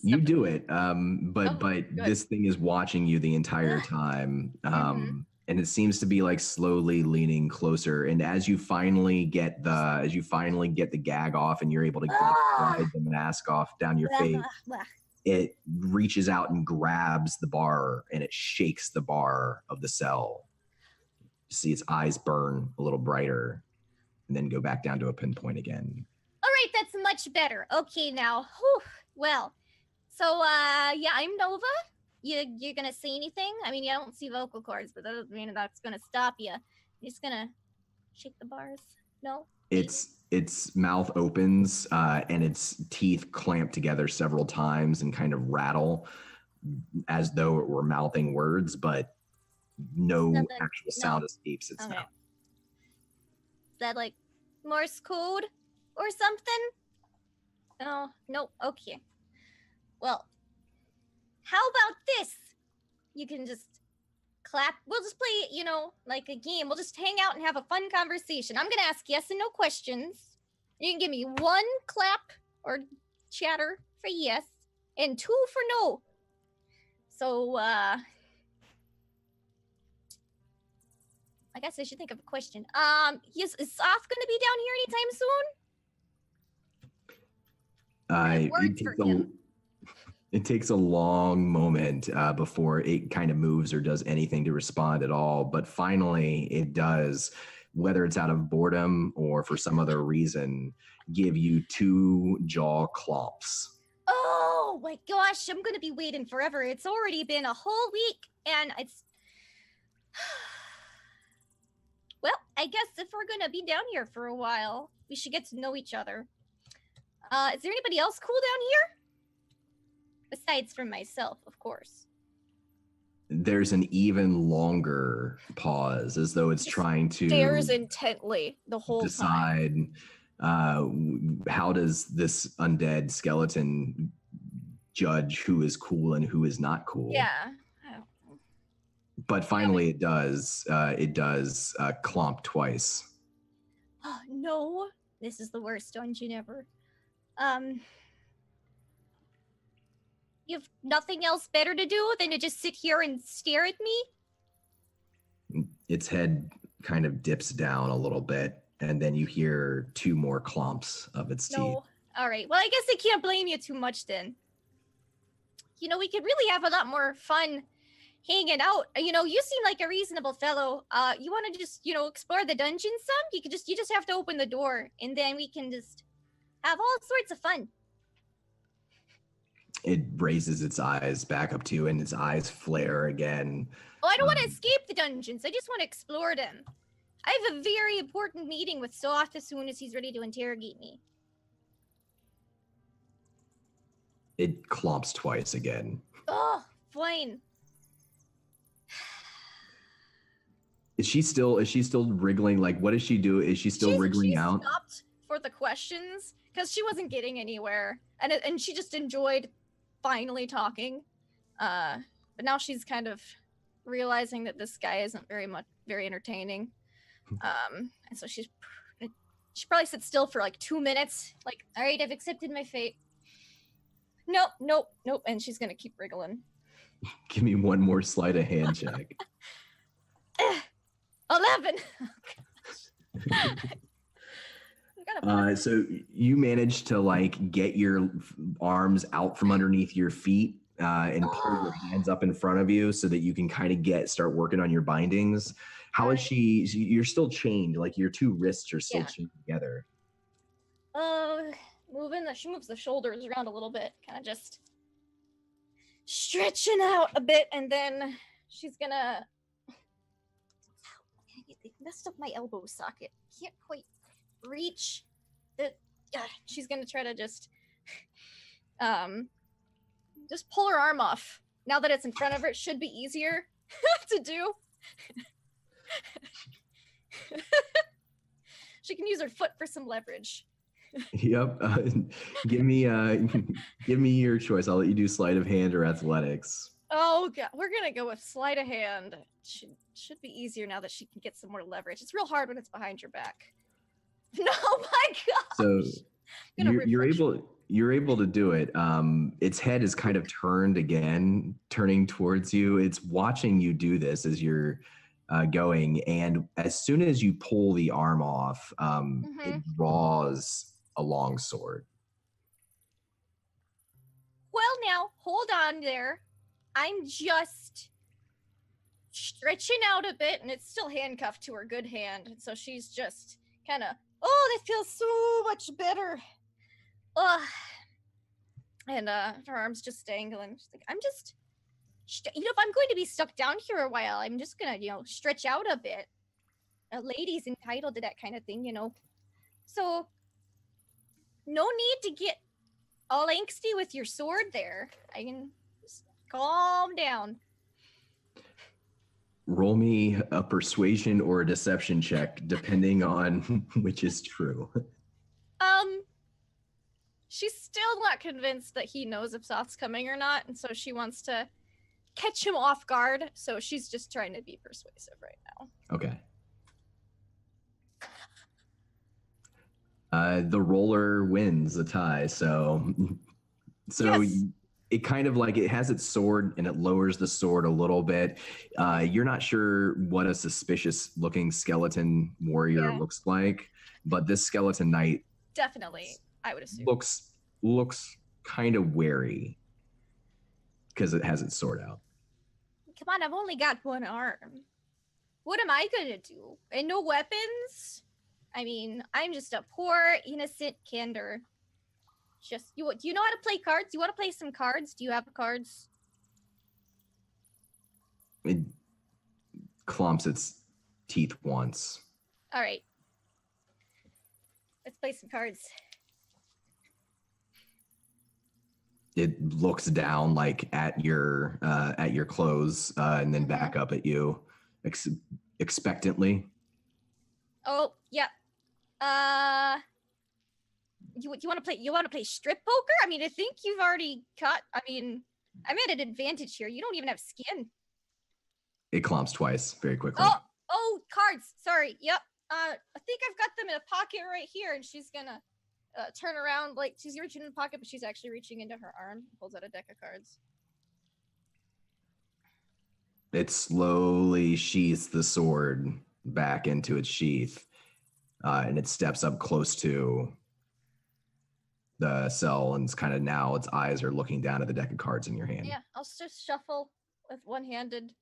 You do it, but this thing is watching you the entire time, and it seems to be like slowly leaning closer. And as you finally get the gag off, and you're able to get the mask off down your face, it reaches out and grabs the bar, and it shakes the bar of the cell. You see its eyes burn a little brighter, and then go back down to a pinpoint again. All right, that's much better. Okay, now, whew, well. So, I'm Nova. You're gonna say anything? I mean, I don't see vocal cords, but that doesn't mean that's gonna stop you. You're just gonna shake the bars. No. Its mouth opens and its teeth clamp together several times and kind of rattle as though it were mouthing words, but no Nothing. actual sound No. escapes its Okay. mouth. Is that like Morse code or something? Oh, no. Okay. Well, how about this? You can just clap. We'll just play, like a game. We'll just hang out and have a fun conversation. I'm going to ask yes and no questions. You can give me 1 clap or chatter for yes and 2 for no. So, I guess I should think of a question. Is Soth going to be down here anytime soon? I have words for him. It takes a long moment before it kind of moves or does anything to respond at all. But finally, it does, whether it's out of boredom or for some other reason, give you 2 jaw clomps. Oh my gosh, I'm going to be waiting forever. It's already been a whole week, and it's... Well, I guess if we're going to be down here for a while, we should get to know each other. Is there anybody else cool down here? Besides from myself, of course. There's an even longer pause, as though it's trying to Stares intently the whole decide how does this undead skeleton judge who is cool and who is not cool. Yeah. But finally, it does clomp twice. Oh, no. This is the worst dungeon ever. You have nothing else better to do than to just sit here and stare at me? Its head kind of dips down a little bit, and then you hear 2 more clomps of its teeth. No. All right. Well, I guess I can't blame you too much then. We could really have a lot more fun hanging out. You seem like a reasonable fellow. You want to just, explore the dungeon some? You just have to open the door, and then we can just have all sorts of fun. It raises its eyes back up to you, and its eyes flare again. Oh, I don't want to escape the dungeons. I just want to explore them. I have a very important meeting with Soth as soon as he's ready to interrogate me. It clomps twice again. Oh, fine. Is she still wriggling? Like, what does she do? Is she still wriggling out? She stopped for the questions because she wasn't getting anywhere, and she just enjoyed finally talking. But now she's kind of realizing that this guy isn't very entertaining. And so she probably sits still for like 2 minutes. Like, all right, I've accepted my fate. Nope. And she's gonna keep wriggling. Give me 1 more sleight of hand check. 11. So you managed to get your arms out from underneath your feet and pull your hands up in front of you so that you can kind of start working on your bindings. How is she? You're still chained, like your 2 wrists are still chained together. She moves the shoulders around a little bit, kind of just stretching out a bit, and then she's gonna. They messed up my elbow socket. Can't quite reach. She's gonna try to just pull her arm off. Now that it's in front of her, it should be easier to do. She can use her foot for some leverage. Yep. Give me your choice. I'll let you do sleight of hand or athletics. Oh god, we're gonna go with sleight of hand. Should be easier now that she can get some more leverage. It's real hard when it's behind your back. No, my gosh. So you're able to do it. Its head is kind of turning towards you. It's watching you do this as you're going, and as soon as you pull the arm off, it draws a long sword. Well, now hold on there. I'm just stretching out a bit, and it's still handcuffed to her good hand, and so she's just kind of, oh, that feels so much better. Ugh. And her arm's just dangling. She's like, I'm just, if I'm going to be stuck down here a while, I'm just gonna, stretch out a bit. A lady's entitled to that kind of thing, So, no need to get all angsty with your sword there. I can just calm down. Roll me a persuasion or a deception check, depending on which is true. She's still not convinced that he knows if Soth's coming or not, and so she wants to catch him off guard, so she's just trying to be persuasive right now. Okay. The roller wins the tie, so Yes. it kind of like it has its sword and it lowers the sword a little bit. You're not sure what a suspicious looking skeleton warrior looks like, but this skeleton knight Definitely, I would assume. looks kind of wary because it has its sword out. Come on, I've only got one arm. What am I gonna do? And no weapons? I mean, I'm just a poor, innocent candor. Just, do you know how to play cards? You want to play some cards? Do you have cards? It clomps its teeth once. All right. Let's play some cards. It looks down like at your clothes and then back up at you expectantly. Oh, yep. You want to play strip poker? I mean, I think you've already cut. I mean, I'm at an advantage here. You don't even have skin. It clomps twice very quickly. Oh, cards. Sorry. Yep. I think I've got them in a pocket right here, and she's gonna turn around like she's reaching in the pocket, but she's actually reaching into her arm. Pulls out a deck of cards. It slowly sheaths the sword back into its sheath, and it steps up close to the cell, and it's kind of now its eyes are looking down at the deck of cards in your hand. Yeah, I'll just shuffle with one-handed,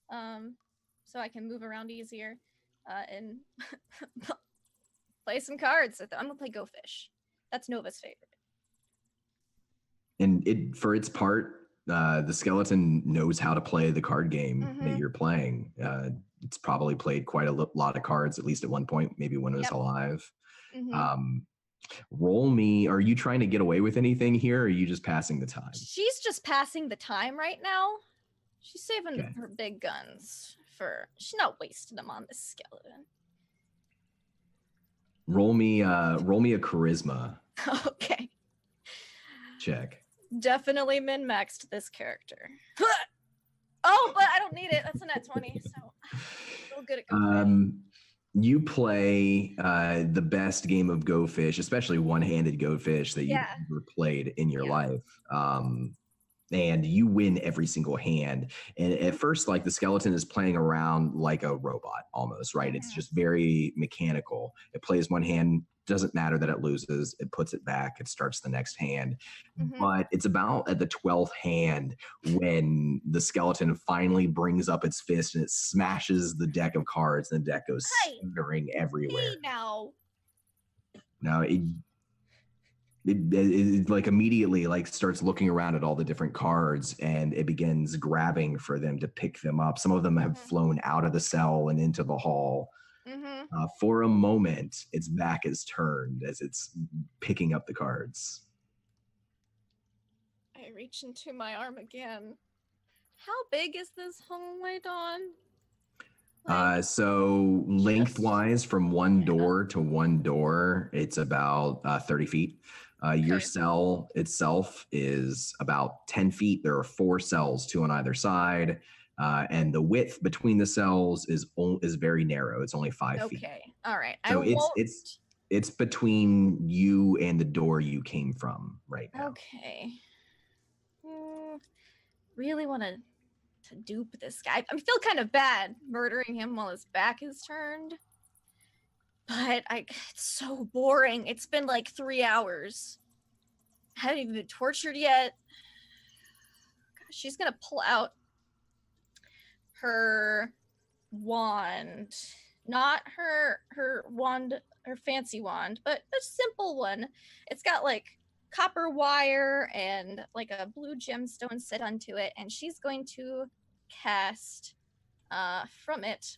so I can move around easier, and play some cards. I'm gonna play Go Fish. That's Nova's favorite. And it, for its part, the skeleton knows how to play the card game that you're playing. It's probably played quite a lot of cards, at least at one point, maybe when it was alive. Roll me. Are you trying to get away with anything here, or are you just passing the time? She's just passing the time right now. She's saving her big guns for. She's not wasting them on this skeleton. Roll me a charisma Okay. check. Definitely min-maxed this character. Oh, but I don't need it. That's a net 20, so real good at Go Fish. You play the best game of Go Fish, especially one-handed Go Fish that you've ever played in your life. And you win every single hand. And at first, like, the skeleton is playing around like a robot almost, right? It's just very mechanical. It plays one hand, doesn't matter that it loses, it puts it back, it starts the next hand. But it's about at the 12th hand when the skeleton finally brings up its fist and it smashes the deck of cards, and the deck goes splattering everywhere. Hey, now. Now it like immediately like starts looking around at all the different cards, and it begins grabbing for them to pick them up. Some of them have flown out of the cell and into the hall. For a moment, its back is turned as it's picking up the cards. I reach into my arm again. How big is this hallway, Dawn? So lengthwise from one door to one door, it's about 30 feet. Your cell itself is about 10 feet. There are 4 cells, 2 on either side. And the width between the cells is very narrow. It's only 5 feet. Okay. All right. So it's between you and the door you came from right now. Okay. Really want to dupe this guy. I feel kind of bad murdering him while his back is turned. But it's so boring. It's been like 3 hours. I haven't even been tortured yet. Gosh, she's gonna pull out her wand. Not her wand, her fancy wand, but a simple one. It's got like copper wire and like a blue gemstone set onto it, and she's going to cast from it.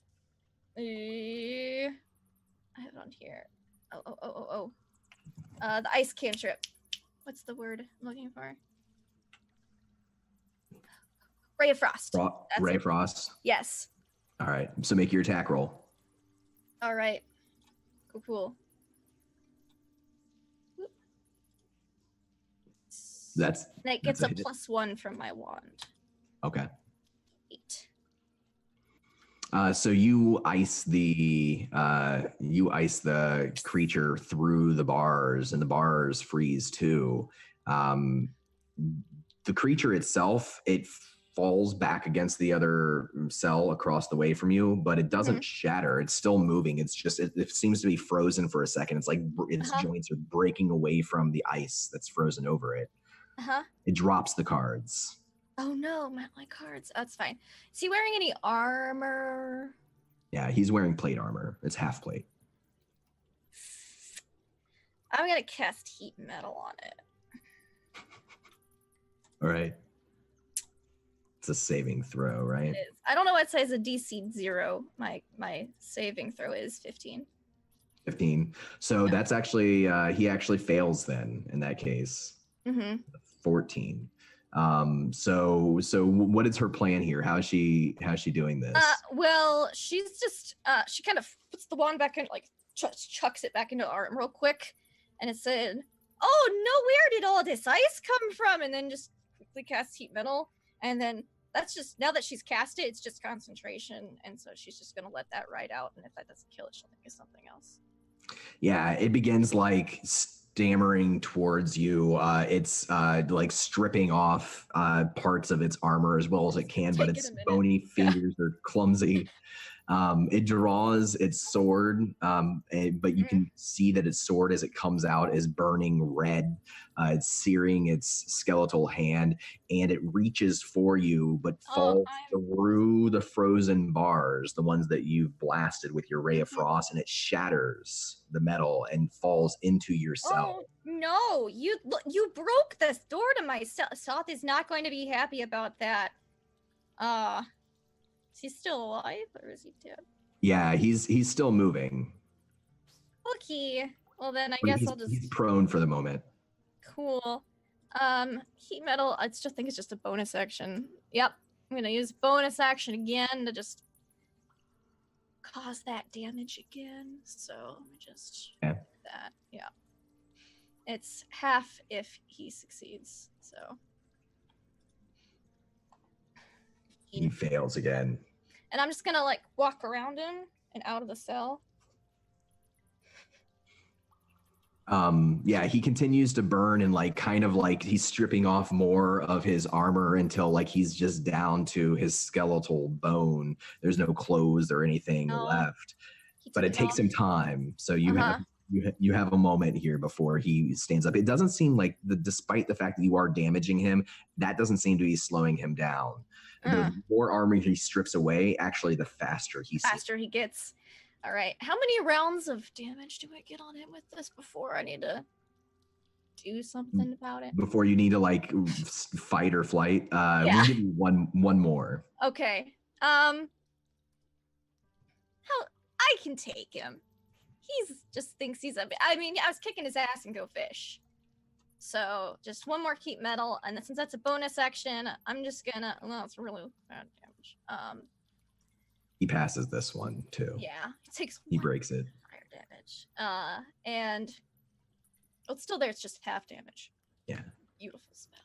I have it on here. The ice cantrip. What's the word I'm looking for? Ray of Frost. Ray of Frost. Yes. All right. So make your attack roll. All right. Cool. That's. And it gets a +1 from my wand. Okay. 8. So you ice the creature through the bars, and the bars freeze too. The creature itself, it falls back against the other cell across the way from you, but it doesn't shatter. It's still moving. It's just it seems to be frozen for a second. It's like its joints are breaking away from the ice that's frozen over it. It drops the cards. Oh no, my cards. That's fine. Is he wearing any armor? Yeah, he's wearing plate armor. It's half plate. I'm gonna cast heat metal on it. All right. It's a saving throw, right? It is. I don't know what size a DC 0. My saving throw is 15. 15. So that's actually he actually fails then in that case. 14. So what is her plan here? How's she doing this? Well, she's just she kind of puts the wand back in, like chucks it back into arm real quick, and it said, "Oh no, where did all this ice come from?" And then just quickly casts heat metal, and then that's just, now that she's cast it, it's just concentration, and so she's just gonna let that ride out, and if that doesn't kill it, she'll think of something else. Yeah, it begins like stammering towards you. It's like stripping off parts of its armor as well as it can, but its bony fingers are clumsy. It draws its sword, but you can see that its sword, as it comes out, is burning red. It's searing its skeletal hand, and it reaches for you, but falls through the frozen bars, the ones that you've blasted with your Ray of Frost, and it shatters the metal and falls into your cell. Oh no, you broke this door to my cell. Soth is not going to be happy about that. Is he still alive, or is he dead? Yeah, he's still moving. Okay. Well then, I But guess I'll just. He's prone for the moment. Cool. Heat metal. I still think it's just a bonus action. Yep. I'm gonna use bonus action again to just cause that damage again. So let me just do that. Yeah. It's half if he succeeds. So. He fails again. And I'm just gonna like walk around him and out of the cell. Yeah, he continues to burn, and like kind of like he's stripping off more of his armor until like he's just down to his skeletal bone. There's no clothes or anything left. But it takes him time. So you have a moment here before he stands up. It doesn't seem like, despite the fact that you are damaging him, that doesn't seem to be slowing him down. The more armor he strips away, actually, the faster he gets. All right. How many rounds of damage do I get on him with this before I need to do something about it? Before you need to like fight or flight, we'll give you one more. Okay. How I can take him. He's just thinks he's I was kicking his ass and go fish. So just one more keep metal, and since that's a bonus action, I'm just gonna. Well, it's really bad damage. He passes this one too. Yeah, he breaks it. Fire damage. And it's still there. It's just half damage. Yeah. Beautiful spell.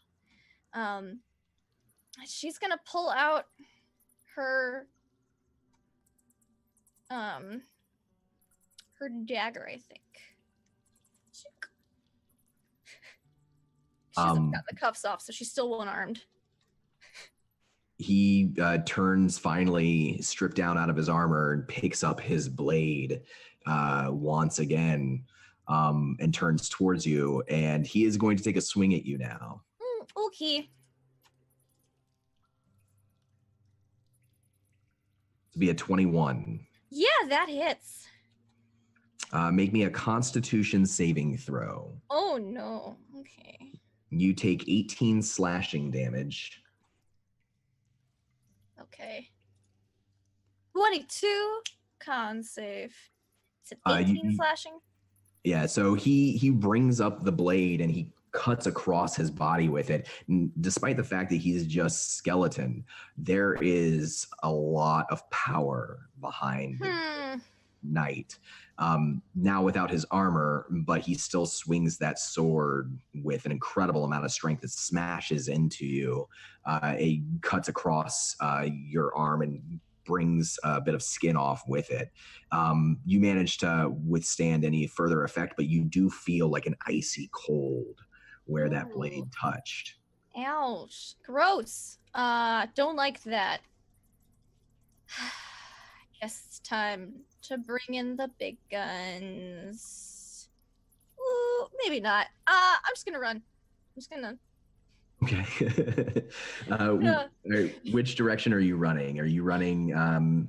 She's gonna pull out her her dagger, I think. She hasn't got the cuffs off, so she's still one-armed. He turns, finally stripped down out of his armor, and picks up his blade once again, and turns towards you, and he is going to take a swing at you now. Okay. To be a 21. Yeah, that hits. Make me a Constitution saving throw. Oh no. Okay. You take 18 slashing damage. Okay. 22 con save. Is it 18 slashing? Yeah, so he brings up the blade and he cuts across his body with it. Despite the fact that he's just skeleton, there is a lot of power behind the knight. Now without his armor, but he still swings that sword with an incredible amount of strength that smashes into you. It cuts across your arm and brings a bit of skin off with it. You manage to withstand any further effect, but you do feel like an icy cold where that blade touched. Ouch. Gross. Don't like that. Guess it's time to bring in the big guns. Ooh, maybe not. I'm just gonna run. I'm just gonna... Okay. Yeah. Which direction are you running? Are you running?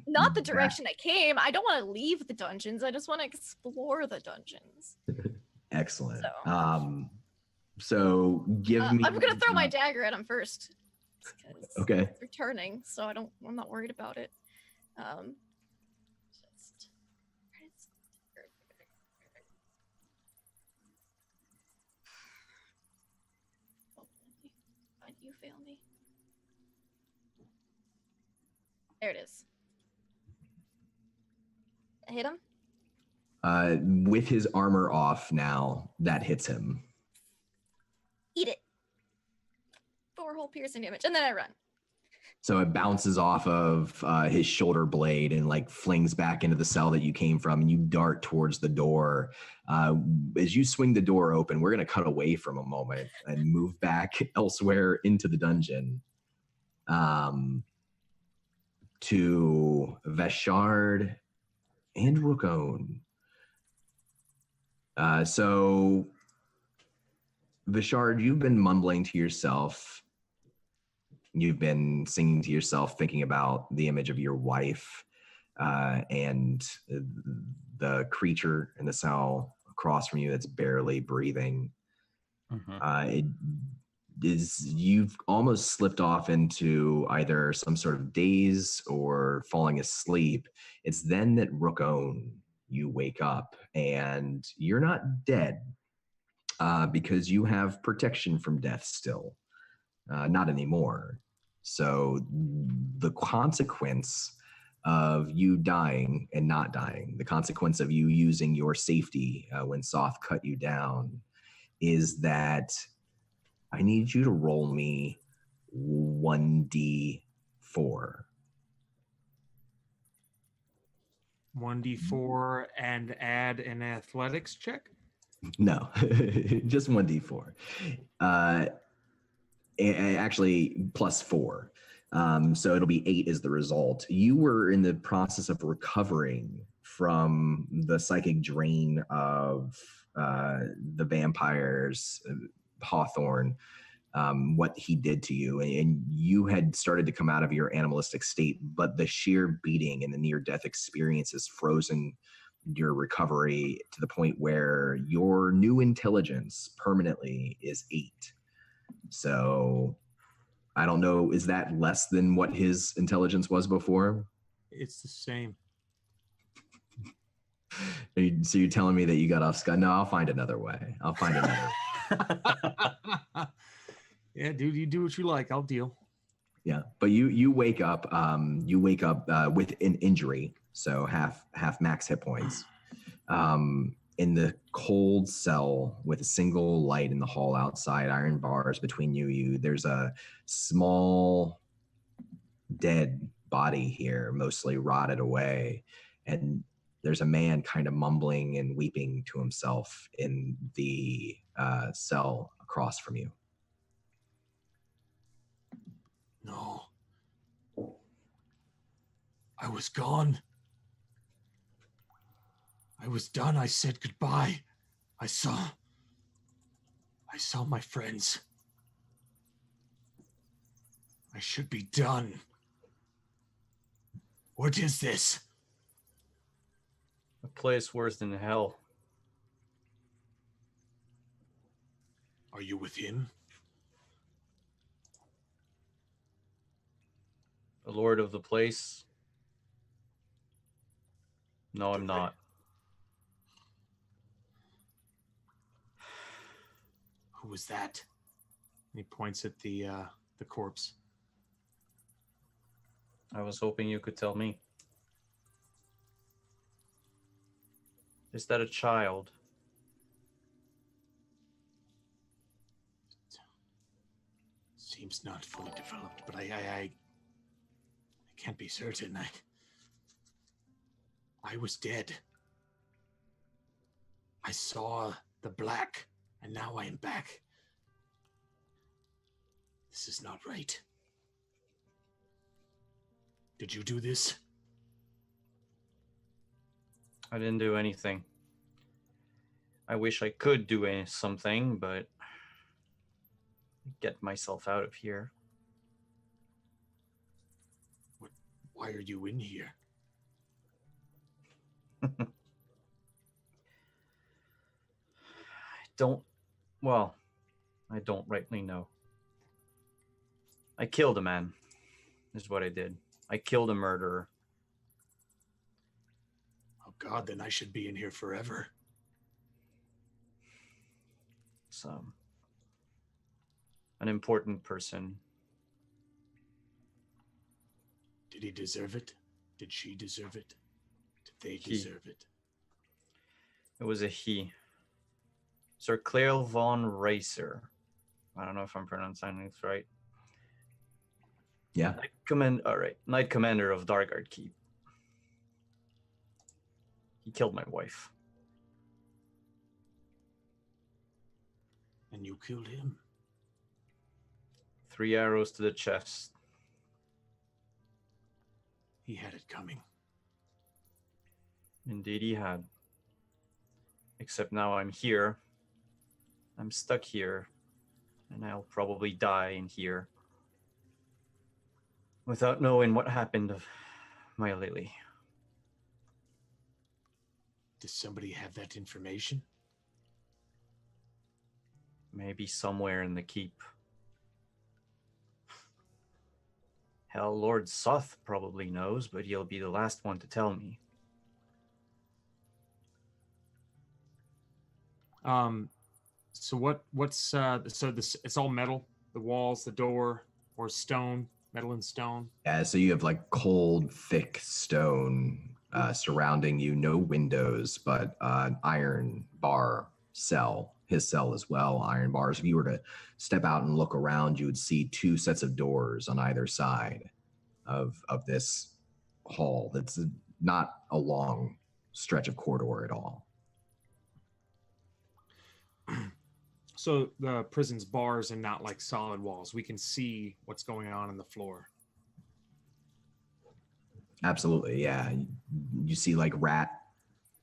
Not the direction I came. I don't want to leave the dungeons. I just want to explore the dungeons. Excellent. So give me. I'm gonna throw my dagger at him first. Okay. It's returning, so I'm not worried about it. Just... Why'd you fail me? There it is. I hit him? With his armor off now, that hits him. Eat it. 4 whole piercing damage, and then I run. So it bounces off of his shoulder blade and like flings back into the cell that you came from, and you dart towards the door. As you swing the door open, we're going to cut away from a moment and move back elsewhere into the dungeon to Veshard and Rookone. So Veshard, you've been mumbling to yourself. You've been singing to yourself, thinking about the image of your wife and the creature in the cell across from you that's barely breathing. You've almost slipped off into either some sort of daze or falling asleep. It's then that Rookone, you wake up and you're not dead because you have protection from death still. Not anymore. So the consequence of you dying and not dying, the consequence of you using your safety when Soth cut you down, is that I need you to roll me 1d4. 1d4 and add an athletics check? No, just 1d4. Actually, +4. So it'll be 8 is the result. You were in the process of recovering from the psychic drain of the vampires, Hawthorne, what he did to you. And you had started to come out of your animalistic state, but the sheer beating and the near-death experience has frozen your recovery to the point where your new intelligence permanently is 8. So I don't know, is that less than what his intelligence was before? It's the same. So you're telling me that you got off scot? No, I'll find another way. Yeah, dude, you do what you like. I'll deal. Yeah, but you wake up. You wake up with an injury, so half max hit points. In the cold cell with a single light in the hall outside, iron bars between you. There's a small dead body here, mostly rotted away, and there's a man kind of mumbling and weeping to himself in the cell across from you. No. I was gone. I was done. I said goodbye. I saw my friends. I should be done. What is this? A place worse than hell. Are you with him? The lord of the place? No, I'm not. Who was that? And he points at the corpse. I was hoping you could tell me. Is that a child? Seems not fully developed, but I can't be certain. I was dead. I saw the black, and now I am back. This is not right. Did you do this? I didn't do anything. I wish I could do something, but get myself out of here. Why are you in here? I don't rightly know. I killed a man, is what I did. I killed a murderer. Oh God, then I should be in here forever. So, an important person. Did he deserve it? Did she deserve it? Did they He. deserve it? It was a he. Sir Claire von Racer. I don't know if I'm pronouncing this right. Yeah. Knight Commander of Darkguard Keep. He killed my wife. And you killed him? 3 arrows to the chest. He had it coming. Indeed he had. Except now I'm here. I'm stuck here. And I'll probably die in here. Without knowing what happened of my Lily. Does somebody have that information? Maybe somewhere in the keep. Hell, Lord Soth probably knows, but he'll be the last one to tell me. So this it's all metal, the walls, the door, or stone, metal and stone. Yeah, so you have like cold, thick stone surrounding you, no windows, but iron bar cell, his cell as well, iron bars. If you were to step out and look around, you would see 2 sets of doors on either side of this hall. That's not a long stretch of corridor at all. So the prison's bars and not like solid walls. We can see what's going on the floor. Absolutely, yeah. You see like rat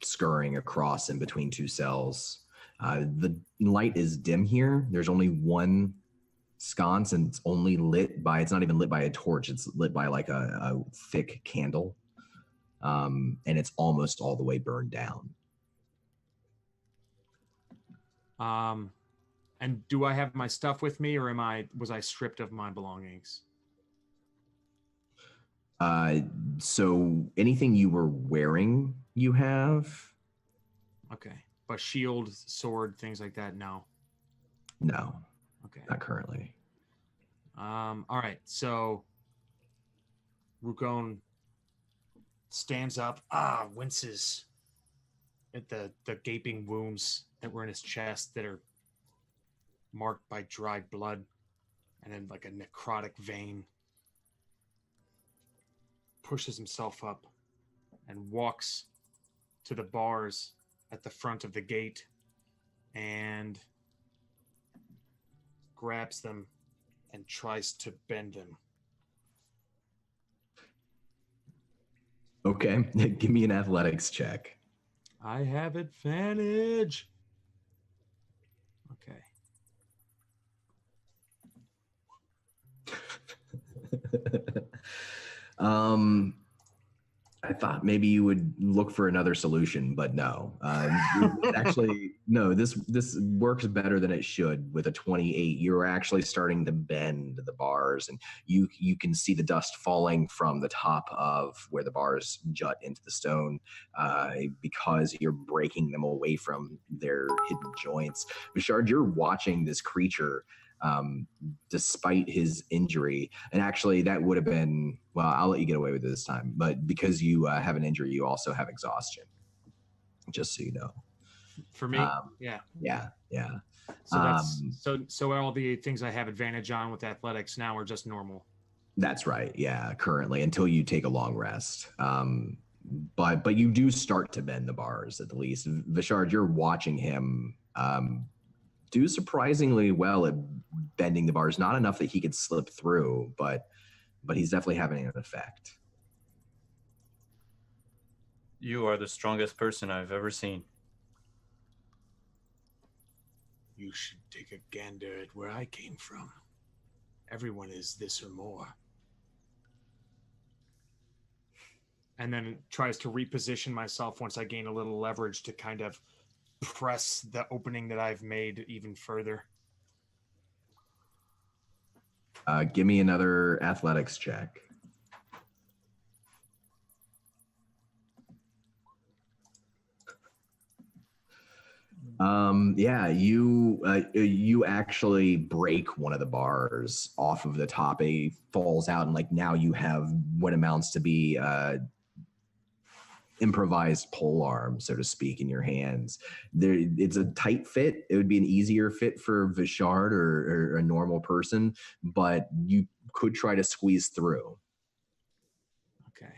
scurrying across in between 2 cells. The light is dim here. There's only one sconce, and it's only lit by, it's not even lit by a torch. It's lit by like a thick candle. And it's almost all the way burned down. And do I have my stuff with me, or was I stripped of my belongings? So anything you were wearing, you have? Okay. But shield, sword, things like that, no. No. Okay. Not currently. All right. So Rukon stands up, winces at the gaping wounds that were in his chest that are marked by dried blood and then like a necrotic vein. Pushes himself up and walks to the bars at the front of the gate and grabs them and tries to bend them. Okay, give me an athletics check. I have advantage. Okay. I thought maybe you would look for another solution, but no. Actually, no. This works better than it should. With a 28, you're actually starting to bend the bars, and you can see the dust falling from the top of where the bars jut into the stone, because you're breaking them away from their hidden joints. Bouchard, you're watching this creature. Despite his injury, and actually that would have been, well, I'll let you get away with it this time, but because you have an injury, you also have exhaustion, just so you know. For me, yeah. So that's so all the things I have advantage on with athletics now are just normal. That's right. Yeah, currently, until you take a long rest. But you do start to bend the bars at the least. Vishard, you're watching him do surprisingly well at bending the bars. Not enough that he could slip through, but he's definitely having an effect. You are the strongest person I've ever seen. You should take a gander at where I came from. Everyone is this or more. And then tries to reposition myself once I gain a little leverage to kind of press the opening that I've made even further. Give me another athletics check. Yeah, you actually break one of the bars off of the top. It falls out, and like now you have what amounts to be improvised pole arm, so to speak, in your hands. It's a tight fit. It would be an easier fit for Vishard or a normal person, but you could try to squeeze through. Okay.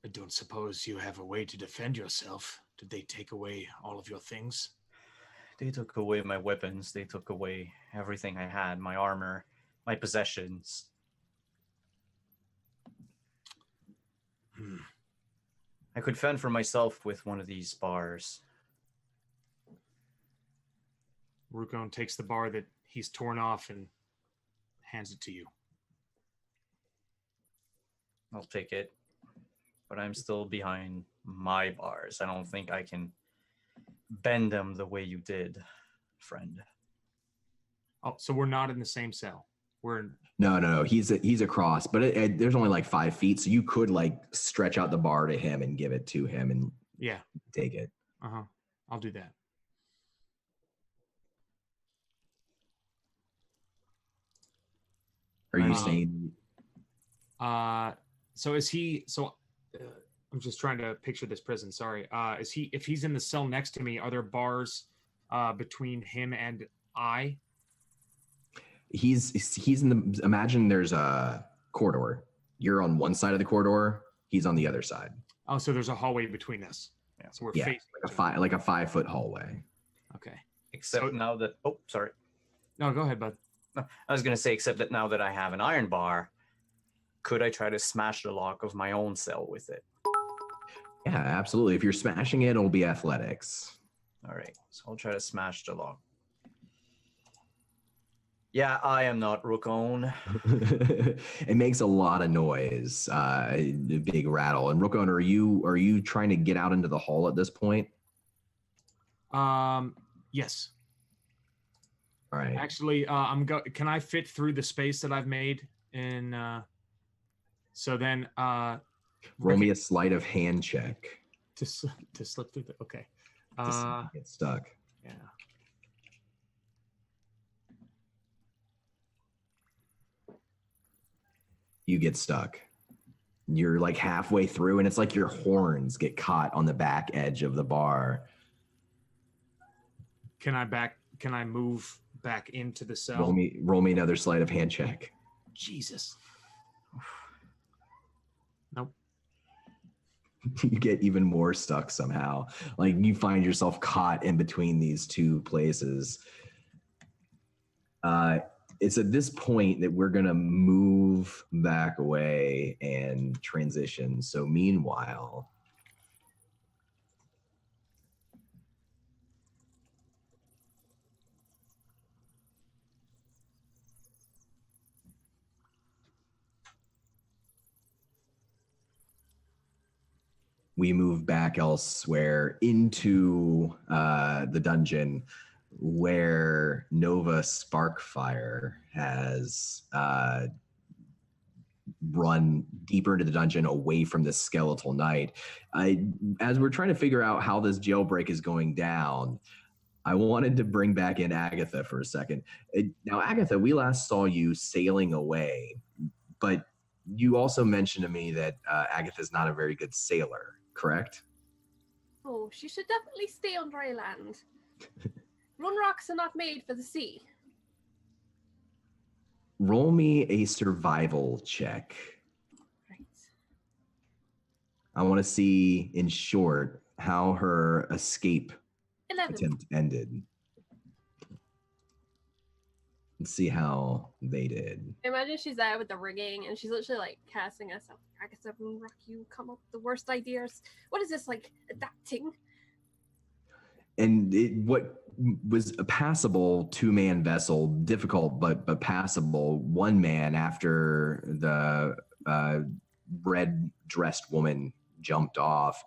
I don't suppose you have a way to defend yourself. Did they take away all of your things? They took away my weapons. They took away everything I had, my armor, my possessions. I could fend for myself with one of these bars. Rukon takes the bar that he's torn off and hands it to you. I'll take it. But I'm still behind my bars. I don't think I can bend them the way you did, friend. Oh, so we're not in the same cell. We're in... No. He's across, but there's only like 5 feet, so you could like stretch out the bar to him and give it to him and take it. I'll do that. Are you saying? So is he? So I'm just trying to picture this prison. Sorry. Is he? If he's in the cell next to me, are there bars between him and I? He's in the. Imagine there's a corridor. You're on one side of the corridor. He's on the other side. Oh, so there's a hallway between us. Yeah. So we're facing like a 5-foot hallway. Okay. Except now that. Oh, sorry. No, go ahead, bud. No, I was gonna say, except that now that I have an iron bar, could I try to smash the lock of my own cell with it? Yeah, absolutely. If you're smashing it, it'll be athletics. All right, so I'll try to smash the lock. Yeah, I am not Rukon. It makes a lot of noise, a big rattle. And Rukon, are you trying to get out into the hall at this point? Yes. All right. Actually, can I fit through the space that I've made in? So then, roll me a sleight of hand check to slip through the. Okay. To get stuck. Yeah. You get stuck. You're like halfway through, and it's like your horns get caught on the back edge of the bar. Can I move back into the cell? Roll me another sleight of hand check. Jesus. Nope. You get even more stuck somehow. Like you find yourself caught in between these two places. It's at this point that we're going to move back away and transition. So meanwhile, we move back elsewhere into the dungeon where Nova Sparkfire has run deeper into the dungeon away from this skeletal knight. As we're trying to figure out how this jailbreak is going down, I wanted to bring back in Agatha for a second. Now, Agatha, we last saw you sailing away, but you also mentioned to me that Agatha's not a very good sailor, correct? Oh, she should definitely stay on dry land. Run rocks are not made for the sea. Roll me a survival check. Right. I want to see, in short, how her escape 11. attempt ended. Let's see how they did. Imagine she's there with the rigging and she's literally like casting herself. I guess everyone rock you come up with the worst ideas. What is this, like adapting? And what was a passable two-man vessel, difficult but passable, one man after the red-dressed woman jumped off,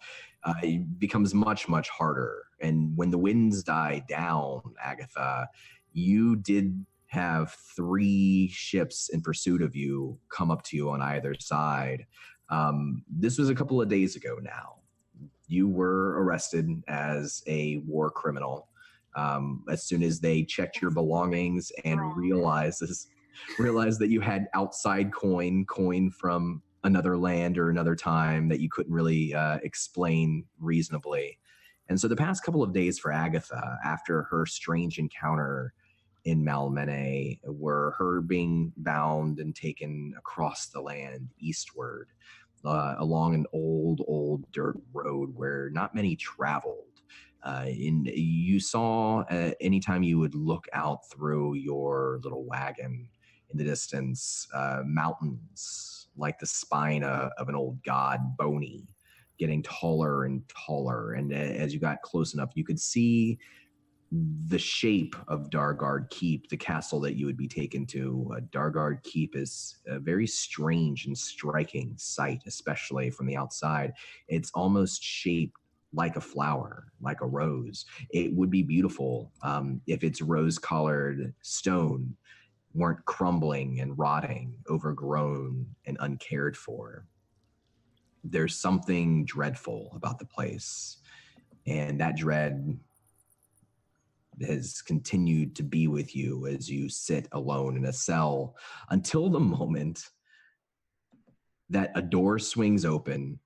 it becomes much, much harder. And when the winds die down, Agatha, you did have 3 ships in pursuit of you come up to you on either side. This was a couple of days ago now. You were arrested as a war criminal. As soon as they checked your belongings and realized that you had outside coin from another land or another time that you couldn't really explain reasonably. And so the past couple of days for Agatha, after her strange encounter in Malmene, were her being bound and taken across the land eastward, along an old dirt road where not many traveled. You saw, anytime you would look out through your little wagon in the distance, mountains like the spine of an old god, bony, getting taller and taller. And as you got close enough, you could see the shape of Dargard Keep, the castle that you would be taken to. Dargard Keep is a very strange and striking sight, especially from the outside. It's almost shaped like a flower, like a rose. It would be beautiful if its rose-colored stone weren't crumbling and rotting, overgrown and uncared for. There's something dreadful about the place, and that dread has continued to be with you as you sit alone in a cell until the moment that a door swings open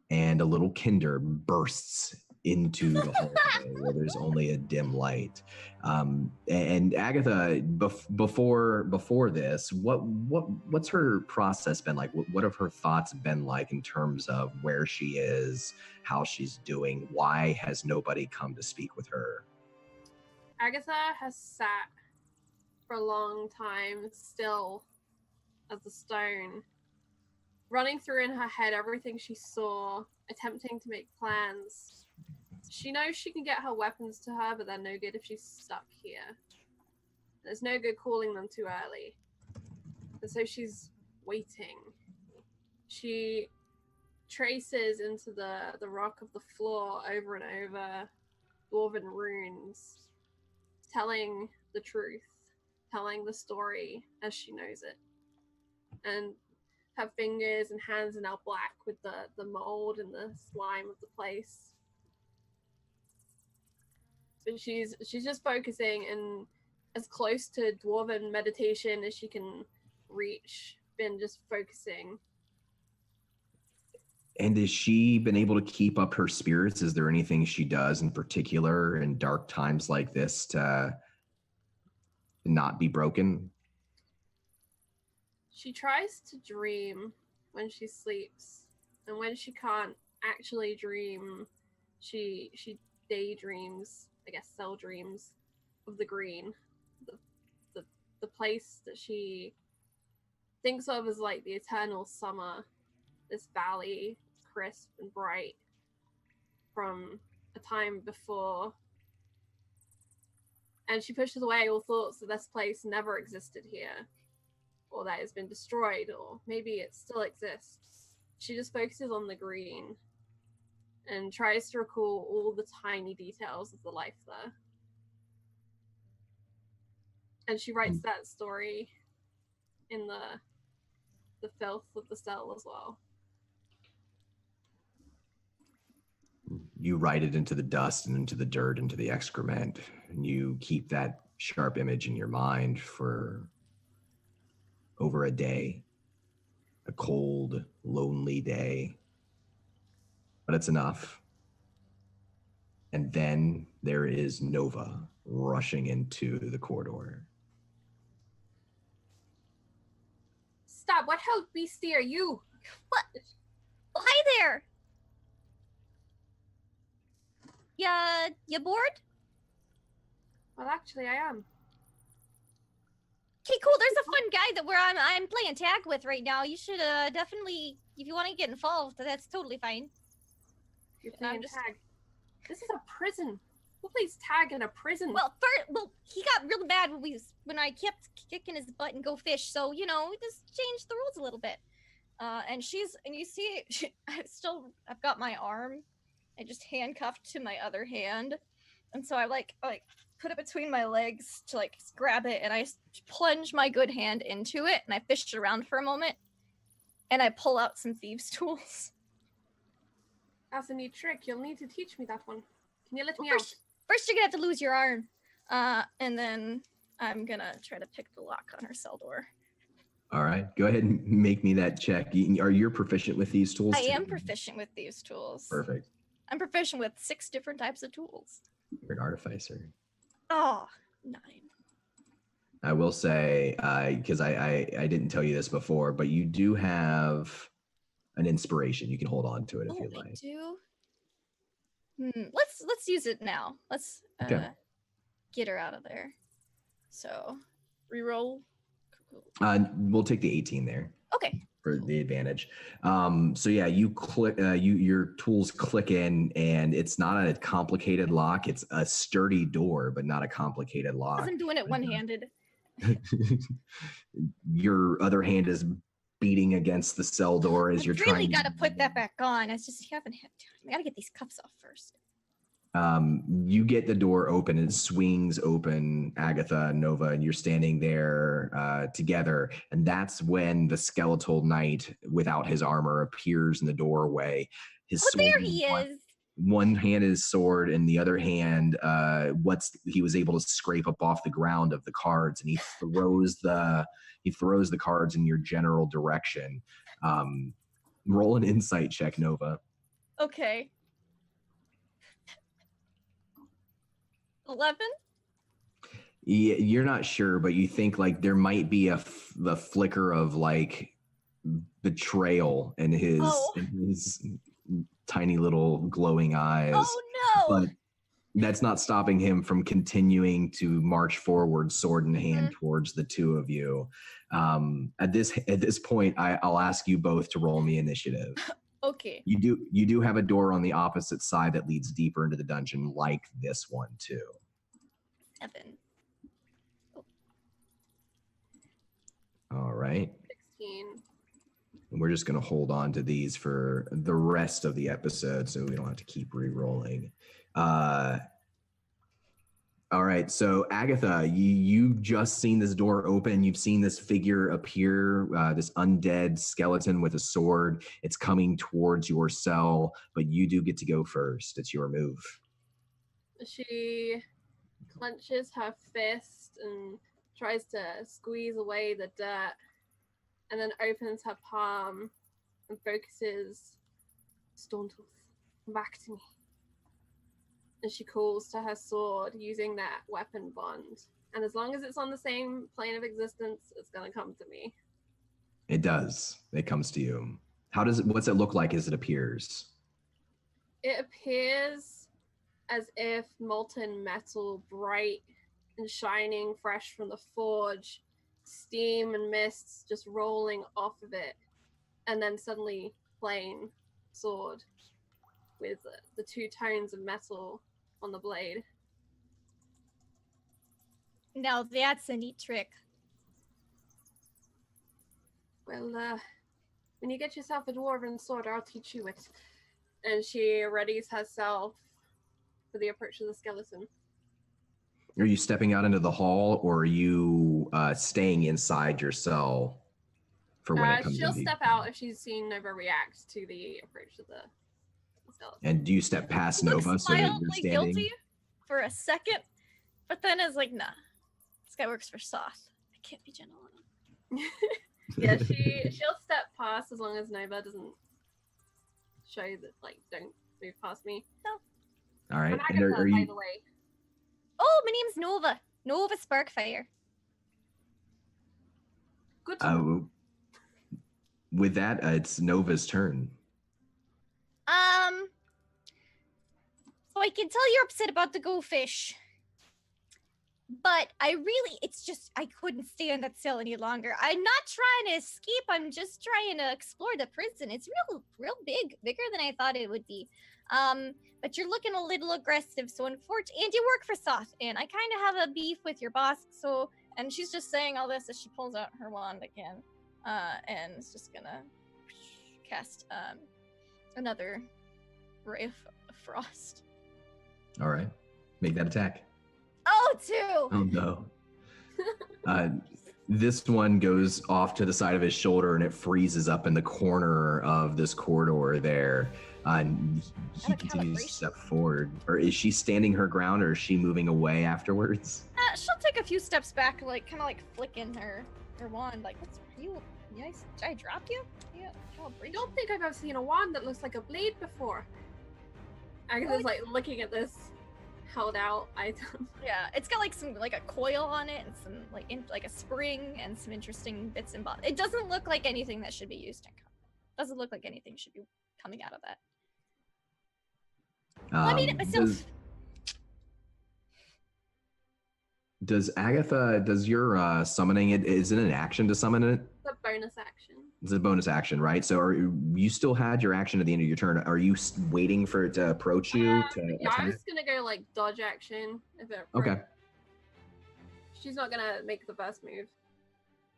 and a little kinder bursts into the hallway where there's only a dim light. And Agatha, before this, what's her process been like? What have her thoughts been like in terms of where she is, how she's doing? Why has nobody come to speak with her? Agatha has sat for a long time, still as a stone, running through in her head everything she saw, attempting to make plans. She knows she can get her weapons to her, but they're no good if she's stuck here. There's no good calling them too early. And so she's waiting. She traces into the rock of the floor over and over dwarven runes, telling the truth, telling the story as she knows it. And her fingers and hands are now black with the mold and the slime of the place. But she's just focusing and as close to dwarven meditation as she can reach, been just focusing. And has she been able to keep up her spirits? Is there anything she does in particular in dark times like this to not be broken? She tries to dream when she sleeps, and when she can't actually dream, she daydreams, I guess cell dreams, of the green, the place that she thinks of as like the eternal summer, this valley, crisp and bright, from a time before. And she pushes away all thoughts that this place never existed here, or that it's been destroyed, or maybe it still exists. She just focuses on the green. and tries to recall all the tiny details of the life there. And she writes that story in the filth of the cell as well. You write it into the dust and into the dirt, into the excrement, and you keep that sharp image in your mind for over a day. A cold, lonely day. But it's enough. And then there is Nova rushing into the corridor. Stop! What hell beastie are you? What? Oh, hi there! You bored? Well, actually, I am. Okay, cool. There's a fun guy that I'm playing tag with right now. You should definitely, if you want to get involved, that's totally fine. You're playing tag. This is a prison. Who plays tag in a prison? Well, he got real bad when I kept kicking his butt and go fish. So we just changed the rules a little bit. And you see, I've got my arm, I just handcuffed to my other hand, and so I like put it between my legs to grab it, and I plunge my good hand into it, and I fished around for a moment, and I pull out some thieves' tools. That's a neat trick. You'll need to teach me that one. Can you let me out? First, you're gonna have to lose your arm, and then I'm gonna try to pick the lock on her cell door. All right, go ahead and make me that check. Are you proficient with these tools? I am proficient with these tools. Perfect. I'm proficient with 6 different types of tools. You're an artificer. Oh, 9. I will say, because I didn't tell you this before, but you do have an inspiration. You can hold on to it if you like. I do. Let's use it now. Let's get her out of there. So, reroll. We'll take the 18 there. Okay. For the advantage. So yeah, you click. Your tools click in, and it's not a complicated lock. It's a sturdy door, but not a complicated lock. I'm doing it one-handed. Your other hand is beating against the cell door as you're trying. Really got to put that back on. I just haven't had time. I got to get these cuffs off first. You get the door open, and it swings open, Agatha and Nova, and you're standing there together. And that's when the skeletal knight without his armor appears in the doorway. His sword there he is. One hand is sword, and the other hand, he was able to scrape up off the ground of the cards, and he throws the cards in your general direction. Roll an insight check, Nova. Okay. 11? Yeah, you're not sure, but you think there might be the flicker of betrayal in his tiny little glowing eyes. Oh no! But that's not stopping him from continuing to march forward, sword in hand, towards the two of you. At this point, I'll ask you both to roll me initiative. Okay. You do have a door on the opposite side that leads deeper into the dungeon, like this one too. 7. Oh. All right. 16. And we're just going to hold on to these for the rest of the episode, so we don't have to keep re-rolling. All right, so Agatha, you've just seen this door open. You've seen this figure appear, this undead skeleton with a sword. It's coming towards your cell, but you do get to go first. It's your move. She clenches her fist and tries to squeeze away the dirt, and then opens her palm and focuses. Stormtooth, come back to me. And she calls to her sword using that weapon bond. And as long as it's on the same plane of existence, it's going to come to me. It does. It comes to you. What's it look like as it appears? It appears as if molten metal, bright and shining, fresh from the forge, steam and mists just rolling off of it, and then suddenly plain sword with the 2 tones of metal on the blade. Now that's a neat trick. Well, when you get yourself a dwarven sword, I'll teach you it. And she readies herself for the approach of the skeleton. Are you stepping out into the hall, or are you staying inside your cell for when it comes She'll in? step out if she's seen Nova react to the approach of the skeleton. And do you step past Nova so that you're Mildly standing? guilty for a second, but then is like, nah, this guy works for Soth. I can't be gentle on him. Yeah, she'll step past as long as Nova doesn't show that, like, don't move past me. No. All right. I'm And Agatha, are by you? the way. Oh, my name's Nova. Nova Sparkfire. Good to know. With that, it's Nova's turn. So I can tell you're upset about the goldfish. But it's just, I couldn't stay in that cell any longer. I'm not trying to escape, I'm just trying to explore the prison. It's real big, bigger than I thought it would be. But you're looking a little aggressive, so unfortunately, and you work for Soth, and I kind of have a beef with your boss, so, and she's just saying all this as she pulls out her wand again, and is just gonna cast, another ray of frost. All right. Make that attack. Oh, 2! Oh, no. This one goes off to the side of his shoulder, and it freezes up in the corner of this corridor there. And he continues to step forward. Or is she standing her ground, or is she moving away afterwards? She'll take a few steps back, like, kind of like flicking her wand, like, what's you? Did I drop you? Yeah, I don't think I've ever seen a wand that looks like a blade before. Agatha's like looking at this held out item. Yeah, it's got like some, like a coil on it and some like a spring and some interesting bits and bobs. It doesn't look like anything that should be used in combat. Doesn't look like anything should be coming out of that. Well, I mean, it myself. Does Agatha, does your summoning it, is it an action to summon it? It's a bonus action. It's a bonus action, right? So are you still had your action at the end of your turn? Are you waiting for it to approach you? Yeah, attack? I was gonna go like dodge action if it. Okay. She's not gonna make the first move.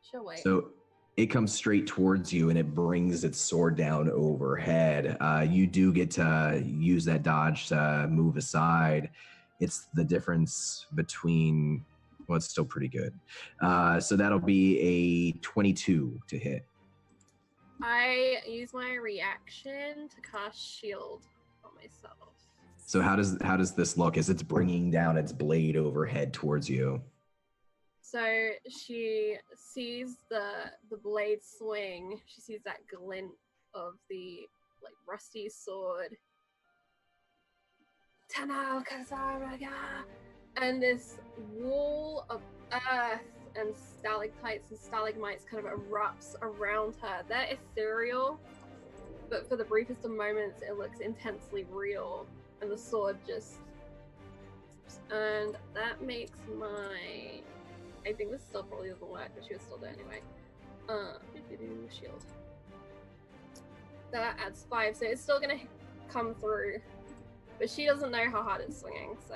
She'll wait. So it comes straight towards you, and it brings its sword down overhead. You do get to use that dodge to move aside. It's the difference between, well, it's still pretty good. So that'll be a 22 to hit. I use my reaction to cast shield on myself. So how does this look as it's bringing down its blade overhead towards you? So she sees the blade swing. She sees that glint of the like rusty sword. Tanal Kazaraga, and this wall of earth and stalactites and stalagmites kind of erupts around her. They're ethereal, but for the briefest of moments, it looks intensely real. And the sword just, and that makes my, I think this still probably doesn't work, but she would still do it anyway. Shield. That adds 5, so it's still gonna come through. But she doesn't know how hard it's swinging, so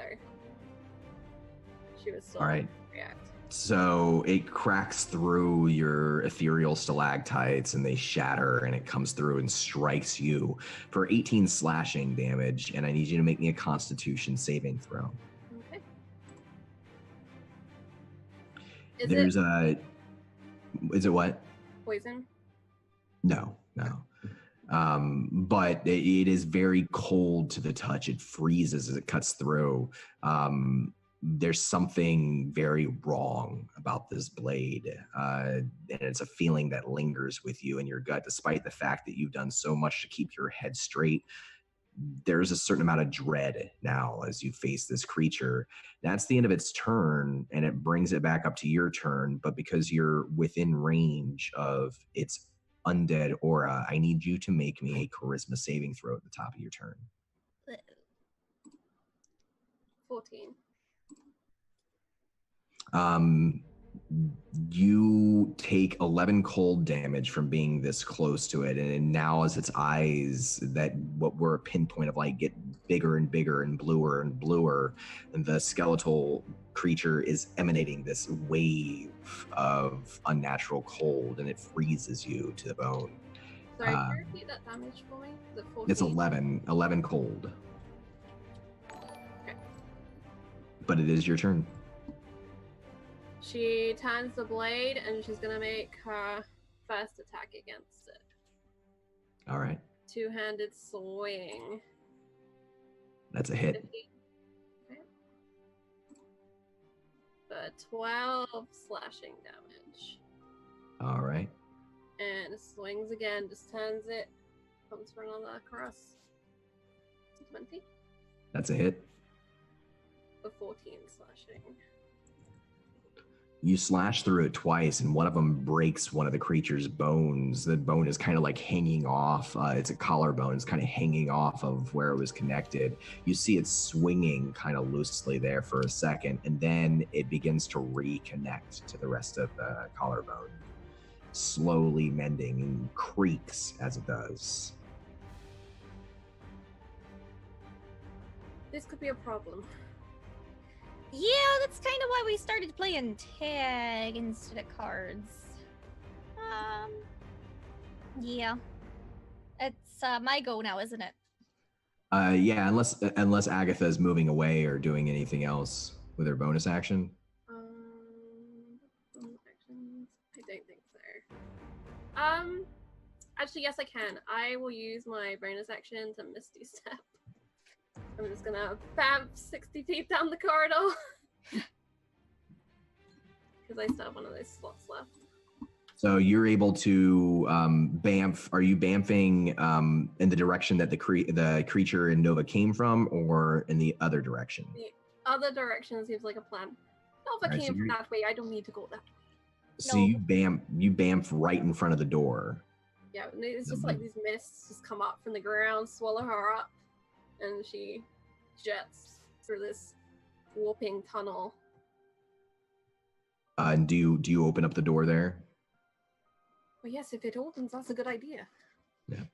she was still react. So it cracks through your ethereal stalactites, and they shatter, and it comes through and strikes you for 18 slashing damage. And I need you to make me a Constitution saving throw. Okay. Is it what? Poison? No. But it is very cold to the touch. It freezes as it cuts through. There's something very wrong about this blade. And it's a feeling that lingers with you in your gut, despite the fact that you've done so much to keep your head straight. There's a certain amount of dread now as you face this creature. That's the end of its turn, and it brings it back up to your turn. But because you're within range of its undead aura, I need you to make me a charisma saving throw at the top of your turn. 14. You take 11 cold damage from being this close to it, and now as its eyes, that what were a pinpoint of light, get bigger and bigger and bluer, and the skeletal creature is emanating this wave of unnatural cold, and it freezes you to the bone. Sorry, can you repeat that damage for me? Is it 14? It's 11 cold. Okay. But it is your turn. She turns the blade and she's gonna make her first attack against it. All right. Two-handed swing. That's a hit. 15. Okay. For 12 slashing damage. All right. And swings again, just turns it, comes for another cross. 20 That's a hit. for 14 slashing. You slash through it twice, and one of them breaks one of the creature's bones. The bone is kind of like hanging off. It's a collarbone. It's kind of hanging off of where it was connected. You see it swinging kind of loosely there for a second, and then it begins to reconnect to the rest of the collarbone, slowly mending and creaks as it does. This could be a problem. Yeah, that's kind of why we started playing tag instead of cards. Yeah. It's my go now, isn't it? Yeah, unless Agatha is moving away or doing anything else with her bonus action. Bonus actions? I don't think so. Actually, yes, I can. I will use my bonus action to Misty Step. I'm just gonna bamf 60 feet down the corridor. Because I still have one of those slots left. So you're able to bamf. Are you bamfing in the direction that the creature in Nova came from, or in the other direction? The other direction seems like a plan. Nova Right, came from that way. I don't need to go that way. So No. you bamf right in front of the door. Yeah, and it's just like these mists just come up from the ground, swallow her up, and she jets through this warping tunnel. And do you open up the door there? Well, yes, if it opens, that's a good idea. Yeah.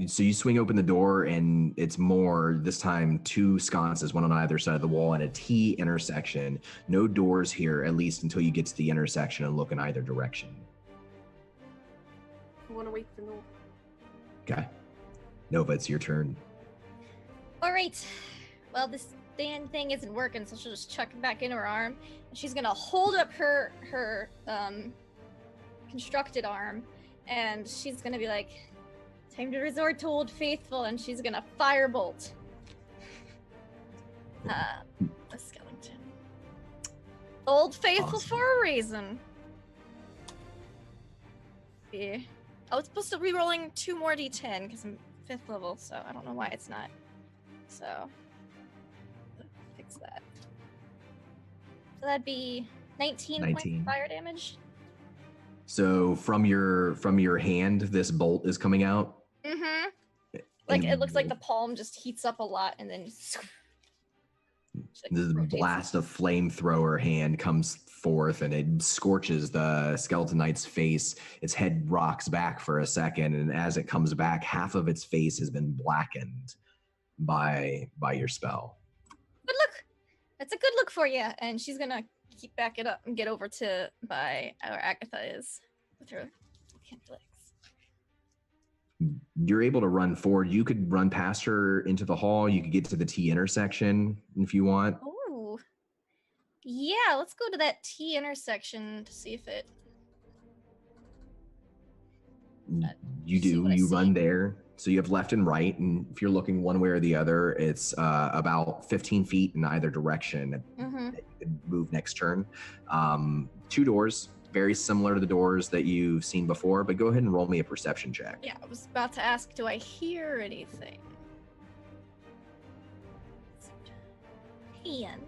So you swing open the door, and it's more, this time, two sconces, one on either side of the wall, and a T intersection. No doors here, at least until you get to the intersection and look in either direction. I want to wait for Nova. Okay. Nova, it's your turn. All right. Well, this damn thing isn't working, so she'll just chuck it back into her arm, and she's gonna hold up her constructed arm, and she's gonna be like, "Time to resort to Old Faithful," and she's gonna firebolt a skeleton. Old Faithful Awesome. for a reason. Yeah. I was supposed to be rolling 2 more d10 because I'm 5th level, so I don't know why it's not. So, fix that. So that'd be 19 points of fire damage. So from your hand, this bolt is coming out. Mm-hmm. Like, it looks like the palm just heats up a lot, and then The blast of flamethrower hand comes forth, and it scorches the skeleton knight's face. Its head rocks back for a second, and as it comes back, half of its face has been blackened by your spell. Good look. That's a good look for you. And she's gonna keep back it up and get over to by where Agatha is with her legs. You're able to run forward. You could run past her into the hall. You could get to the T intersection if you want. Oh, yeah. Let's go to that T intersection to see if it. You do. You run there. So you have left and right, and if you're looking one way or the other, it's about 15 feet in either direction. Mm-hmm. You can move next turn. 2 doors, very similar to the doors that you've seen before, but go ahead and roll me a perception check. Yeah, I was about to ask, do I hear anything? 10.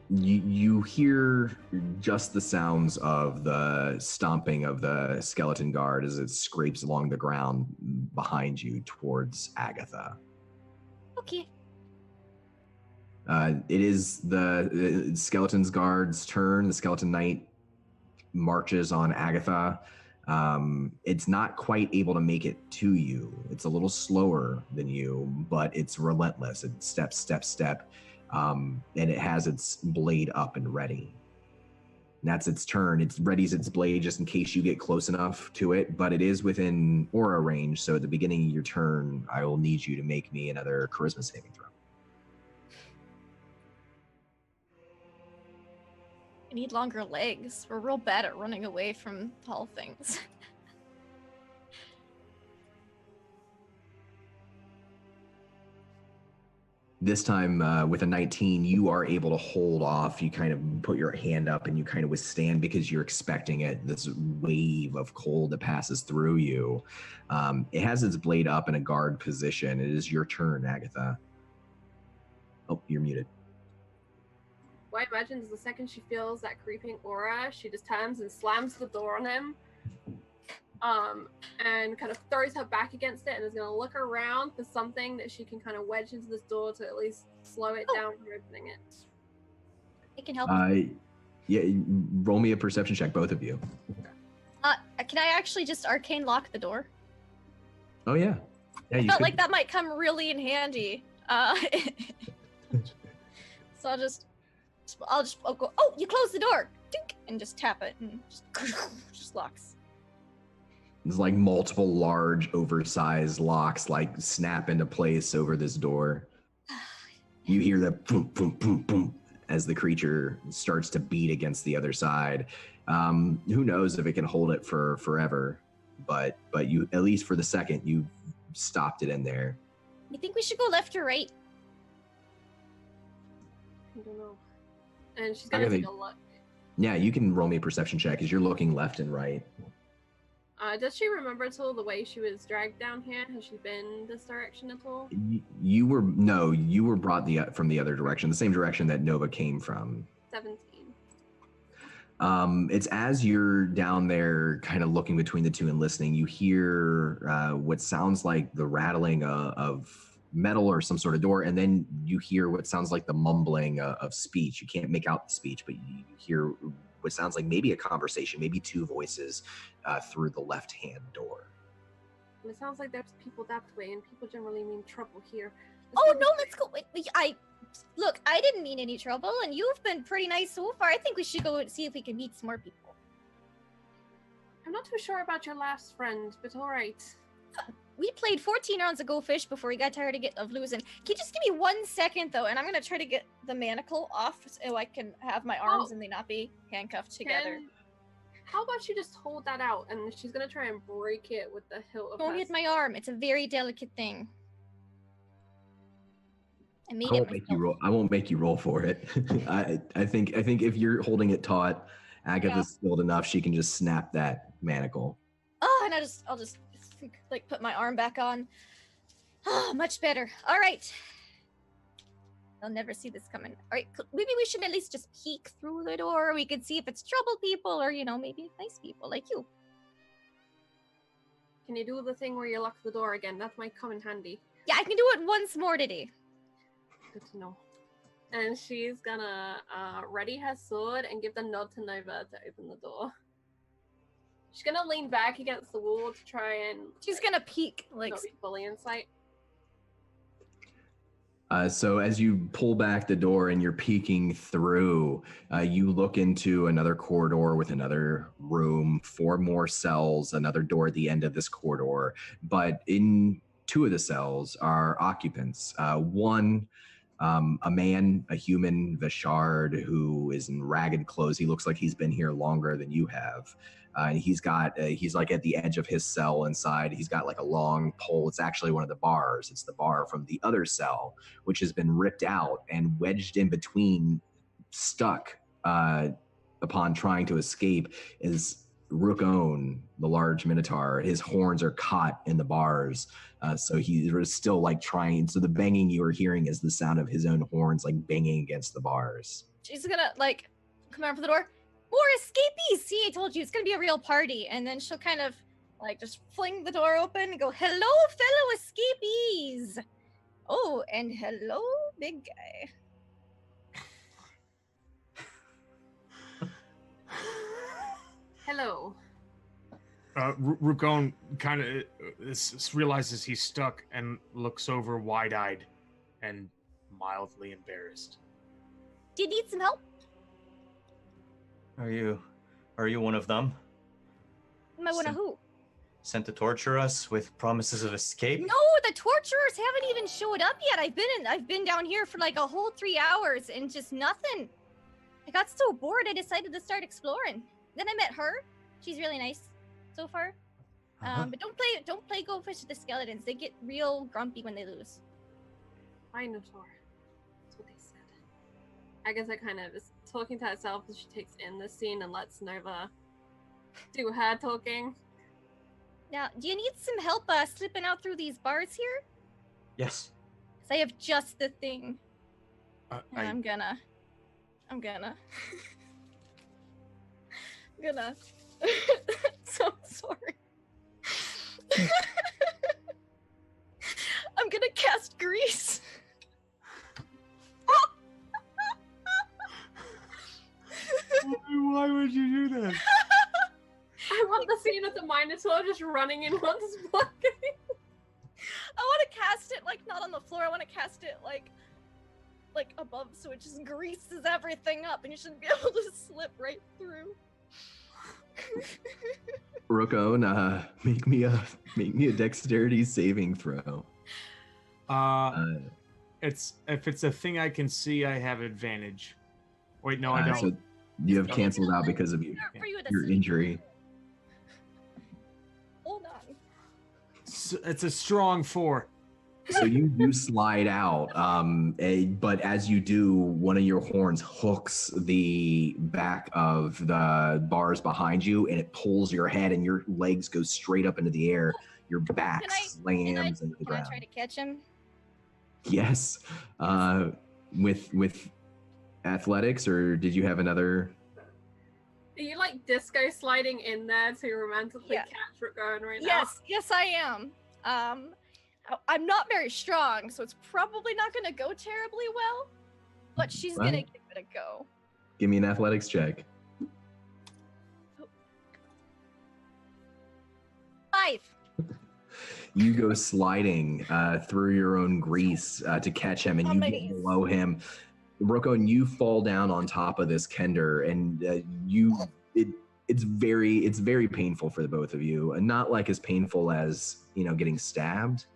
You hear just the sounds of the stomping of the skeleton guard as it scrapes along the ground behind you towards Agatha. Okay. It is the skeleton's guard's turn. The skeleton knight marches on Agatha. It's not quite able to make it to you. It's a little slower than you, but it's relentless. It step. And it has its blade up and ready. that's its turn. It readies its blade just in case you get close enough to it, but it is within aura range, so at the beginning of your turn, I will need you to make me another charisma saving throw. I need longer legs. We're real bad at running away from tall things. This time, with a 19, you are able to hold off. You kind of put your hand up and you kind of withstand because you're expecting it, this wave of cold that passes through you. It has its blade up in a guard position. It is your turn, Agatha. Oh, you're muted. What I imagine is the second she feels that creeping aura, she just turns and slams the door on him. And kind of throws her back against it and is going to look around for something that she can kind of wedge into this door to at least slow it down from opening it. It can help. Yeah, roll me a perception check, both of you. Can I actually just arcane lock the door? Oh, yeah. Yeah, I felt like that might come really in handy. So I'll go, oh, you close the door! Dink! And just tap it and just locks. There's like multiple large, oversized locks like snap into place over this door. You hear the boom, boom, boom, boom as the creature starts to beat against the other side. Who knows if it can hold it for forever, but you, at least for the second, you stopped it in there. You think we should go left or right? I don't know. And she's gonna take a look. Yeah, you can roll me a perception check as you're looking left and right. Does she remember at all the way she was dragged down here? Has she been this direction at all? You were brought from the other direction, the same direction that Nova came from. 17. It's as you're down there kind of looking between the two and listening, you hear what sounds like the rattling of metal or some sort of door, and then you hear what sounds like the mumbling of speech. You can't make out the speech, but you hear what sounds like maybe a conversation, maybe two voices through the left-hand door. And it sounds like there's people that way, and people generally mean trouble here. Let's go. Look, I didn't mean any trouble, and you've been pretty nice so far. I think we should go and see if we can meet some more people. I'm not too sure about your last friend, but all right. We played 14 rounds of Go Fish before we got tired of losing. Can you just give me 1 second, though, and I'm going to try to get the manacle off so I can have my arms and they not be handcuffed together. How about you just hold that out, and she's going to try and break it with the hilt of Don't hit my arm. It's a very delicate thing. I won't make you roll for it. I think if you're holding it taut, Agatha's skilled enough, she can just snap that manacle. Oh, and I'll just like put my arm back on. Oh, much better. All right. They'll never see this coming. All right, maybe we should at least just peek through the door. We could see if it's troubled people or, maybe nice people like you. Can you do the thing where you lock the door again? That might come in handy. Yeah, I can do it once more today. Good to know. And she's gonna ready her sword and give the nod to Nova to open the door. She's gonna lean back against the wall to try and... She's gonna peek, not be fully in sight. So as you pull back the door and you're peeking through, you look into another corridor with another room, 4 more cells, another door at the end of this corridor. But in 2 of the cells are occupants. One, a man, a human, Vishard, who is in ragged clothes. He looks like he's been here longer than you have. He's like at the edge of his cell inside. He's got like a long pole. It's actually one of the bars. It's the bar from the other cell, which has been ripped out and wedged in between, stuck upon trying to escape, is Rookon, the large minotaur. His horns are caught in the bars. So he was still like trying. So the banging you are hearing is the sound of his own horns like banging against the bars. She's gonna like come out for the door. More escapees! See, I told you, it's gonna be a real party. And then she'll kind of like just fling the door open and go, hello, fellow escapees! Oh, and hello, big guy. Hello. Rookon kind of realizes he's stuck and looks over wide-eyed and mildly embarrassed. Do you need some help? Are you one of them? Am I one of who? Sent to torture us with promises of escape? No, the torturers haven't even showed up yet. I've been down here for like a whole 3 hours and just nothing. I got so bored I decided to start exploring. Then I met her. She's really nice so far. But don't play Go Fish with the skeletons. They get real grumpy when they lose. Minotaur. That's what they said. Agatha kind of is talking to herself as she takes in the scene and lets Nova do her talking. Now, do you need some help slipping out through these bars here? Yes. 'Cause I have just the thing. I'm gonna. So sorry. I'm gonna cast grease. Why would you do that? I want the scene of the Minotaur just running in one's pocket. I want to cast it like not on the floor. I want to cast it like above, so it just greases everything up, and you shouldn't be able to slip right through. Rookone, make me a dexterity saving throw. If it's a thing I can see, I have advantage. Wait, no, I don't. So you have canceled out because of your injury. Hold on. It's a strong 4. So you do slide out, but as you do, one of your horns hooks the back of the bars behind you, and it pulls your head, and your legs go straight up into the air. Your back slams into the ground. Can I try to catch him? Yes. With athletics, or did you have another? Are you like disco sliding in there to romantically catch Rookone right now? Yes, I am. I'm not very strong, so it's probably not going to go terribly well, but she's going to give it a go. Give me an athletics check. 5. You go sliding through your own grease to catch him, and you get below him. Rookone, you fall down on top of this Kender, and it's very painful for the both of you, and not like as painful as getting stabbed.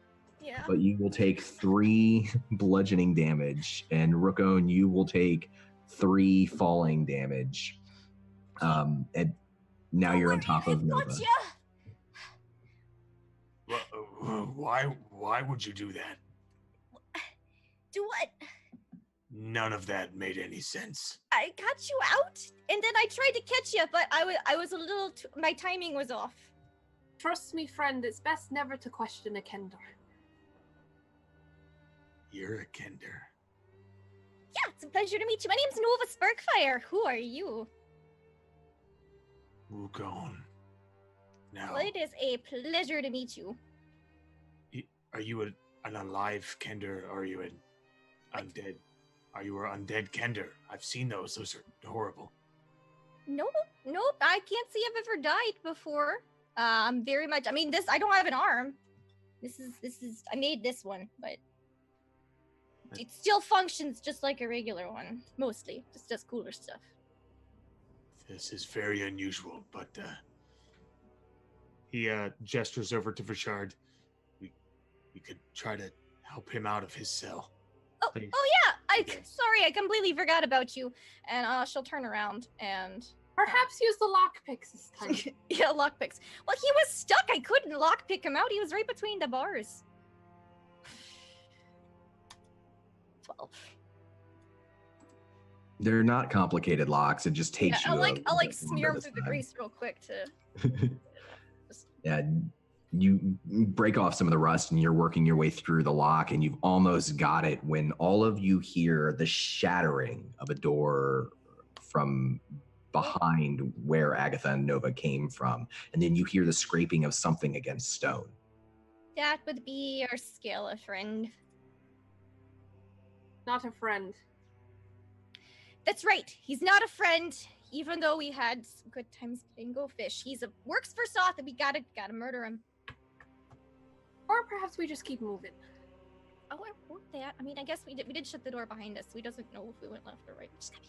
Yeah. But you will take 3 bludgeoning damage, and Rookone, you will take 3 falling damage. And now you're on top of Nova. Why would you do that? Do what? None of that made any sense. I got you out, and then I tried to catch you, but I was a little my timing was off. Trust me, friend, it's best never to question a Kender. You're a Kender. Yeah, it's a pleasure to meet you. My name's Nova Sparkfire. Who are you? Rookone. Now, Well, it is a pleasure to meet you. are you an alive Kender, or are you an undead? Are you an undead Kender? I've seen those. Those are horrible. Nope. I can't say I've ever died before. Very much. I mean, I don't have an arm. This is. I made this one, but it still functions just like a regular one, mostly. Just does cooler stuff. This is very unusual, but He gestures over to Vashard. we could try to help him out of his cell. Oh yeah. Sorry, I completely forgot about you. And she'll turn around and perhaps use the lockpicks this time. yeah, lockpicks. Well, he was stuck. I couldn't lockpick him out. He was right between the bars. 12. They're not complicated locks. It just takes you. I'll smear him through the grease real quick to. Yeah, you break off some of the rust, and you're working your way through the lock, and you've almost got it when all of you hear the shattering of a door from behind where Agatha and Nova came from, and then you hear the scraping of something against stone. That would be our Scala friend. Not a friend. That's right. He's not a friend, even though we had some good times playing Go Fish. He's works for Soth, and we gotta murder him. Or perhaps we just keep moving. Oh, I won't that. I mean, I guess we did shut the door behind us, so he doesn't know if we went left or right. We just gotta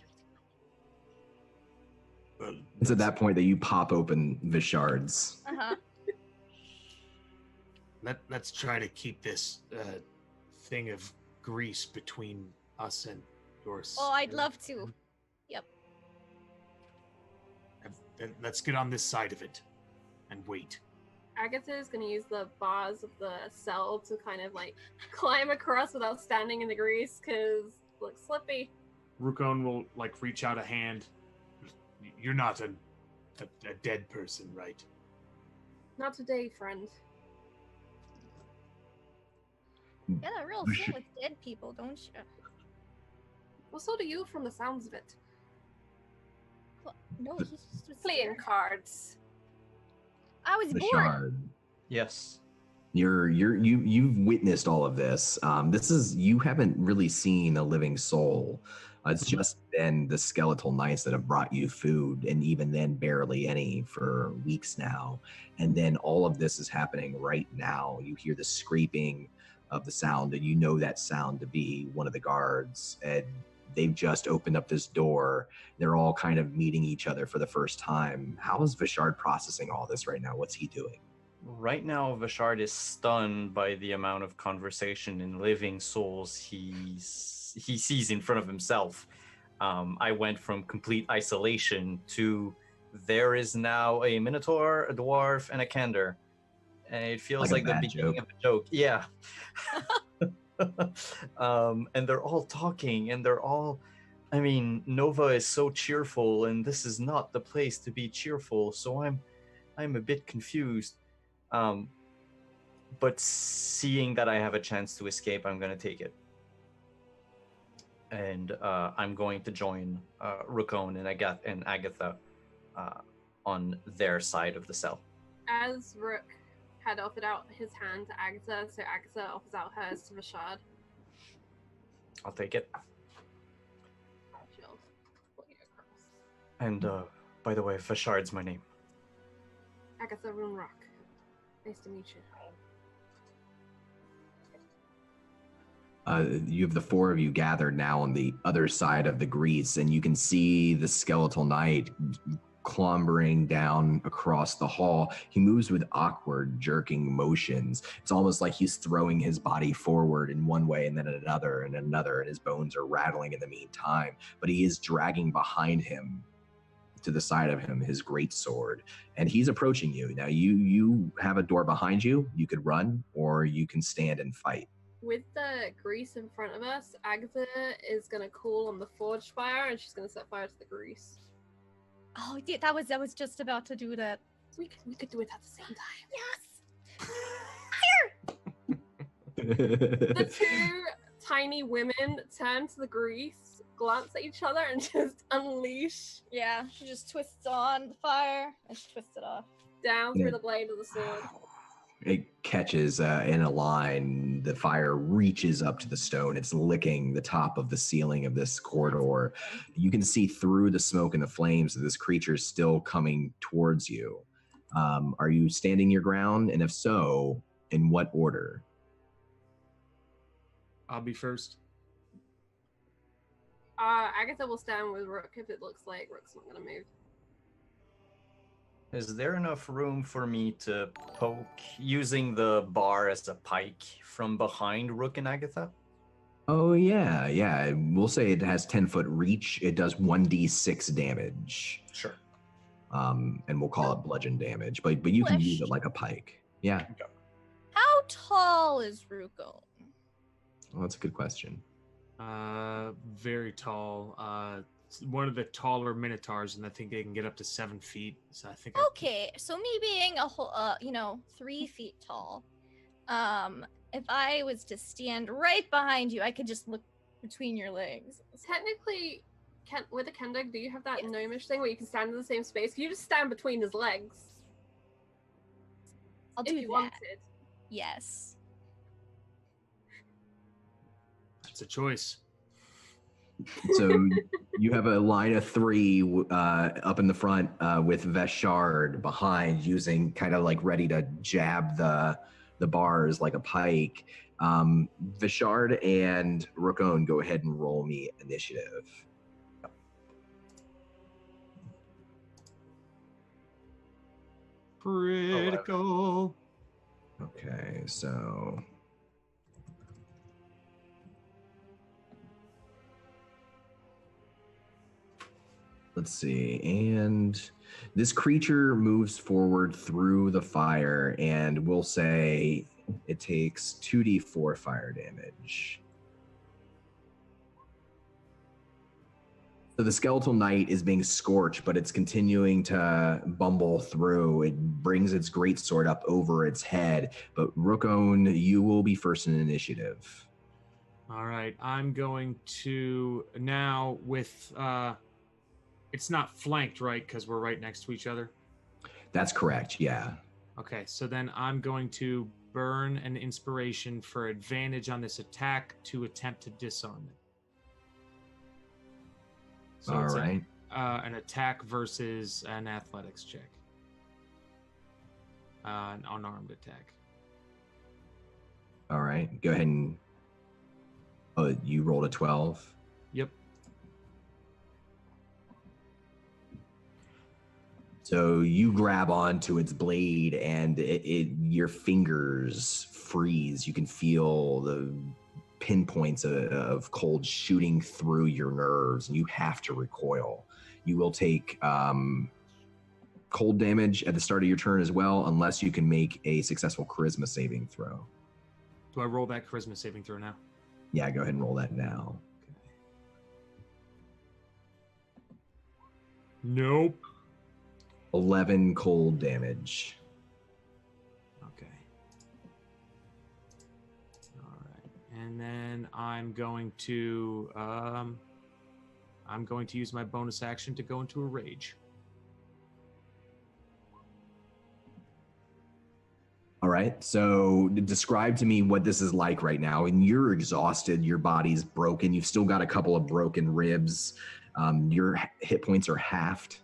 be It's at that point that you pop open Vishard's. Uh-huh. Let's try to keep this thing of grease between us and yours. Oh, I'd love to. Yep. Let's get on this side of it and wait. Agatha is going to use the bars of the cell to kind of like climb across without standing in the grease because it looks slippy. Rukon will like reach out a hand. You're not a dead person, right? Not today, friend. Yeah, a real thing with dead people, don't you? Well, so do you from the sounds of it. Well, no, he's just was Playing scared. cards. I was bored. Vishard, Yes. you've witnessed all of this. You haven't really seen a living soul. It's just been the skeletal knights that have brought you food, and even then barely any for weeks now. And then all of this is happening right now. You hear the scraping of the sound, and you know that sound to be one of the guards. And they've just opened up this door. They're all kind of meeting each other for the first time. How is Vishard processing all this right now? What's he doing? Right now, Vishard is stunned by the amount of conversation and living souls he sees in front of himself. I went from complete isolation to there is now a minotaur, a dwarf, and a kender. And it feels Like like a the bad beginning joke. of a joke. Yeah. And they're all talking, and they're all, I mean, Nova is so cheerful, and this is not the place to be cheerful, so I'm a bit confused. But seeing that I have a chance to escape, I'm going to take it. And I'm going to join Rukon and Agatha on their side of the cell. As Rook had offered out his hand to Agatha, so Agatha offers out hers to Vishard. I'll take it. She'll put you across. And by the way, Vishard's my name. Agatha Runrock. Nice to meet you. You have the four of you gathered now on the other side of the grease, and you can see the skeletal knight clambering down across the hall. He moves with awkward, jerking motions. It's almost like he's throwing his body forward in one way and then another and another, and his bones are rattling in the meantime. But he is dragging behind him, to the side of him, his great sword, and he's approaching you. Now you have a door behind you. You could run, or you can stand and fight. With the grease in front of us, Agatha is going to call on the forge fire, and she's going to set fire to the grease. Oh, yeah, that was just about to do that. We could do it at the same time. Yes. The two tiny women turn to the grease, glance at each other, and just unleash Yeah, she just twists on the fire and she twists it off. down through the blade of the sword. It catches in a line. The fire reaches up to the stone. It's licking the top of the ceiling of this corridor. You can see through the smoke and the flames that this creature is still coming towards you. Are you standing your ground? And if so, in what order? I'll be first. Agatha will stand with Rook if it looks like Rook's not going to move. Is there enough room for me to poke using the bar as a pike from behind Rook and Agatha? Oh, yeah. We'll say it has 10-foot reach. It does 1d6 damage. Sure. And we'll call it bludgeon damage. But you can use it like a pike. Yeah. How tall is Ruko? Well, that's a good question. Very tall. One of the taller minotaurs, and I think they can get up to 7 feet. So I think. Okay, so me being a whole, 3 feet tall, if I was to stand right behind you, I could just look between your legs. Technically, with a Kender, do you have that gnomish thing where you can stand in the same space? Can you just stand between his legs? I'll if do you that. wanted. Yes. It's a choice. So you have a line of 3 up in the front with Veshard behind, using kind of like ready to jab the bars like a pike. Veshard and Rukon, go ahead and roll me initiative. Critical. Okay, so let's see. And this creature moves forward through the fire, and we'll say it takes 2d4 fire damage. So the skeletal knight is being scorched, but it's continuing to bumble through. It brings its greatsword up over its head. But Rookone, you will be first in initiative. All right, I'm going to now with it's not flanked, right? Because we're right next to each other. That's correct, yeah. Okay, so then I'm going to burn an inspiration for advantage on this attack to attempt to disarm it. So All it's right. An attack versus an athletics check. An unarmed attack. All right, go ahead and... Oh, you rolled a 12? Yep. So you grab onto its blade, and your fingers freeze. You can feel the pinpoints of cold shooting through your nerves, and you have to recoil. You will take cold damage at the start of your turn as well, unless you can make a successful charisma saving throw. Do I roll that charisma saving throw now? Yeah, go ahead and roll that now. Nope. 11 cold damage. Okay. All right. And then I'm going to use my bonus action to go into a rage. All right, so describe to me what this is like right now. And you're exhausted, your body's broken, you've still got a couple of broken ribs, your hit points are halved,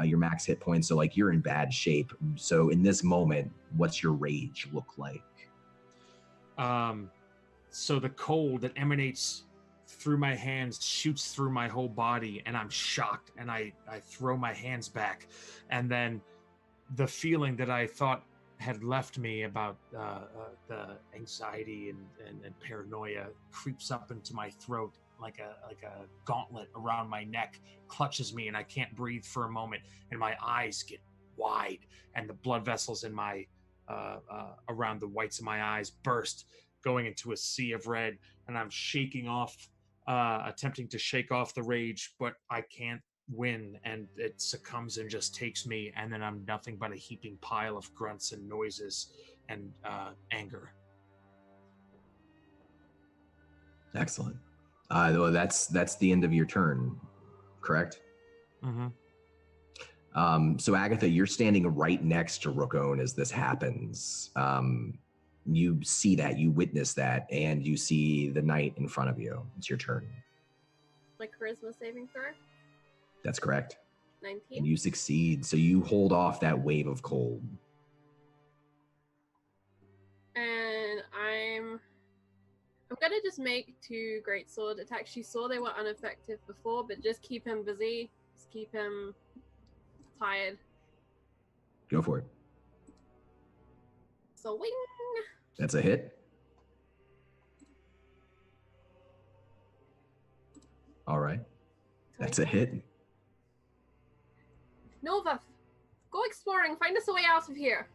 your max hit points, so like you're in bad shape. So in this moment, what's your rage look like? So the cold that emanates through my hands shoots through my whole body, and I'm shocked, and I throw my hands back, and then the feeling that I thought had left me about the anxiety and paranoia creeps up into my throat like a gauntlet around my neck, clutches me, and I can't breathe for a moment, and my eyes get wide, and the blood vessels in my around the whites of my eyes burst, going into a sea of red, and I'm shaking off, attempting to shake off the rage, but I can't win, and it succumbs and just takes me, and then I'm nothing but a heaping pile of grunts and noises and anger. Excellent. Well, that's the end of your turn, correct? Mm-hmm. So Agatha, you're standing right next to Rookone as this happens. You see that, you witness that, and you see the knight in front of you. It's your turn. Like charisma saving throw? That's correct. 19. And you succeed, so you hold off that wave of cold. And I'm gonna just make 2 greatsword attacks. She saw they were ineffective before, but just keep him busy. Just keep him tired. Go for it. So wing! That's a hit. All right. That's a hit. Nova, go exploring. Find us a way out of here.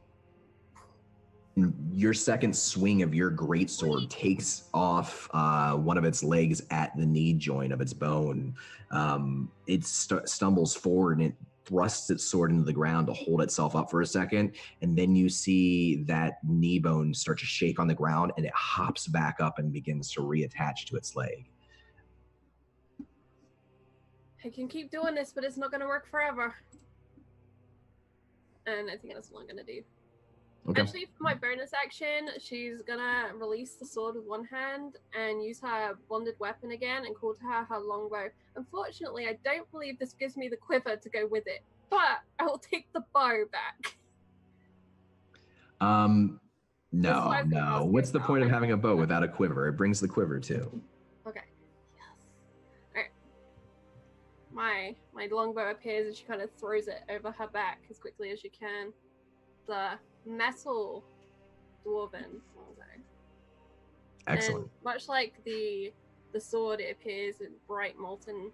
Your second swing of your greatsword takes off one of its legs at the knee joint of its bone. It stumbles forward and it thrusts its sword into the ground to hold itself up for a second. And then you see that knee bone start to shake on the ground, and it hops back up and begins to reattach to its leg. I can keep doing this, but it's not going to work forever. And I think that's what I'm going to do. Okay. Actually, for my bonus action, she's going to release the sword with one hand and use her bonded weapon again and call to her longbow. Unfortunately, I don't believe this gives me the quiver to go with it, but I will take the bow back. No. What's the point of having a bow without a quiver? It brings the quiver too. Okay. Yes. Alright. My longbow appears and she kind of throws it over her back as quickly as she can. metal dwarven. Excellent. And much like the sword, it appears in bright molten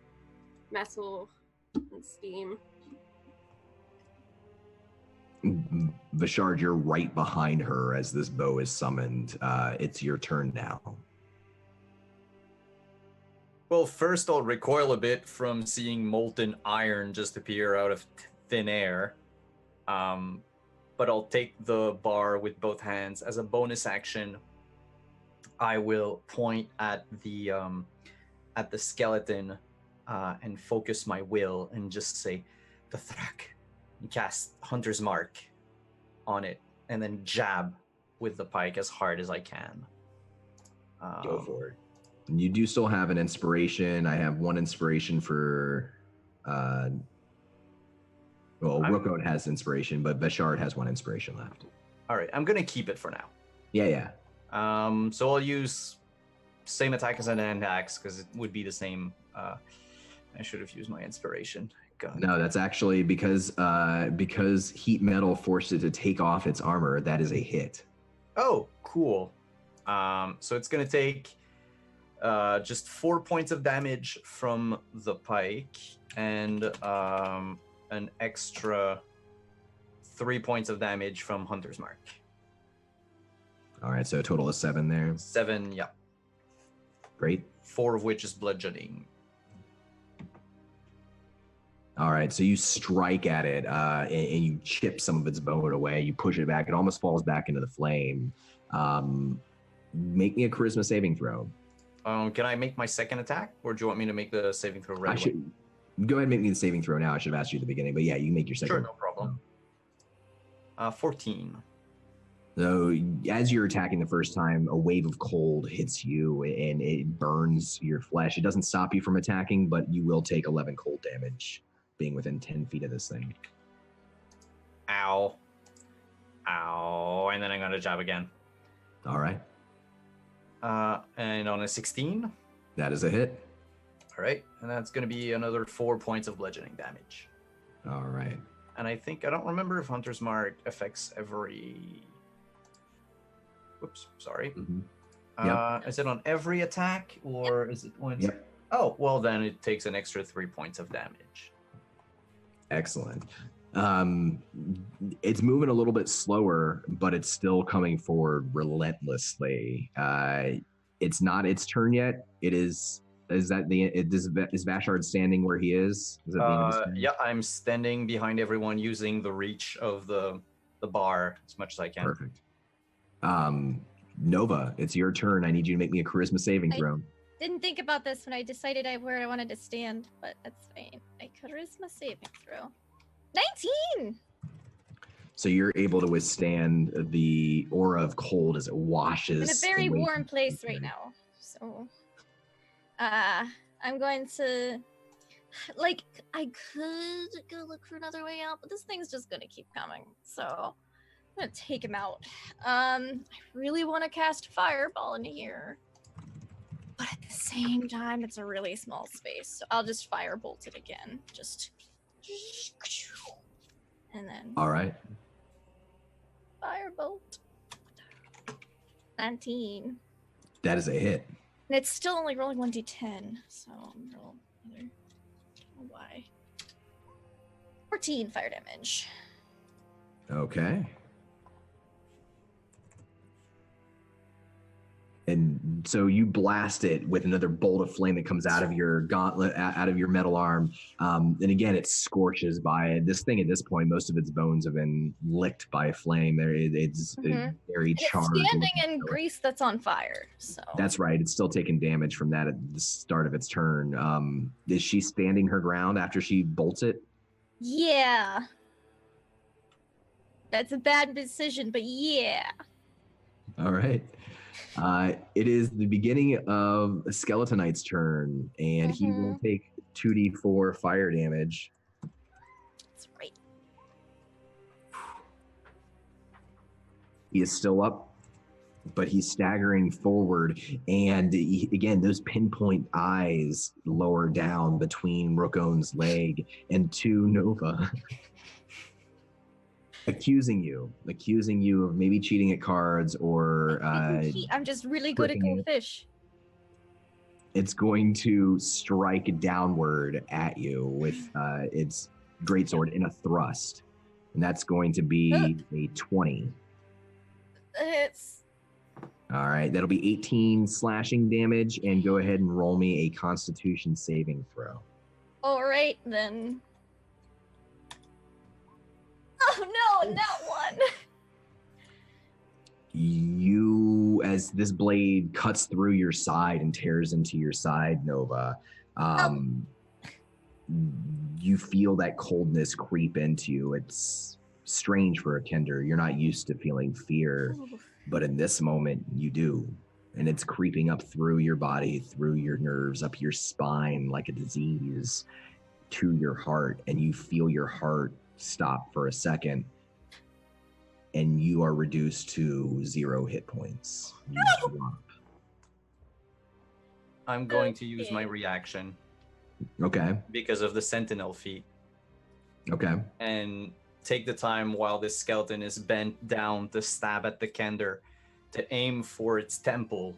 metal and steam. Vishard, you're right behind her as this bow is summoned. It's your turn now. Well, first I'll recoil a bit from seeing molten iron just appear out of thin air. But I'll take the bar with both hands. As a bonus action, I will point at the skeleton and focus my will and just say, the Thrak, and cast Hunter's Mark on it, and then jab with the pike as hard as I can. Go for it. You do still have an inspiration. I have one inspiration for... Rookode has inspiration, but Vishard has one inspiration left. All right, I'm going to keep it for now. Yeah. So I'll use same attack as an hand axe, because it would be the same. I should have used my inspiration. God. No, that's actually because heat metal forced it to take off its armor. That is a hit. Oh, cool. So it's going to take just 4 points of damage from the pike and an extra 3 points of damage from Hunter's Mark. All right, so a total of 7 there. 7, yeah. Great. 4 of which is bludgeoning. All right, so you strike at it and you chip some of its bone away. You push it back. It almost falls back into the flame. Make me a charisma saving throw. Can I make my second attack, or do you want me to make the saving throw right away? Go ahead and make me the saving throw now. I should have asked you at the beginning, but yeah, you can make your second. Sure, no problem. 14. So as you're attacking the first time, a wave of cold hits you and it burns your flesh. It doesn't stop you from attacking, but you will take 11 cold damage being within 10 feet of this thing. Ow. Ow. And then I'm going to jab again. All right. And on a 16. That is a hit. All right. And that's going to be another 4 points of bludgeoning damage. All right. And I don't remember if Hunter's Mark affects every... Whoops, sorry. Mm-hmm. Yep. Is it on every attack, or is it once? Yep. Oh, well, then it takes an extra 3 points of damage. Excellent. It's moving a little bit slower, but it's still coming forward relentlessly. It's not its turn yet. It is. Is Vashard standing where he is? Is that the end of his turn? Yeah, I'm standing behind everyone, using the reach of the bar as much as I can. Perfect. Nova, it's your turn. I need you to make me a charisma saving throw. Didn't think about this when I decided where I wanted to stand, but that's fine. A charisma saving throw. 19! So you're able to withstand the aura of cold as it washes. I'm in a very warm place right now. So, I'm going to, I could go look for another way out, but this thing's just going to keep coming. So, I'm going to take him out. I really want to cast Fireball into here. But at the same time, it's a really small space. So I'll just Firebolt it again. And then... All right. Firebolt. 19. That is a hit. And it's still only rolling 1d10. So I'll roll another... Oh, why? 14 fire damage. Okay. And so you blast it with another bolt of flame that comes out of your gauntlet, out of your metal arm. And again, it scorches by it. This thing at this point, most of its bones have been licked by flame. It's very charged. It's standing in grease that's on fire. So that's right. It's still taking damage from that at the start of its turn. Is she standing her ground after she bolts it? Yeah. That's a bad decision, but yeah. All right. It is the beginning of a Skeletonite's turn, and he will take 2d4 fire damage. That's right. He is still up, but he's staggering forward, and again, those pinpoint eyes lower down between Rookone's leg and to Nova. accusing you of maybe cheating at cards or I'm just really good at tricking you. goldfish. It's going to strike downward at you with its greatsword in a thrust, and that's going to be a 20. It's All right, that'll be 18 slashing damage, and go ahead and roll me a Constitution saving throw. all right then. Oh no, not one. You, as this blade cuts through your side and tears into your side, Nova, you feel that coldness creep into you. It's strange for a Kender. You're not used to feeling fear, but in this moment, you do. And it's creeping up through your body, through your nerves, up your spine like a disease to your heart. And you feel your heart stop for a second. And you are reduced to 0 hit points. You drop. I'm going to use my reaction Okay. because of the Sentinel feat Okay. and take the time while this skeleton is bent down to stab at the Kender, to aim for its temple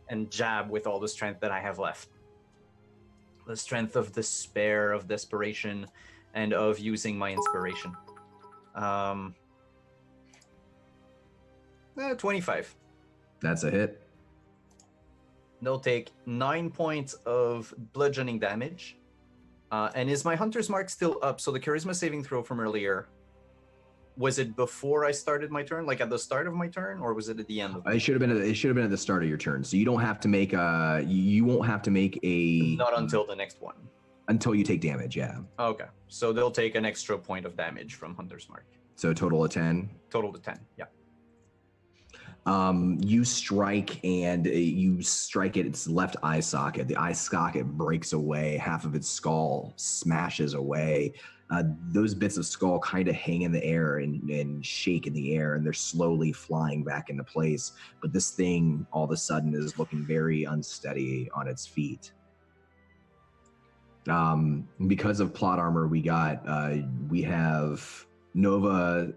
and jab with all the strength that I have left. The strength of despair, of desperation, and of using my inspiration. 25. That's a hit. They'll take 9 points of bludgeoning damage. And is my Hunter's Mark still up? So the charisma saving throw from earlier, was it before I started my turn? Like at the start of my turn? Or was it at the end of It should have been at the start of your turn. So you don't have to make you won't have to make a... Not until the next one. Until you take damage, yeah. Okay. So they'll take an extra point of damage from Hunter's Mark. So total of 10? Total to 10, yeah. You strike and you strike at its left eye socket. The eye socket breaks away. Half of its skull smashes away. Those bits of skull kind of hang in the air and shake in the air, and they're slowly flying back into place. But this thing all of a sudden is looking very unsteady on its feet. Because of plot armor we we have Nova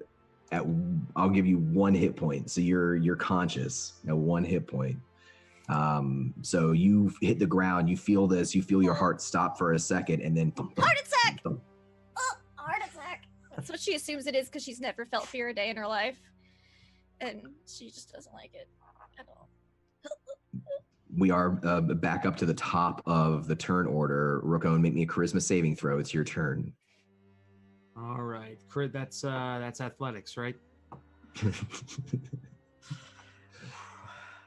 I'll give you 1 hit point. So you're conscious at 1 hit point. So you hit the ground, you feel this, you feel your heart stop for a second, and then Heart attack! Oh, heart attack. That's what she assumes it is because she's never felt fear a day in her life. And she just doesn't like it at all. We are back up to the top of the turn order. Rookone, make me a charisma saving throw. It's your turn. All right, that's athletics, right?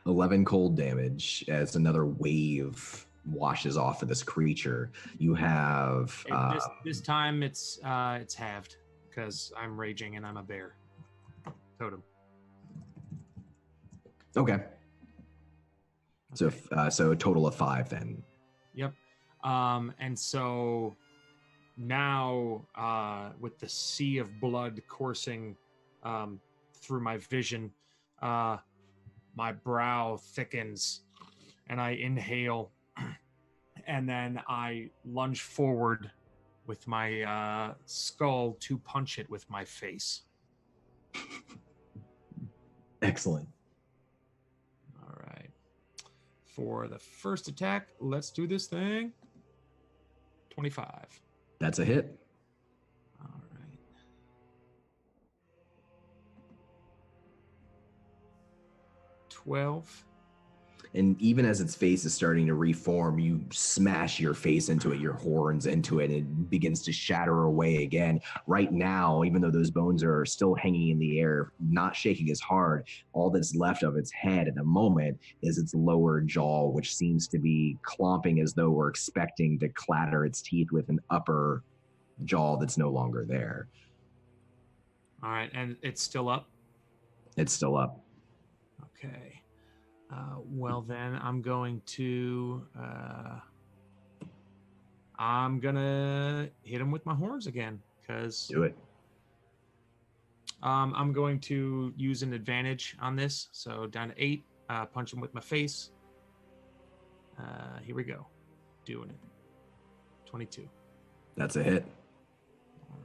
11 cold damage as another wave washes off of this creature. You have this time it's halved because I'm raging and I'm a bear totem. Okay. So so a total of 5 then. Yep. And so now with the sea of blood coursing through my vision, my brow thickens and I inhale and then I lunge forward with my skull to punch it with my face. Excellent. All right. For the first attack, let's do this thing. 25. That's a hit. All right. 12. And even as its face is starting to reform, you smash your face into it, your horns into it, and it begins to shatter away again. Right now, even though those bones are still hanging in the air, not shaking as hard, all that's left of its head at the moment is its lower jaw, which seems to be clomping as though we're expecting to clatter its teeth with an upper jaw that's no longer there. All right, and it's still up? It's still up. Okay. Well, then I'm going to hit him with my horns again because do it. I'm going to use an advantage on this. So down to 8, punch him with my face. Here we go. Doing it. 22. That's a hit. All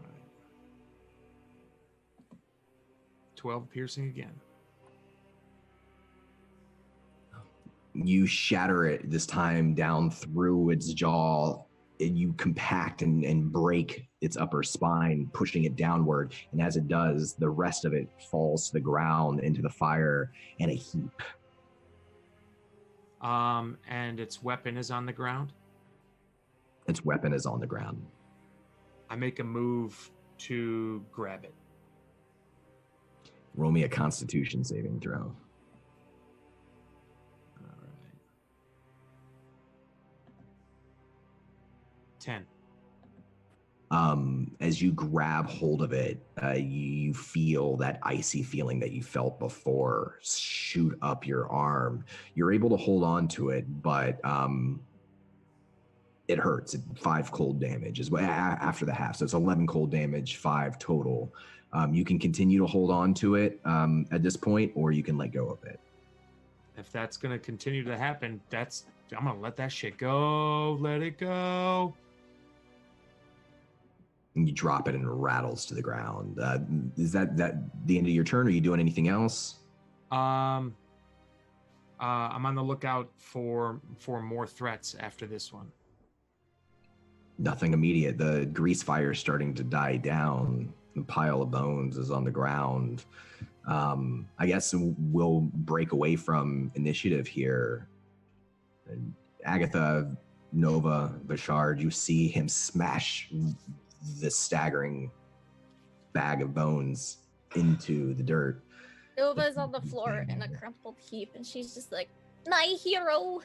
12 piercing again. You shatter it this time down through its jaw, and you compact and break its upper spine, pushing it downward. And as it does, the rest of it falls to the ground into the fire in a heap. And its weapon is on the ground? Its weapon is on the ground. I make a move to grab it. Roll me a Constitution saving throw. All right. 10. As you grab hold of it, you feel that icy feeling that you felt before shoot up your arm. You're able to hold on to it, but it hurts. 5 cold damage is after the half. So it's 11 cold damage, 5 total. You can continue to hold on to it at this point, or you can let go of it. If that's going to continue to happen, I'm going to let that shit go. Let it go. And you drop it and it rattles to the ground. Is that the end of your turn? Are you doing anything else? I'm on the lookout for more threats after this one. Nothing immediate. The grease fire is starting to die down. The pile of bones is on the ground. I guess we'll break away from initiative here. Agatha, Nova, Bashard, you see him smash the staggering bag of bones into the dirt. Nova's on the floor in a crumpled heap, and she's just like, my hero!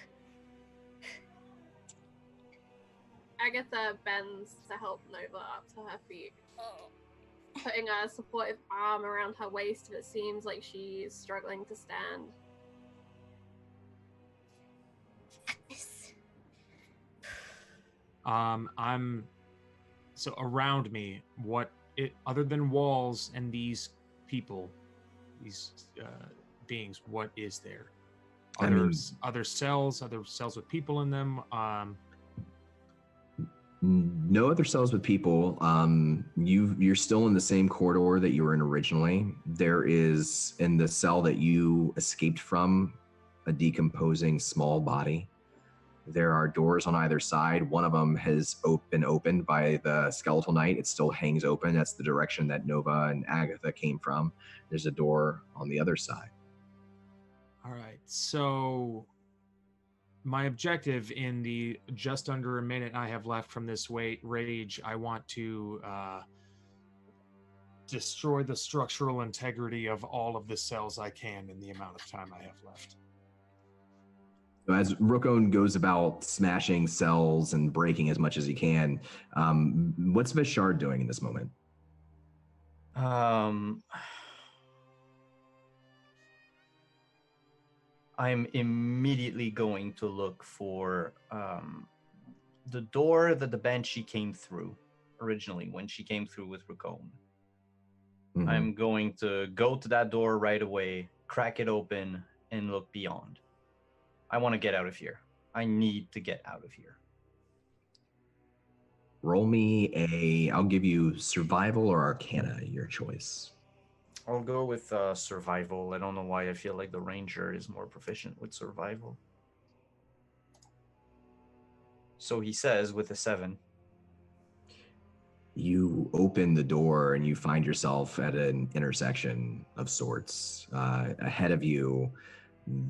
Agatha bends to help Nova up to her feet, putting a supportive arm around her waist if it seems like she's struggling to stand. So around me, other than walls and these people, these beings, what is there? Other cells with people in them? No other cells with people. You're still in the same corridor that you were in originally. There is, in the cell that you escaped from, a decomposing small body. There are doors on either side. One of them has been opened by the skeletal knight. It still hangs open. That's the direction that Nova and Agatha came from. There's a door on the other side. All right. So my objective in the just under a minute I have left from this rage, I want to destroy the structural integrity of all of the cells I can in the amount of time I have left. As Rookon goes about smashing cells and breaking as much as he can, what's Vishard doing in this moment? I'm immediately going to look for the door that the Banshee came through originally when she came through with Rookon. Mm-hmm. I'm going to go to that door right away, crack it open, and look beyond. I want to get out of here. I need to get out of here. Roll me I'll give you survival or arcana, your choice. I'll go with survival. I don't know why I feel like the ranger is more proficient with survival. So he says with a 7. You open the door and you find yourself at an intersection of sorts. Ahead of you,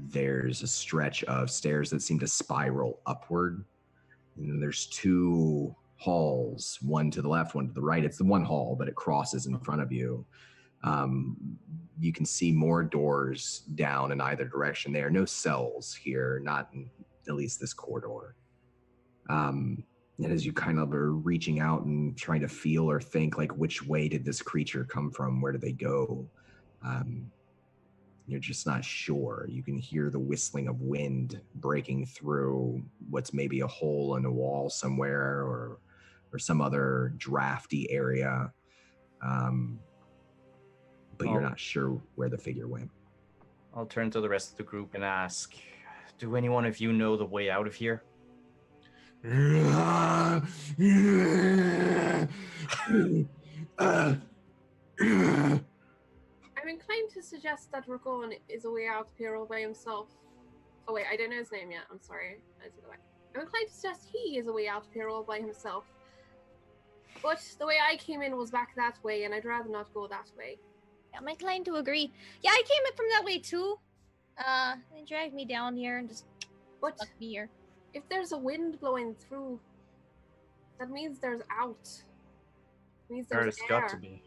there's a stretch of stairs that seem to spiral upward. And then there's 2 halls, one to the left, one to the right. It's the one hall, but it crosses in front of you. You can see more doors down in either direction. There are no cells here, not in at least this corridor. And as you kind of are reaching out and trying to feel or think, like, which way did this creature come from? Where did they go? You're just not sure. You can hear the whistling of wind breaking through what's maybe a hole in a wall somewhere or some other drafty area. But you're not sure where the figure went. I'll turn to the rest of the group and ask, do any one of you know the way out of here? I'm inclined to suggest that Ragorn is a way out of here all by himself. Oh wait, I don't know his name yet. I'm sorry. I have to go back. I'm inclined to suggest he is a way out of here all by himself. But the way I came in was back that way, and I'd rather not go that way. I'm inclined to agree. Yeah, I came in from that way too. They dragged me down here and just stuck me here. If there's a wind blowing through, that means there's out. It means there's There's got to be.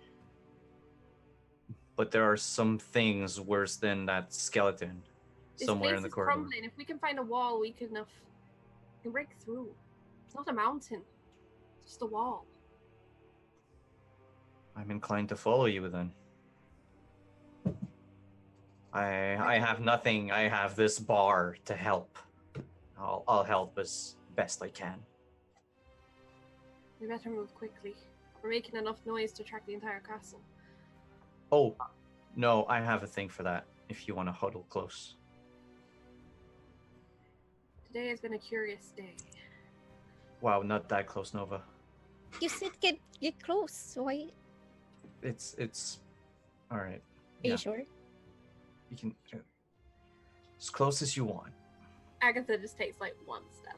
But there are some things worse than that skeleton somewhere in the corridor. Crumbling. If we can find a wall, we can break through. It's not a mountain. It's just a wall. I'm inclined to follow you then. I have nothing. I have this bar to help. I'll help as best I can. We better move quickly. We're making enough noise to attract the entire castle. Oh, no, I have a thing for that, if you want to huddle close. Today has been a curious day. Wow, not that close, Nova. You said get close, so I... It's... Alright. Are you sure? You can... as close as you want. Agatha just takes like one step.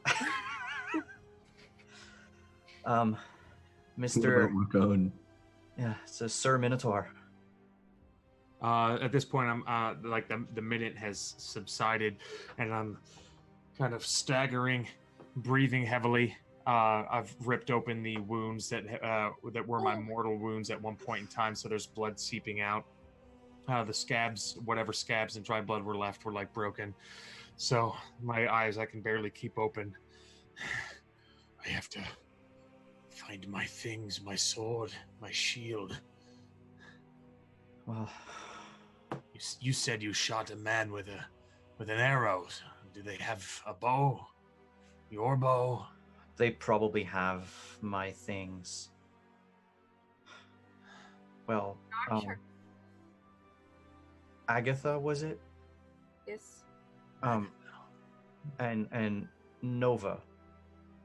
Mr. Ragorn. Yeah, it's a Sir Minotaur. At this point, I'm like the minute has subsided, and I'm kind of staggering, breathing heavily. I've ripped open the wounds that were my mortal wounds at one point in time, so there's blood seeping out. The scabs, whatever scabs and dry blood were left, were like broken. So my eyes, I can barely keep open. I have to find my things, my sword, my shield. Well, you said you shot a man with an arrow. Do they have a bow? Your bow? They probably have my things. Well, Sure. Agatha, was it? Yes. And Nova.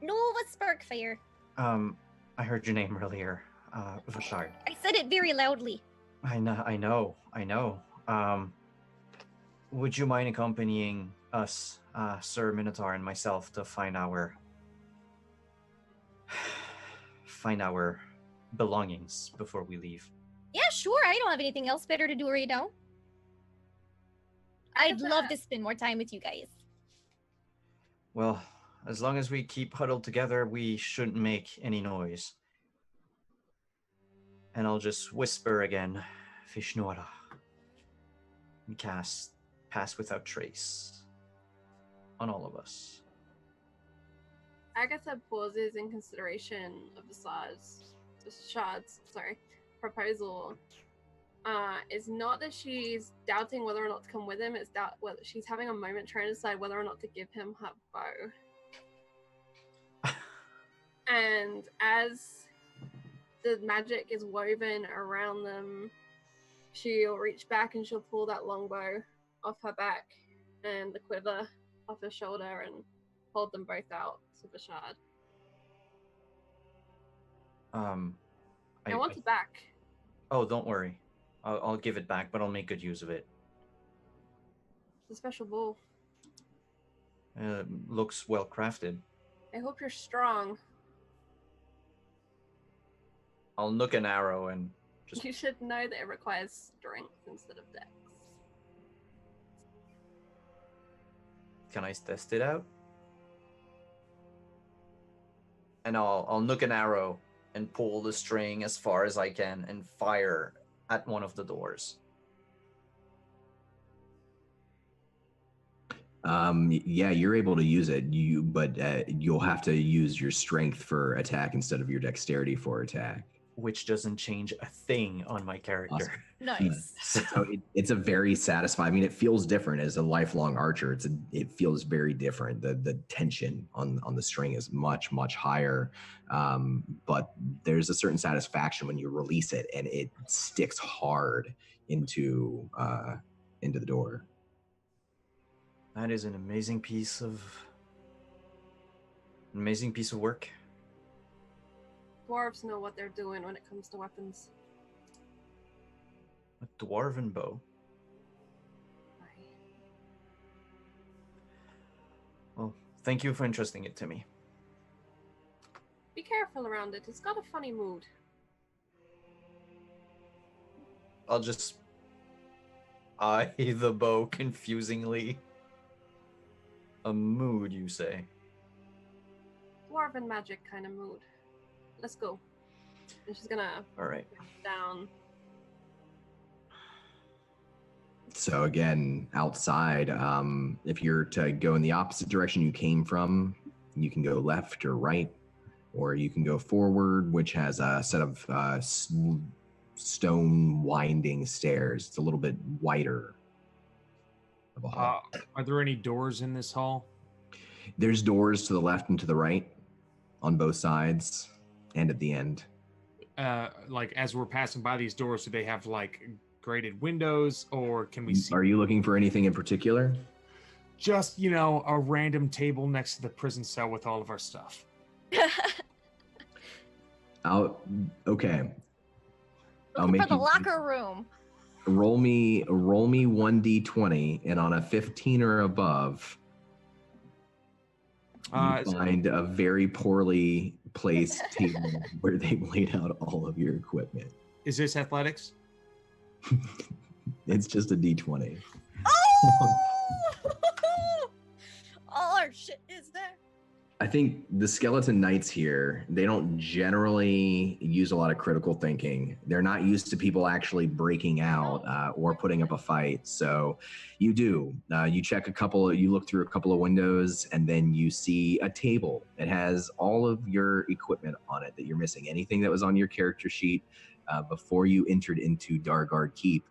Nova Sparkfire. I heard your name earlier. Vashard. I said it very loudly. I know. Would you mind accompanying us, Sir Minotaur and myself, to find our belongings before we leave? Yeah, sure. I don't have anything else better to do right now. I'd love to spend more time with you guys. Well, as long as we keep huddled together, we shouldn't make any noise. And I'll just whisper again, Vishnura, and cast Pass Without Trace on all of us. Agatha pauses in consideration of Vashard's proposal. Is not that she's doubting whether or not to come with him, it's whether she's having a moment trying to decide whether or not to give him her bow. And as the magic is woven around them, she'll reach back and she'll pull that longbow off her back and the quiver off her shoulder and hold them both out to Vashard. I want it back. Oh, don't worry. I'll give it back, but I'll make good use of it. It's a special bow. Looks well crafted. I hope you're strong. I'll nook an arrow and just... You should know that it requires strength instead of dex. Can I test it out? And I'll nook an arrow and pull the string as far as I can and fire at one of the doors. Yeah, you're able to use it. But you'll have to use your strength for attack instead of your dexterity for attack. Which doesn't change a thing on my character. Awesome. Nice. So it's a very satisfying. I mean, it feels different as a lifelong archer. It feels very different. The tension on the string is much higher, but there's a certain satisfaction when you release it and it sticks hard into the door. That is an amazing piece of work. Dwarves know what they're doing when it comes to weapons. dwarven bow. Well, thank you for entrusting it to me. Be careful around it. It's got a funny mood. I'll just eye the bow confusingly. A mood, you say? Dwarven magic kind of mood. Let's go. And she's gonna All right. down. So again, outside, if you're to go in the opposite direction you came from, you can go left or right, or you can go forward, which has a set of stone winding stairs. It's a little bit wider of a hall. Are there any doors in this hall? There's doors to the left and to the right on both sides and at the end. Like as we're passing by these doors, do they have like grated windows, or can we see? Are you looking for anything in particular? Just, you know, a random table next to the prison cell with all of our stuff. Okay. I'll Looking make for the you locker room. roll me 1d20, and on a 15 or above, you find a very poorly placed table where they've laid out all of your equipment. Is this athletics? It's just a d20. Oh! All our shit is there. I think the skeleton knights here, they don't generally use a lot of critical thinking. They're not used to people actually breaking out or putting up a fight. So you do. You look through a couple of windows, and then you see a table. It has all of your equipment on it that you're missing. Anything that was on your character sheet before you entered into Dargard Keep,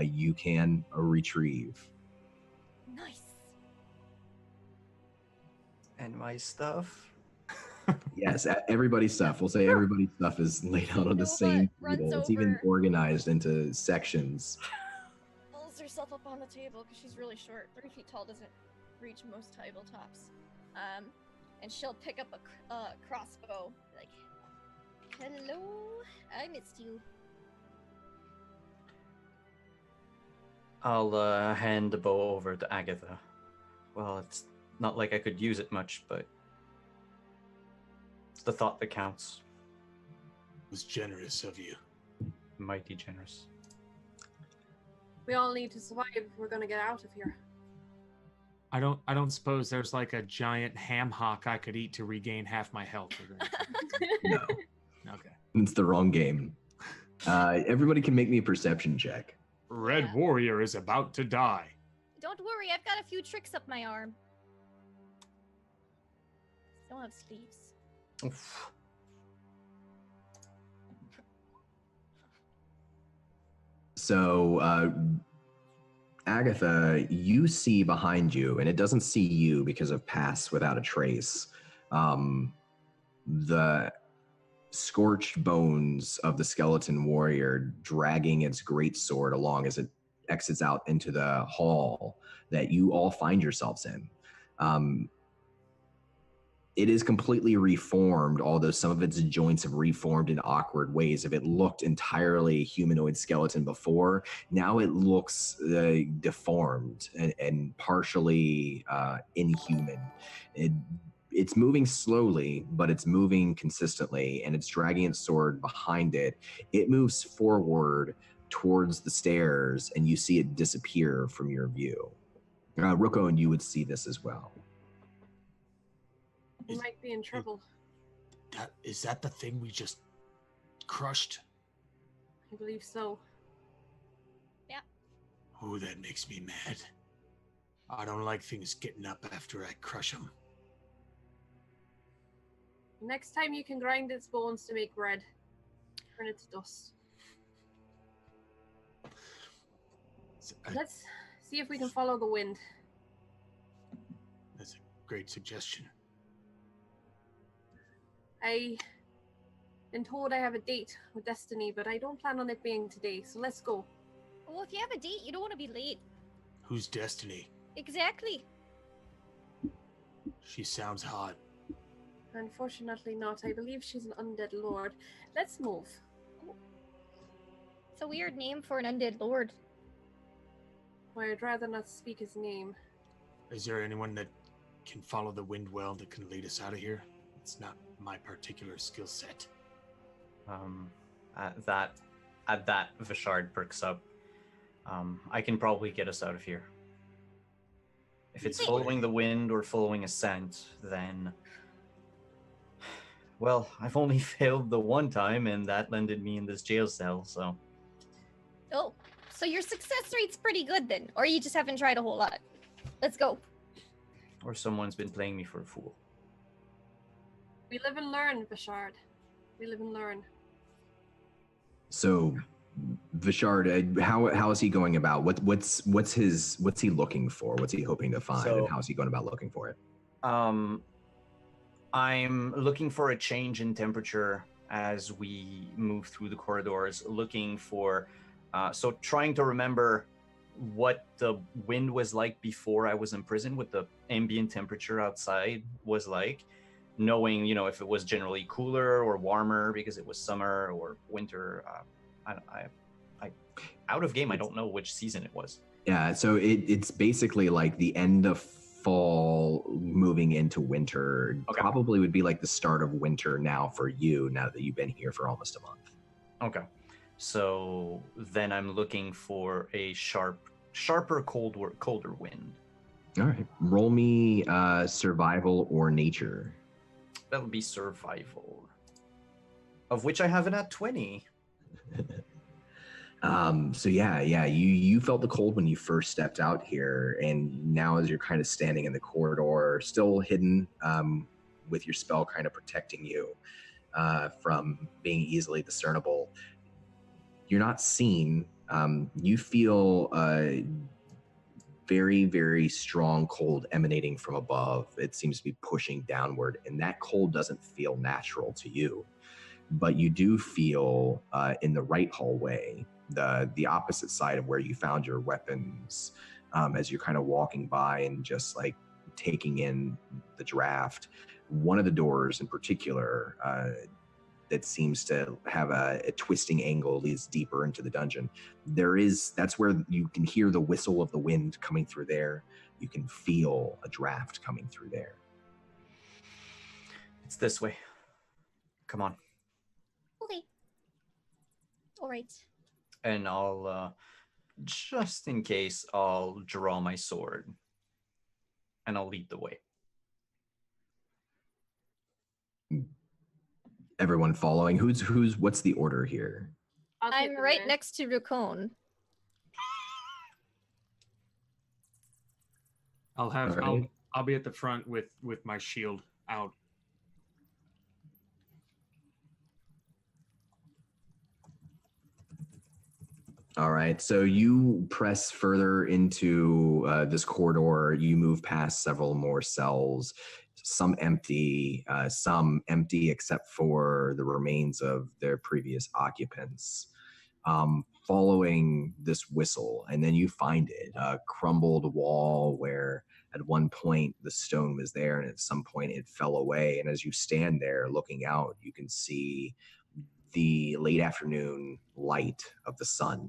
you can retrieve. Nice. And my stuff? Yes, everybody's stuff. We'll say everybody's stuff is laid out on the same table. It's even organized into sections. Pulls herself up on the table because she's really short. 3 feet tall doesn't reach most tabletops. And she'll pick up a crossbow. Like, hello, I missed you. I'll hand the bow over to Agatha. Well, it's not like I could use it much, but it's the thought that counts. It was generous of you. Mighty generous. We all need to survive if we're gonna get out of here. I don't suppose there's like a giant ham hock I could eat to regain half my health. No. Okay. It's the wrong game. Everybody can make me a perception check. Red Warrior is about to die. Don't worry, I've got a few tricks up my arm. Don't have sleeves. Oof. So, Agatha, you see behind you, and it doesn't see you because of Pass Without a Trace, the scorched bones of the skeleton warrior dragging its greatsword along as it exits out into the hall that you all find yourselves in. It is completely reformed, although some of its joints have reformed in awkward ways. If it looked entirely humanoid skeleton before, now it looks deformed and partially inhuman. It's moving slowly, but it's moving consistently, and it's dragging its sword behind it. It moves forward towards the stairs, and you see it disappear from your view. Ruko, and you would see this as well. We might be in trouble. Is that the thing we just crushed? I believe so. Yeah. Oh, that makes me mad. I don't like things getting up after I crush them. Next time you can grind its bones to make bread. Turn it to dust. Let's see if we can follow the wind. That's a great suggestion. I've been told I have a date with Destiny, but I don't plan on it being today, so let's go. Well, if you have a date, you don't want to be late. Who's Destiny? Exactly. She sounds hot. Unfortunately not. I believe she's an undead lord. Let's move. It's a weird name for an undead lord. Why, I'd rather not speak his name. Is there anyone that can follow the wind well that can lead us out of here? It's not my particular skill set. At that, Vishard perks up. I can probably get us out of here. If it's following the wind or following a scent, then... Well, I've only failed the one time, and that landed me in this jail cell, so... Oh, so your success rate's pretty good then, or you just haven't tried a whole lot. Let's go. Or someone's been playing me for a fool. We live and learn, Bashard. We live and learn. So, Vishard, how is he going about? What's he looking for? What's he hoping to find, and how's he going about looking for it? I'm looking for a change in temperature as we move through the corridors. Looking for, trying to remember what the wind was like before I was in prison, what the ambient temperature outside was like. Knowing, if it was generally cooler or warmer because it was summer or winter. I out of game, I don't know which season it was. Yeah, so it's basically like the end of fall moving into winter. Okay. Probably would be like the start of winter now for you, now that you've been here for almost a month. Okay. So then I'm looking for a sharper, colder wind. All right. Roll me survival or nature. That would be survival, of which I have it at 20. So you felt the cold when you first stepped out here, and now as you're kind of standing in the corridor, still hidden, with your spell kind of protecting you from being easily discernible, you're not seen. You feel very, very strong cold emanating from above. It seems to be pushing downward, and that cold doesn't feel natural to you. But you do feel in the right hallway, the opposite side of where you found your weapons, as you're kind of walking by and just like taking in the draft. One of the doors in particular that seems to have a twisting angle leads deeper into the dungeon. That's where you can hear the whistle of the wind coming through there. You can feel a draft coming through there. It's this way. Come on. Okay. All right. And I'll, just in case, I'll draw my sword. And I'll lead the way. Everyone following? What's the order here? I'm right next to Rukon. I'll be at the front with my shield out. All right, so you press further into this corridor. You move past several more cells, some empty except for the remains of their previous occupants. Following this whistle, and then you find it, a crumbled wall where at one point the stone was there and at some point it fell away. And as you stand there looking out, you can see the late afternoon light of the sun.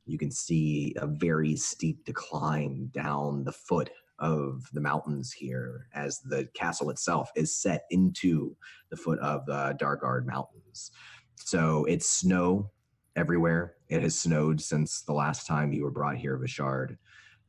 You can see a very steep decline down the foot of the mountains here as the castle itself is set into the foot of the Dargard Mountains. So it's snow everywhere. It has snowed since the last time you were brought here, Vishard,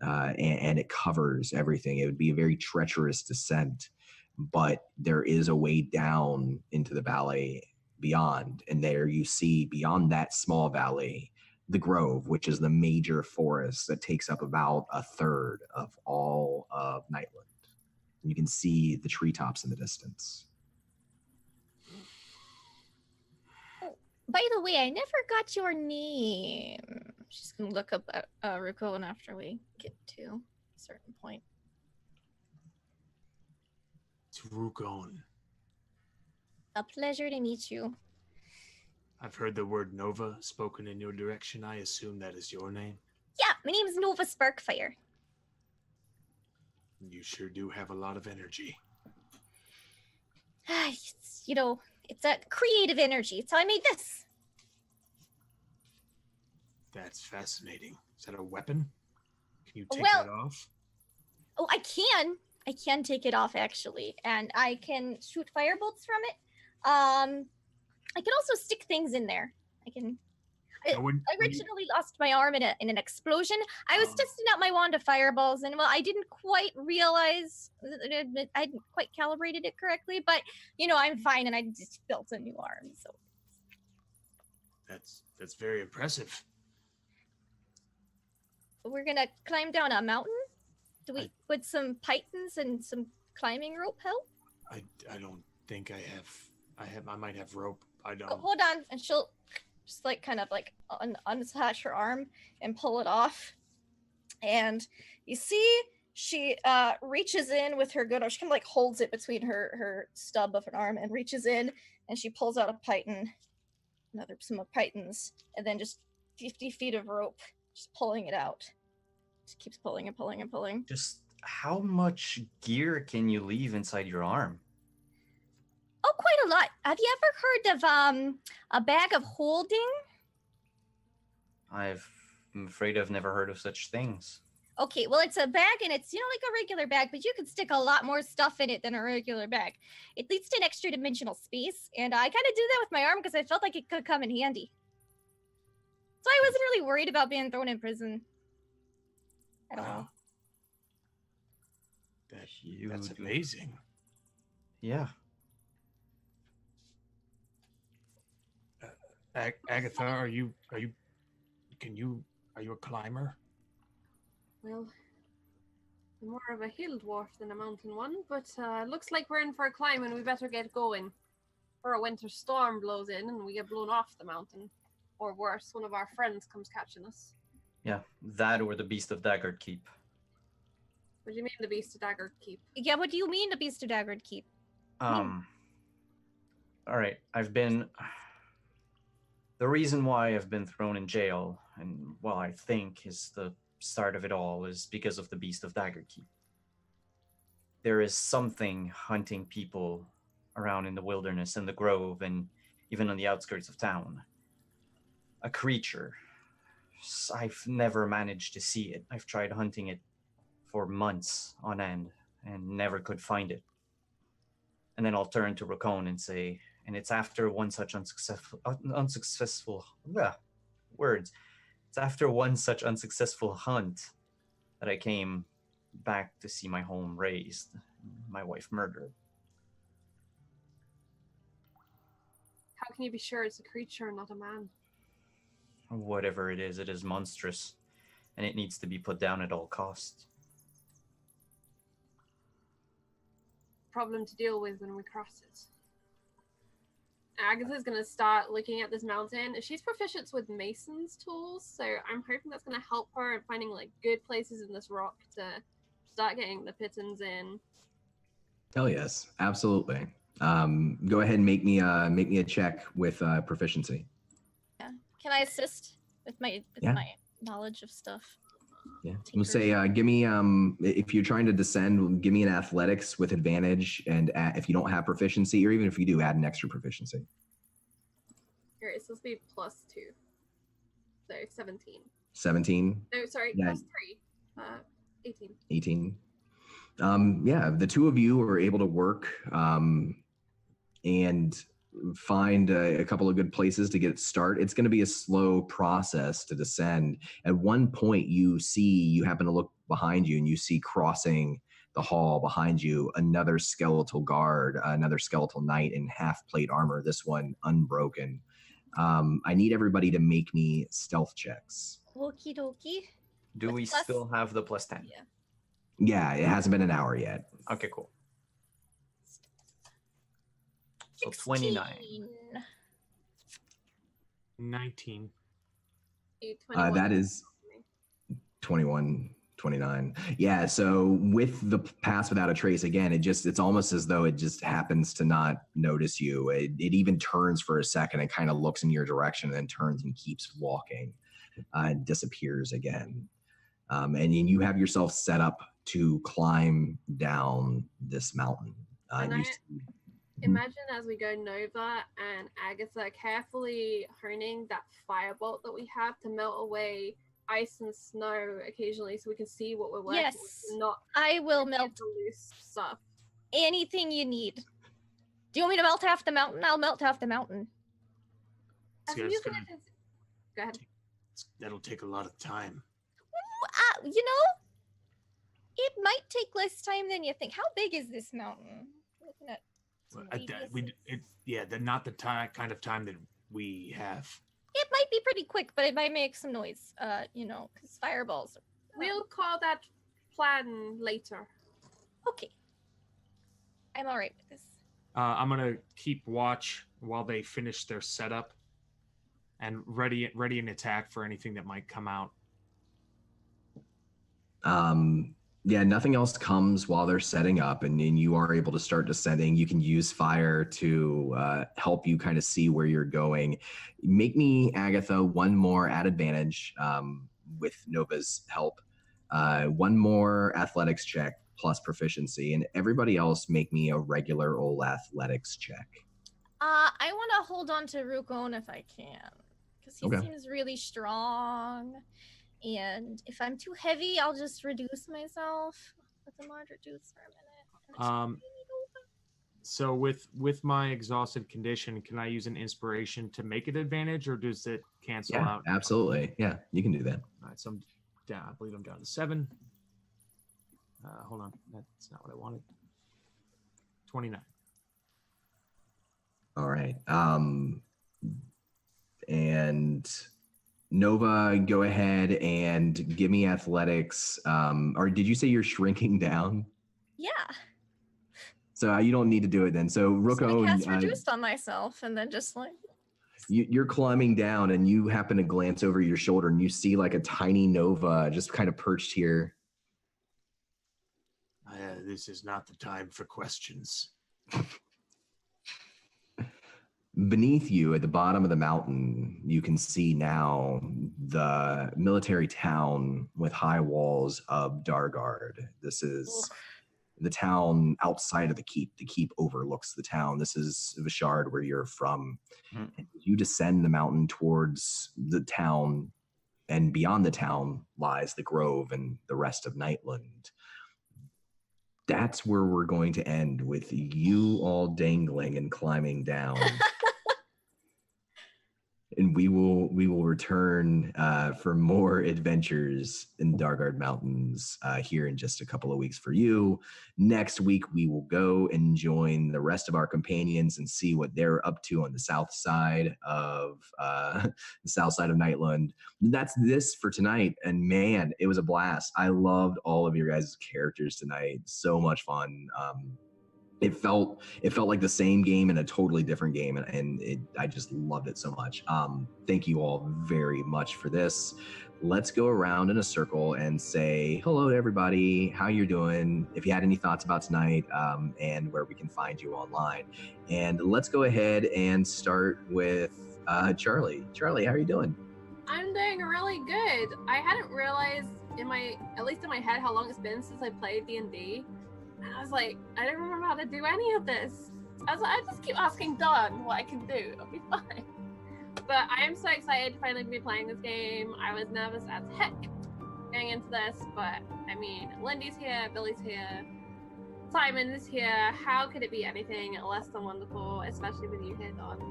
and it covers everything. It would be a very treacherous descent, but there is a way down into the valley beyond, and there you see beyond that small valley the Grove, which is the major forest that takes up about a third of all of Nightland. You can see the treetops in the distance. Oh, by the way, I never got your name. She's gonna look up at Rukon after we get to a certain point. It's Rukon. A pleasure to meet you. I've heard the word Nova spoken in your direction. I assume that is your name. Yeah, my name is Nova Sparkfire. You sure do have a lot of energy. It's a creative energy. It's how I made this. That's fascinating. Is that a weapon? Can you take Well- that off? Oh, I can. I can take it off actually, and I can shoot firebolts from it. I can also stick things in there. I can. I Now, when you- originally lost my arm in an explosion. I was testing out my wand of fireballs, and well, I didn't quite realize I hadn't quite calibrated it correctly. But you know, I'm fine, and I just built a new arm. So That's very impressive. we're gonna climb down a mountain. Would some pythons and some climbing rope help? I don't think I might have rope. I don't. Oh, hold on, and she'll just like kind of like unattach her arm and pull it off, and you see she reaches in with her good arm. She kind of like holds it between her stub of an arm and reaches in, and she pulls out a python, some pythons, and then just 50 feet of rope, just pulling it out. Just keeps pulling and pulling and pulling. Just how much gear can you leave inside your arm? Oh, quite a lot. Have you ever heard of a bag of holding? I'm afraid I've never heard of such things. Okay, well, it's a bag, and it's, like a regular bag, but you can stick a lot more stuff in it than a regular bag. It leads to an extra dimensional space, and I kind of do that with my arm because I felt like it could come in handy. So I wasn't really worried about being thrown in prison. I don't know. That's amazing. Yeah. Agatha, are you a climber? Well, I'm more of a hill dwarf than a mountain one, but looks like we're in for a climb and we better get going. Or a winter storm blows in and we get blown off the mountain. Or worse, one of our friends comes catching us. Yeah, that or the Beast of Daggard Keep. What do you mean the Beast of Dagger Keep? Yeah, what do you mean the Beast of Dagger Keep? All right, the reason why I've been thrown in jail, and well, I think is the start of it all, is because of the Beast of Dagger Keep. There is something hunting people around in the wilderness and the grove and even on the outskirts of town. A creature. I've never managed to see it. I've tried hunting it for months on end and never could find it. And then I'll turn to Raccoon and say, and it's after one such unsuccessful It's after one such unsuccessful hunt that I came back to see my home razed, my wife murdered. How can you be sure it's a creature and not a man? Whatever it is monstrous, and it needs to be put down at all costs. Problem to deal with when we cross it. Agatha's gonna start looking at this mountain. She's proficient with mason's tools, so I'm hoping that's gonna help her in finding like good places in this rock to start getting the pittons in. Hell yes, absolutely. Go ahead and make me a check with proficiency. Yeah. Can I assist with my knowledge of stuff? Yeah, we'll say give me if you're trying to descend, give me an athletics with advantage, and if you don't have proficiency, or even if you do, add an extra proficiency. Here, it's supposed to be +2, so 17. 17. No, sorry, Yeah. +3, 18. 18. Yeah, the two of you are able to work and find a couple of good places to get started. It's going to be a slow process to descend. At one point, you happen to look behind you, and you see crossing the hall behind you another skeletal guard, another skeletal knight in half-plate armor, this one unbroken. I need everybody to make me stealth checks. Okie dokie. Do we still have the +10? Yeah. Yeah, it hasn't been an hour yet. Okay, cool. So 29. 19. 21. That is 21, 29. Yeah, so with the pass without a trace, again, it's almost as though it just happens to not notice you. It even turns for a second and kind of looks in your direction and then turns and keeps walking and disappears again. And then you have yourself set up to climb down this mountain. imagine as we go Nova and Agatha carefully honing that firebolt that we have to melt away ice and snow occasionally so we can see what we're working with. Not I will melt the loose stuff. Anything you need. Do you want me to melt half the mountain? I'll melt half the mountain. Go ahead. That'll take a lot of time. You know, it might take less time than you think. How big is this mountain? Looking at not the kind of time that we have. It might be pretty quick, but it might make some noise. Because fireballs. We'll call that plan later. Okay. I'm all right with this. I'm gonna keep watch while they finish their setup, and ready an attack for anything that might come out. Yeah, nothing else comes while they're setting up, and you are able to start descending. You can use fire to help you kind of see where you're going. Make me, Agatha, one more at advantage with Nova's help. One more athletics check plus proficiency, and everybody else make me a regular old athletics check. I want to hold on to Rukon if I can, because he seems really strong. And if I'm too heavy, I'll just reduce myself. Let the mod reduce for a minute. So with my exhausted condition, can I use an inspiration to make it advantage, or does it cancel out? Absolutely. Yeah, you can do that. All right, so I'm down. I believe I'm down to 7. Hold on, that's not what I wanted. 29. All right. And Nova, go ahead and give me athletics. Or did you say you're shrinking down? Yeah. So you don't need to do it then. So Ruko, I cast reduced on myself, and then just like you're climbing down, and you happen to glance over your shoulder, and you see like a tiny Nova just kind of perched here. This is not the time for questions. Beneath you, at the bottom of the mountain, you can see now the military town with high walls of Dargard. This is the town outside of the keep. The keep overlooks the town. This is Vishard, where you're from. And you descend the mountain towards the town, and beyond the town lies the Grove and the rest of Nightland. That's where we're going to end, with you all dangling and climbing down. And we will return for more adventures in Dargard Mountains here in just a couple of weeks for you. Next week, we will go and join the rest of our companions and see what they're up to on the south side of Nightland. That's this for tonight. And man, it was a blast. I loved all of your guys' characters tonight. So much fun. It felt like the same game in a totally different game, and I just loved it so much. Thank you all very much for this. Let's go around in a circle and say hello to everybody, how you're doing, if you had any thoughts about tonight, and where we can find you online. And let's go ahead and start with Charlie. Charlie, how are you doing? I'm doing really good. I hadn't realized at least in my head, how long it's been since I played D&D. And I was like, I don't remember how to do any of this. I was like, I just keep asking Dawn what I can do. It'll be fine. But I am so excited to finally be playing this game. I was nervous as heck going into this, but I mean, Lindy's here, Billy's here, Simon is here. How could it be anything less than wonderful, especially with you here, Dawn,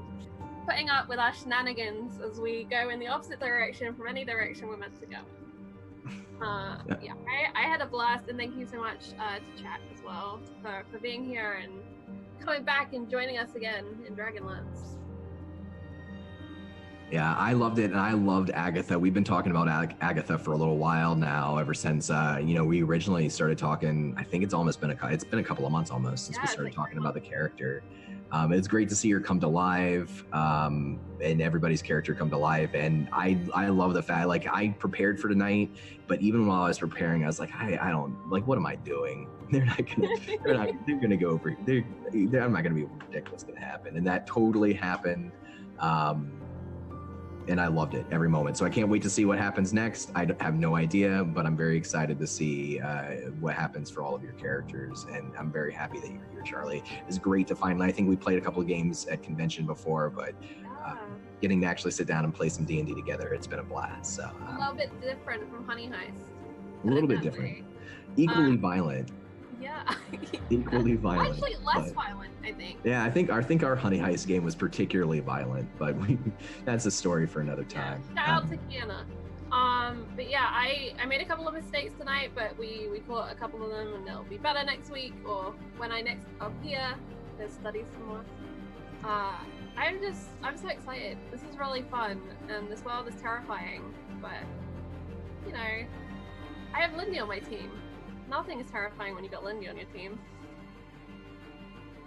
putting up with our shenanigans as we go in the opposite direction from any direction we're meant to go. Yeah, I had a blast, and thank you so much to chat as well for being here and coming back and joining us again in Dragonlance. Yeah, I loved it, and I loved Agatha. We've been talking about Agatha for a little while now, ever since we originally started talking. I think it's been a couple of months almost since we started talking about the character. It's great to see her come to life, and everybody's character come to life. And I love the fact, like, I prepared for tonight, but even while I was preparing, I was like, I don't, like, what am I doing? They're gonna go over. I'm not gonna be able to predict what's gonna happen, and that totally happened. and I loved it every moment. So I can't wait to see what happens next. I have no idea, but I'm very excited to see what happens for all of your characters, and I'm very happy that you're here, Charlie. It's great to finally. I think we played a couple of games at convention before, but getting to actually sit down and play some D&D together, it's been a blast. So a little bit different from Honey Heist. A little bit different. Equally violent. Yeah. Equally violent. Actually, less violent, I think. Yeah, I think our Honey Heist game was particularly violent, but that's a story for another time. Yeah. Shout out to Kiana. But yeah, I made a couple of mistakes tonight, but we caught a couple of them, and they'll be better next week or when I next appear to study some more. I'm so excited. This is really fun, and this world is terrifying, but you know, I have Lindy on my team. Nothing is terrifying when you got Lindy on your team.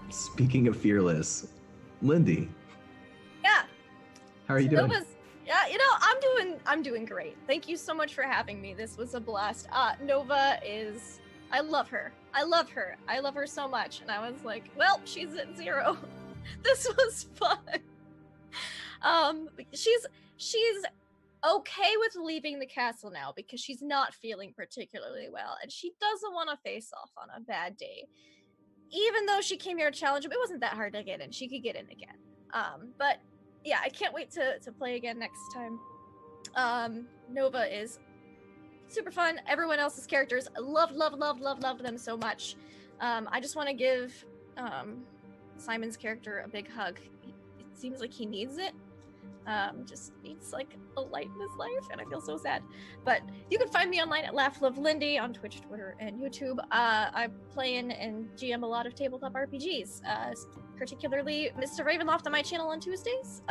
Speaking of fearless, Lindy. Yeah. How are you doing? Yeah, you know, I'm doing great. Thank you so much for having me. This was a blast. Nova is, I love her. I love her so much. And I was like, well, she's at 0. This was fun. She's okay with leaving the castle now because she's not feeling particularly well, and she doesn't want to face off on a bad day. Even though she came here to challenge him, it wasn't that hard to get in. She could get in again. But yeah, I can't wait to play again next time. Nova is super fun. Everyone else's characters, I love them so much. I just want to give Simon's character a big hug. It seems like he needs it. Just needs like a light in his life, and I feel so sad. But you can find me online at LaughLoveLindy on Twitch, Twitter, and YouTube. I play in and GM a lot of tabletop RPGs, particularly Mr. Ravenloft on my channel on Tuesdays.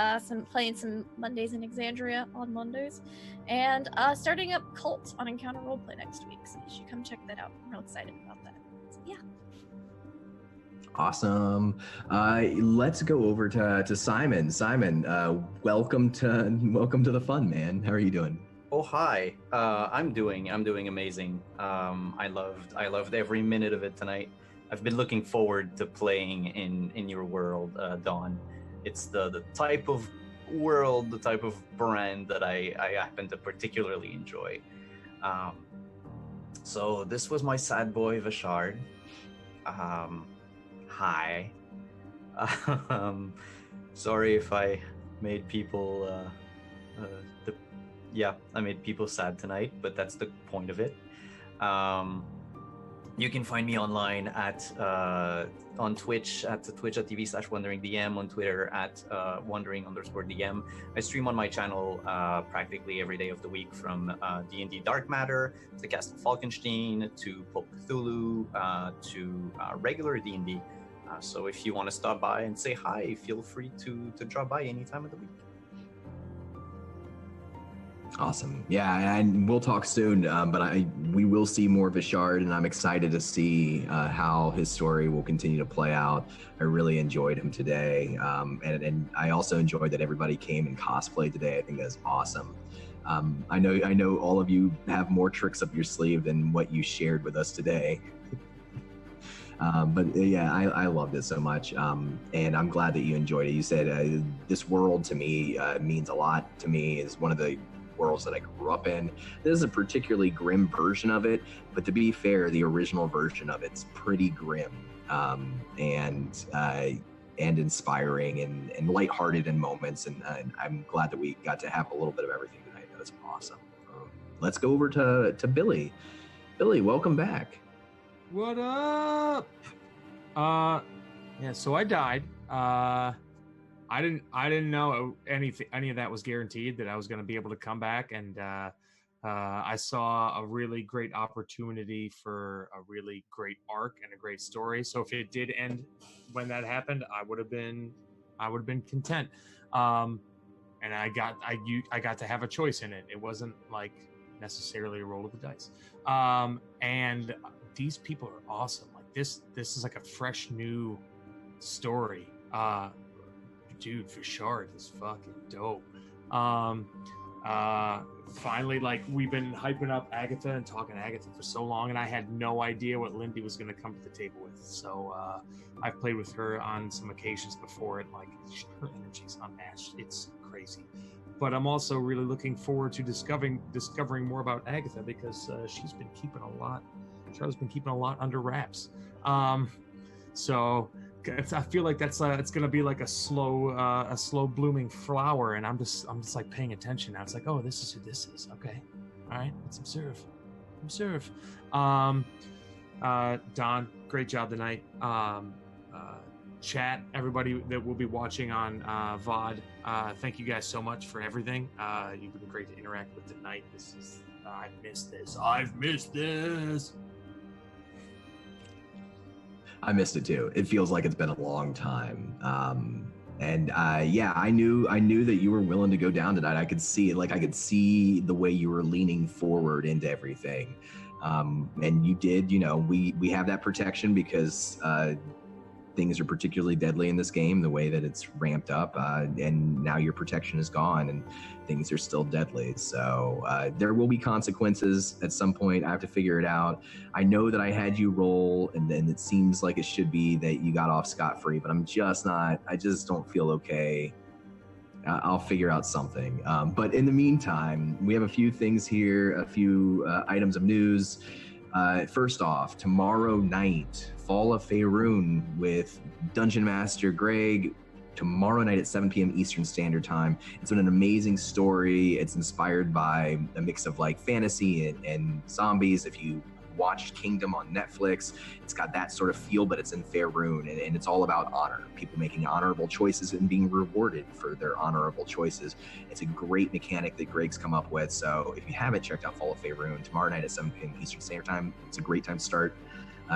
Playing some Mondays in Exandria on Mondays, and starting up Cult on Encounter Roleplay next week. So you should come check that out. I'm real excited about that. So, yeah. Awesome. Let's go over to Simon. Simon, welcome to the fun, man. How are you doing? Oh, hi. I'm doing amazing. I loved every minute of it tonight. I've been looking forward to playing in your world, Dawn. It's the type of world, the type of brand that I happen to particularly enjoy. So this was my sad boy Vashard. Hi. Sorry if I made people I made people sad tonight, but that's the point of it. You can find me online at on Twitch at twitch.tv/wanderingdm, on Twitter at wandering_dm. I stream on my channel practically every day of the week, from D&D Dark Matter to Castle Falkenstein to Pope Cthulhu to regular D&D. So if you want to stop by and say hi, feel free to drop by any time of the week. Awesome. Yeah, and we'll talk soon, but we will see more of Vashard, and I'm excited to see how his story will continue to play out. I really enjoyed him today, and I also enjoyed that everybody came and cosplayed today. I think that's awesome. I know all of you have more tricks up your sleeve than what you shared with us today. But yeah, I loved it so much, and I'm glad that you enjoyed it. You said this world to me means a lot to me. Is one of the worlds that I grew up in. This is a particularly grim version of it, but to be fair, the original version of it's pretty grim and inspiring and lighthearted in moments. And I'm glad that we got to have a little bit of everything tonight. That was awesome. Let's go over to Billy. Billy, welcome back. What up? Yeah, so I died. I didn't know any of that was guaranteed, that I was going to be able to come back, and I saw a really great opportunity for a really great arc and a great story. So if it did end when that happened, I would have been content. And I got to have a choice in it. It wasn't like necessarily a roll of the dice. And these people are awesome. Like this is like a fresh new story. Dude, Vashard is fucking dope. Finally, like, we've been hyping up Agatha and talking Agatha for so long, and I had no idea what Lindy was going to come to the table with. So I've played with her on some occasions before, and like, her energy's unmatched. It's crazy. but I'm also really looking forward to discovering more about Agatha, because she's been keeping a lot. Charlie's been keeping a lot under wraps. So I feel like that's it's gonna be like a slow blooming flower, and I'm just like paying attention now. It's like, oh, this is who this is. Okay, all right, let's observe. Don, great job tonight. Chat, everybody that will be watching on VOD, thank you guys so much for everything. You've been great to interact with tonight. This is I've missed this. I missed it too. It feels like it's been a long time. I knew that you were willing to go down tonight. I could see it. Like, I could see the way you were leaning forward into everything. And you did, we have that protection because things are particularly deadly in this game, the way that it's ramped up, and now your protection is gone and things are still deadly. So there will be consequences at some point. I have to figure it out. I know that I had you roll, and then it seems like it should be that you got off scot-free, but I just don't feel okay. I'll figure out something. But in the meantime, we have a few things here, a few items of news. First off, tomorrow night, Fall of Faerun with Dungeon Master Greg, tomorrow night at 7 p.m. Eastern Standard Time. It's an amazing story. It's inspired by a mix of like fantasy and zombies. If you watched Kingdom on Netflix, it's got that sort of feel, but it's in Faerun, and it's all about honor, people making honorable choices and being rewarded for their honorable choices. It's a great mechanic that Greg's come up with. So if you haven't checked out Fall of Faerun, tomorrow night at 7 p.m. Eastern Standard Time, it's a great time to start.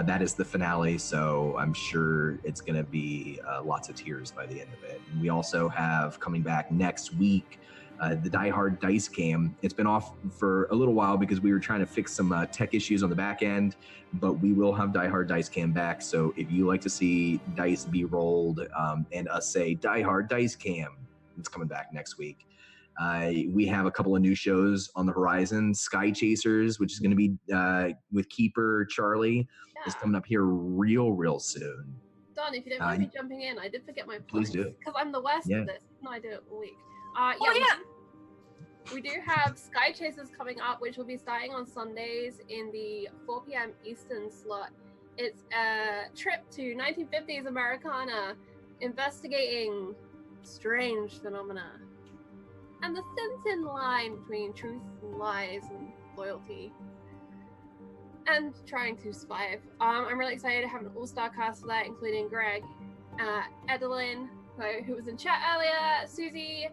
That is the finale, so I'm sure it's going to be lots of tears by the end of it. And we also have coming back next week the Die Hard Dice Cam. It's been off for a little while because we were trying to fix some tech issues on the back end, but we will have Die Hard Dice Cam back. So if you like to see dice be rolled and us say Die Hard Dice Cam, it's coming back next week. We have a couple of new shows on the horizon. Sky Chasers, which is going to be with Keeper Charlie, is coming up here real soon. Don, if you don't mind me jumping in, I did forget my Please do. because I'm the worst at this. No, I do it all week. We do have Sky Chasers coming up, which will be starting on Sundays in the 4 p.m. Eastern slot. It's a trip to 1950s Americana, investigating strange phenomena and the thin line between truth and lies and loyalty, and trying to survive. I'm really excited to have an all-star cast for that, including Greg, Edelyn, who was in chat earlier, Susie,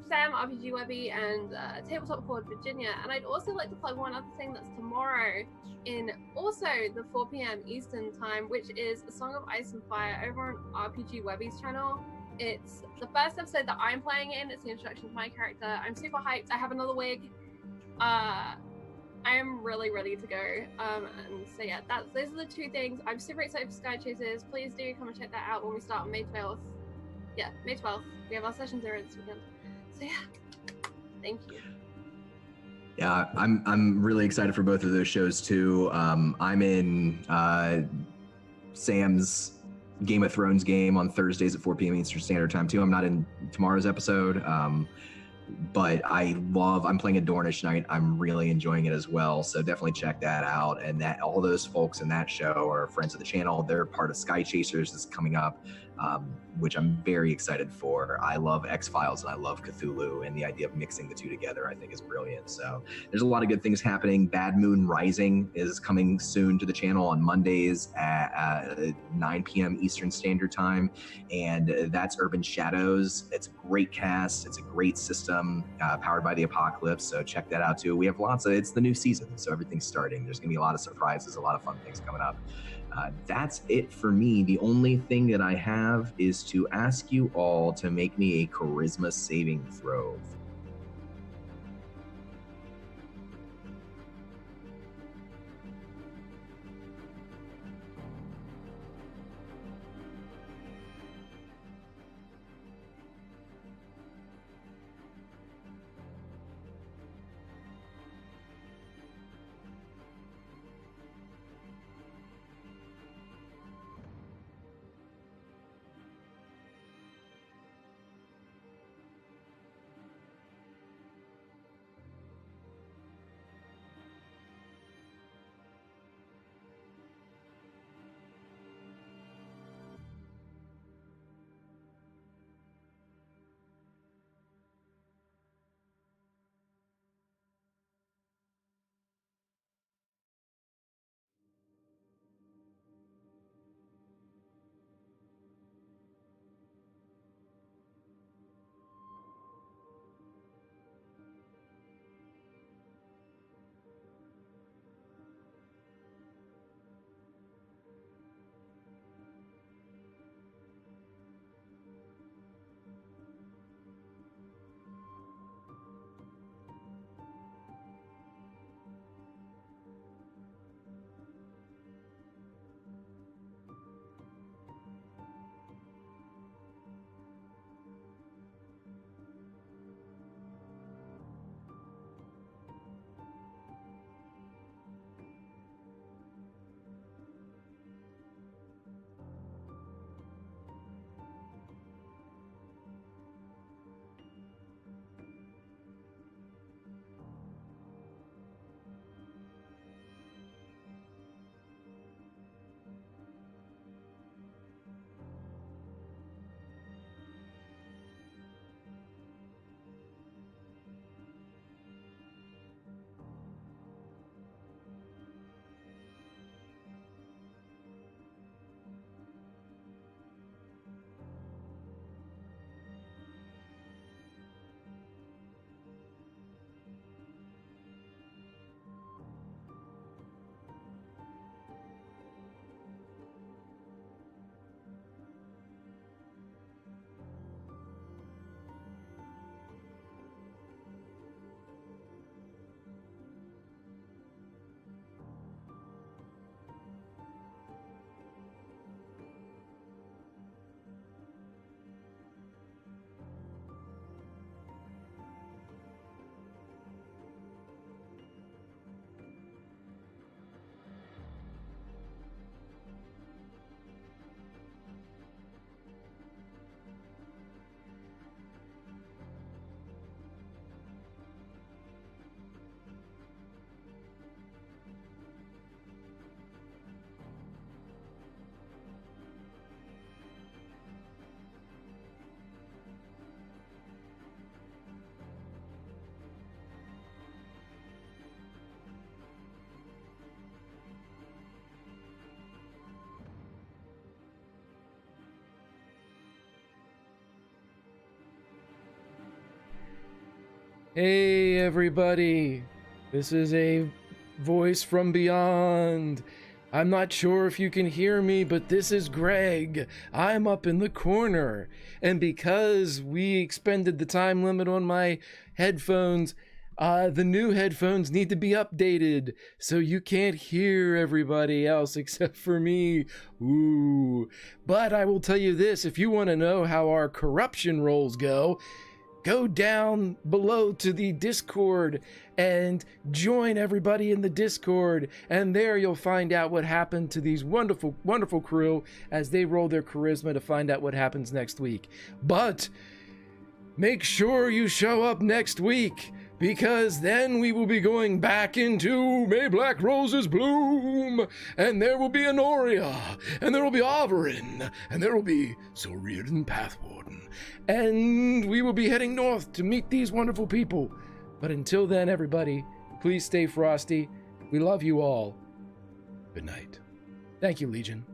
Sam, RPG Webby, and Tabletop Forward Virginia. And I'd also like to plug one other thing that's tomorrow in also the 4 p.m. Eastern time, which is A Song of Ice and Fire over on RPG Webby's channel. It's the first episode that I'm playing in. It's the introduction to my character. I'm super hyped. I have another wig. I am really ready to go. And so yeah, those are the two things. I'm super excited for Sky Chasers. Please do come and check that out when we start on May 12th. Yeah, May 12th. We have our session 0 this weekend. So yeah, thank you. Yeah, I'm really excited for both of those shows too. I'm in Sam's Game of Thrones game on Thursdays at 4 p.m. Eastern Standard Time too. I'm not in tomorrow's episode, but I'm playing a Dornish Knight. I'm really enjoying it as well. So definitely check that out. And that all those folks in that show are friends of the channel. They're part of Sky Chasers that's coming up, which I'm very excited for. I love X-Files and I love Cthulhu, and the idea of mixing the two together I think is brilliant. So there's a lot of good things happening. Bad Moon Rising is coming soon to the channel on Mondays at 9 p.m. Eastern Standard Time, and that's Urban Shadows. It's a great cast. It's a great system powered by the Apocalypse, so check that out too. We have it's the new season, so everything's starting. There's gonna be a lot of surprises, a lot of fun things coming up. That's it for me. The only thing that I have is to ask you all to make me a charisma saving throw. Hey, everybody. This is a voice from beyond. I'm not sure if you can hear me, but this is Greg. I'm up in the corner. And because we expended the time limit on my headphones, the new headphones need to be updated, so you can't hear everybody else except for me. Ooh. But I will tell you this, if you want to know how our corruption rolls go down below to the Discord and join everybody in the Discord, and there you'll find out what happened to these wonderful, wonderful crew as they roll their charisma to find out what happens next week. But make sure you show up next week, because then we will be going back into May Black Roses Bloom, and there will be Honoria, and there will be Averin, and there will be Sir Reardon Pathwarden, and we will be heading north to meet these wonderful people. But until then, everybody, please stay frosty. We love you all. Good night. Thank you, Legion.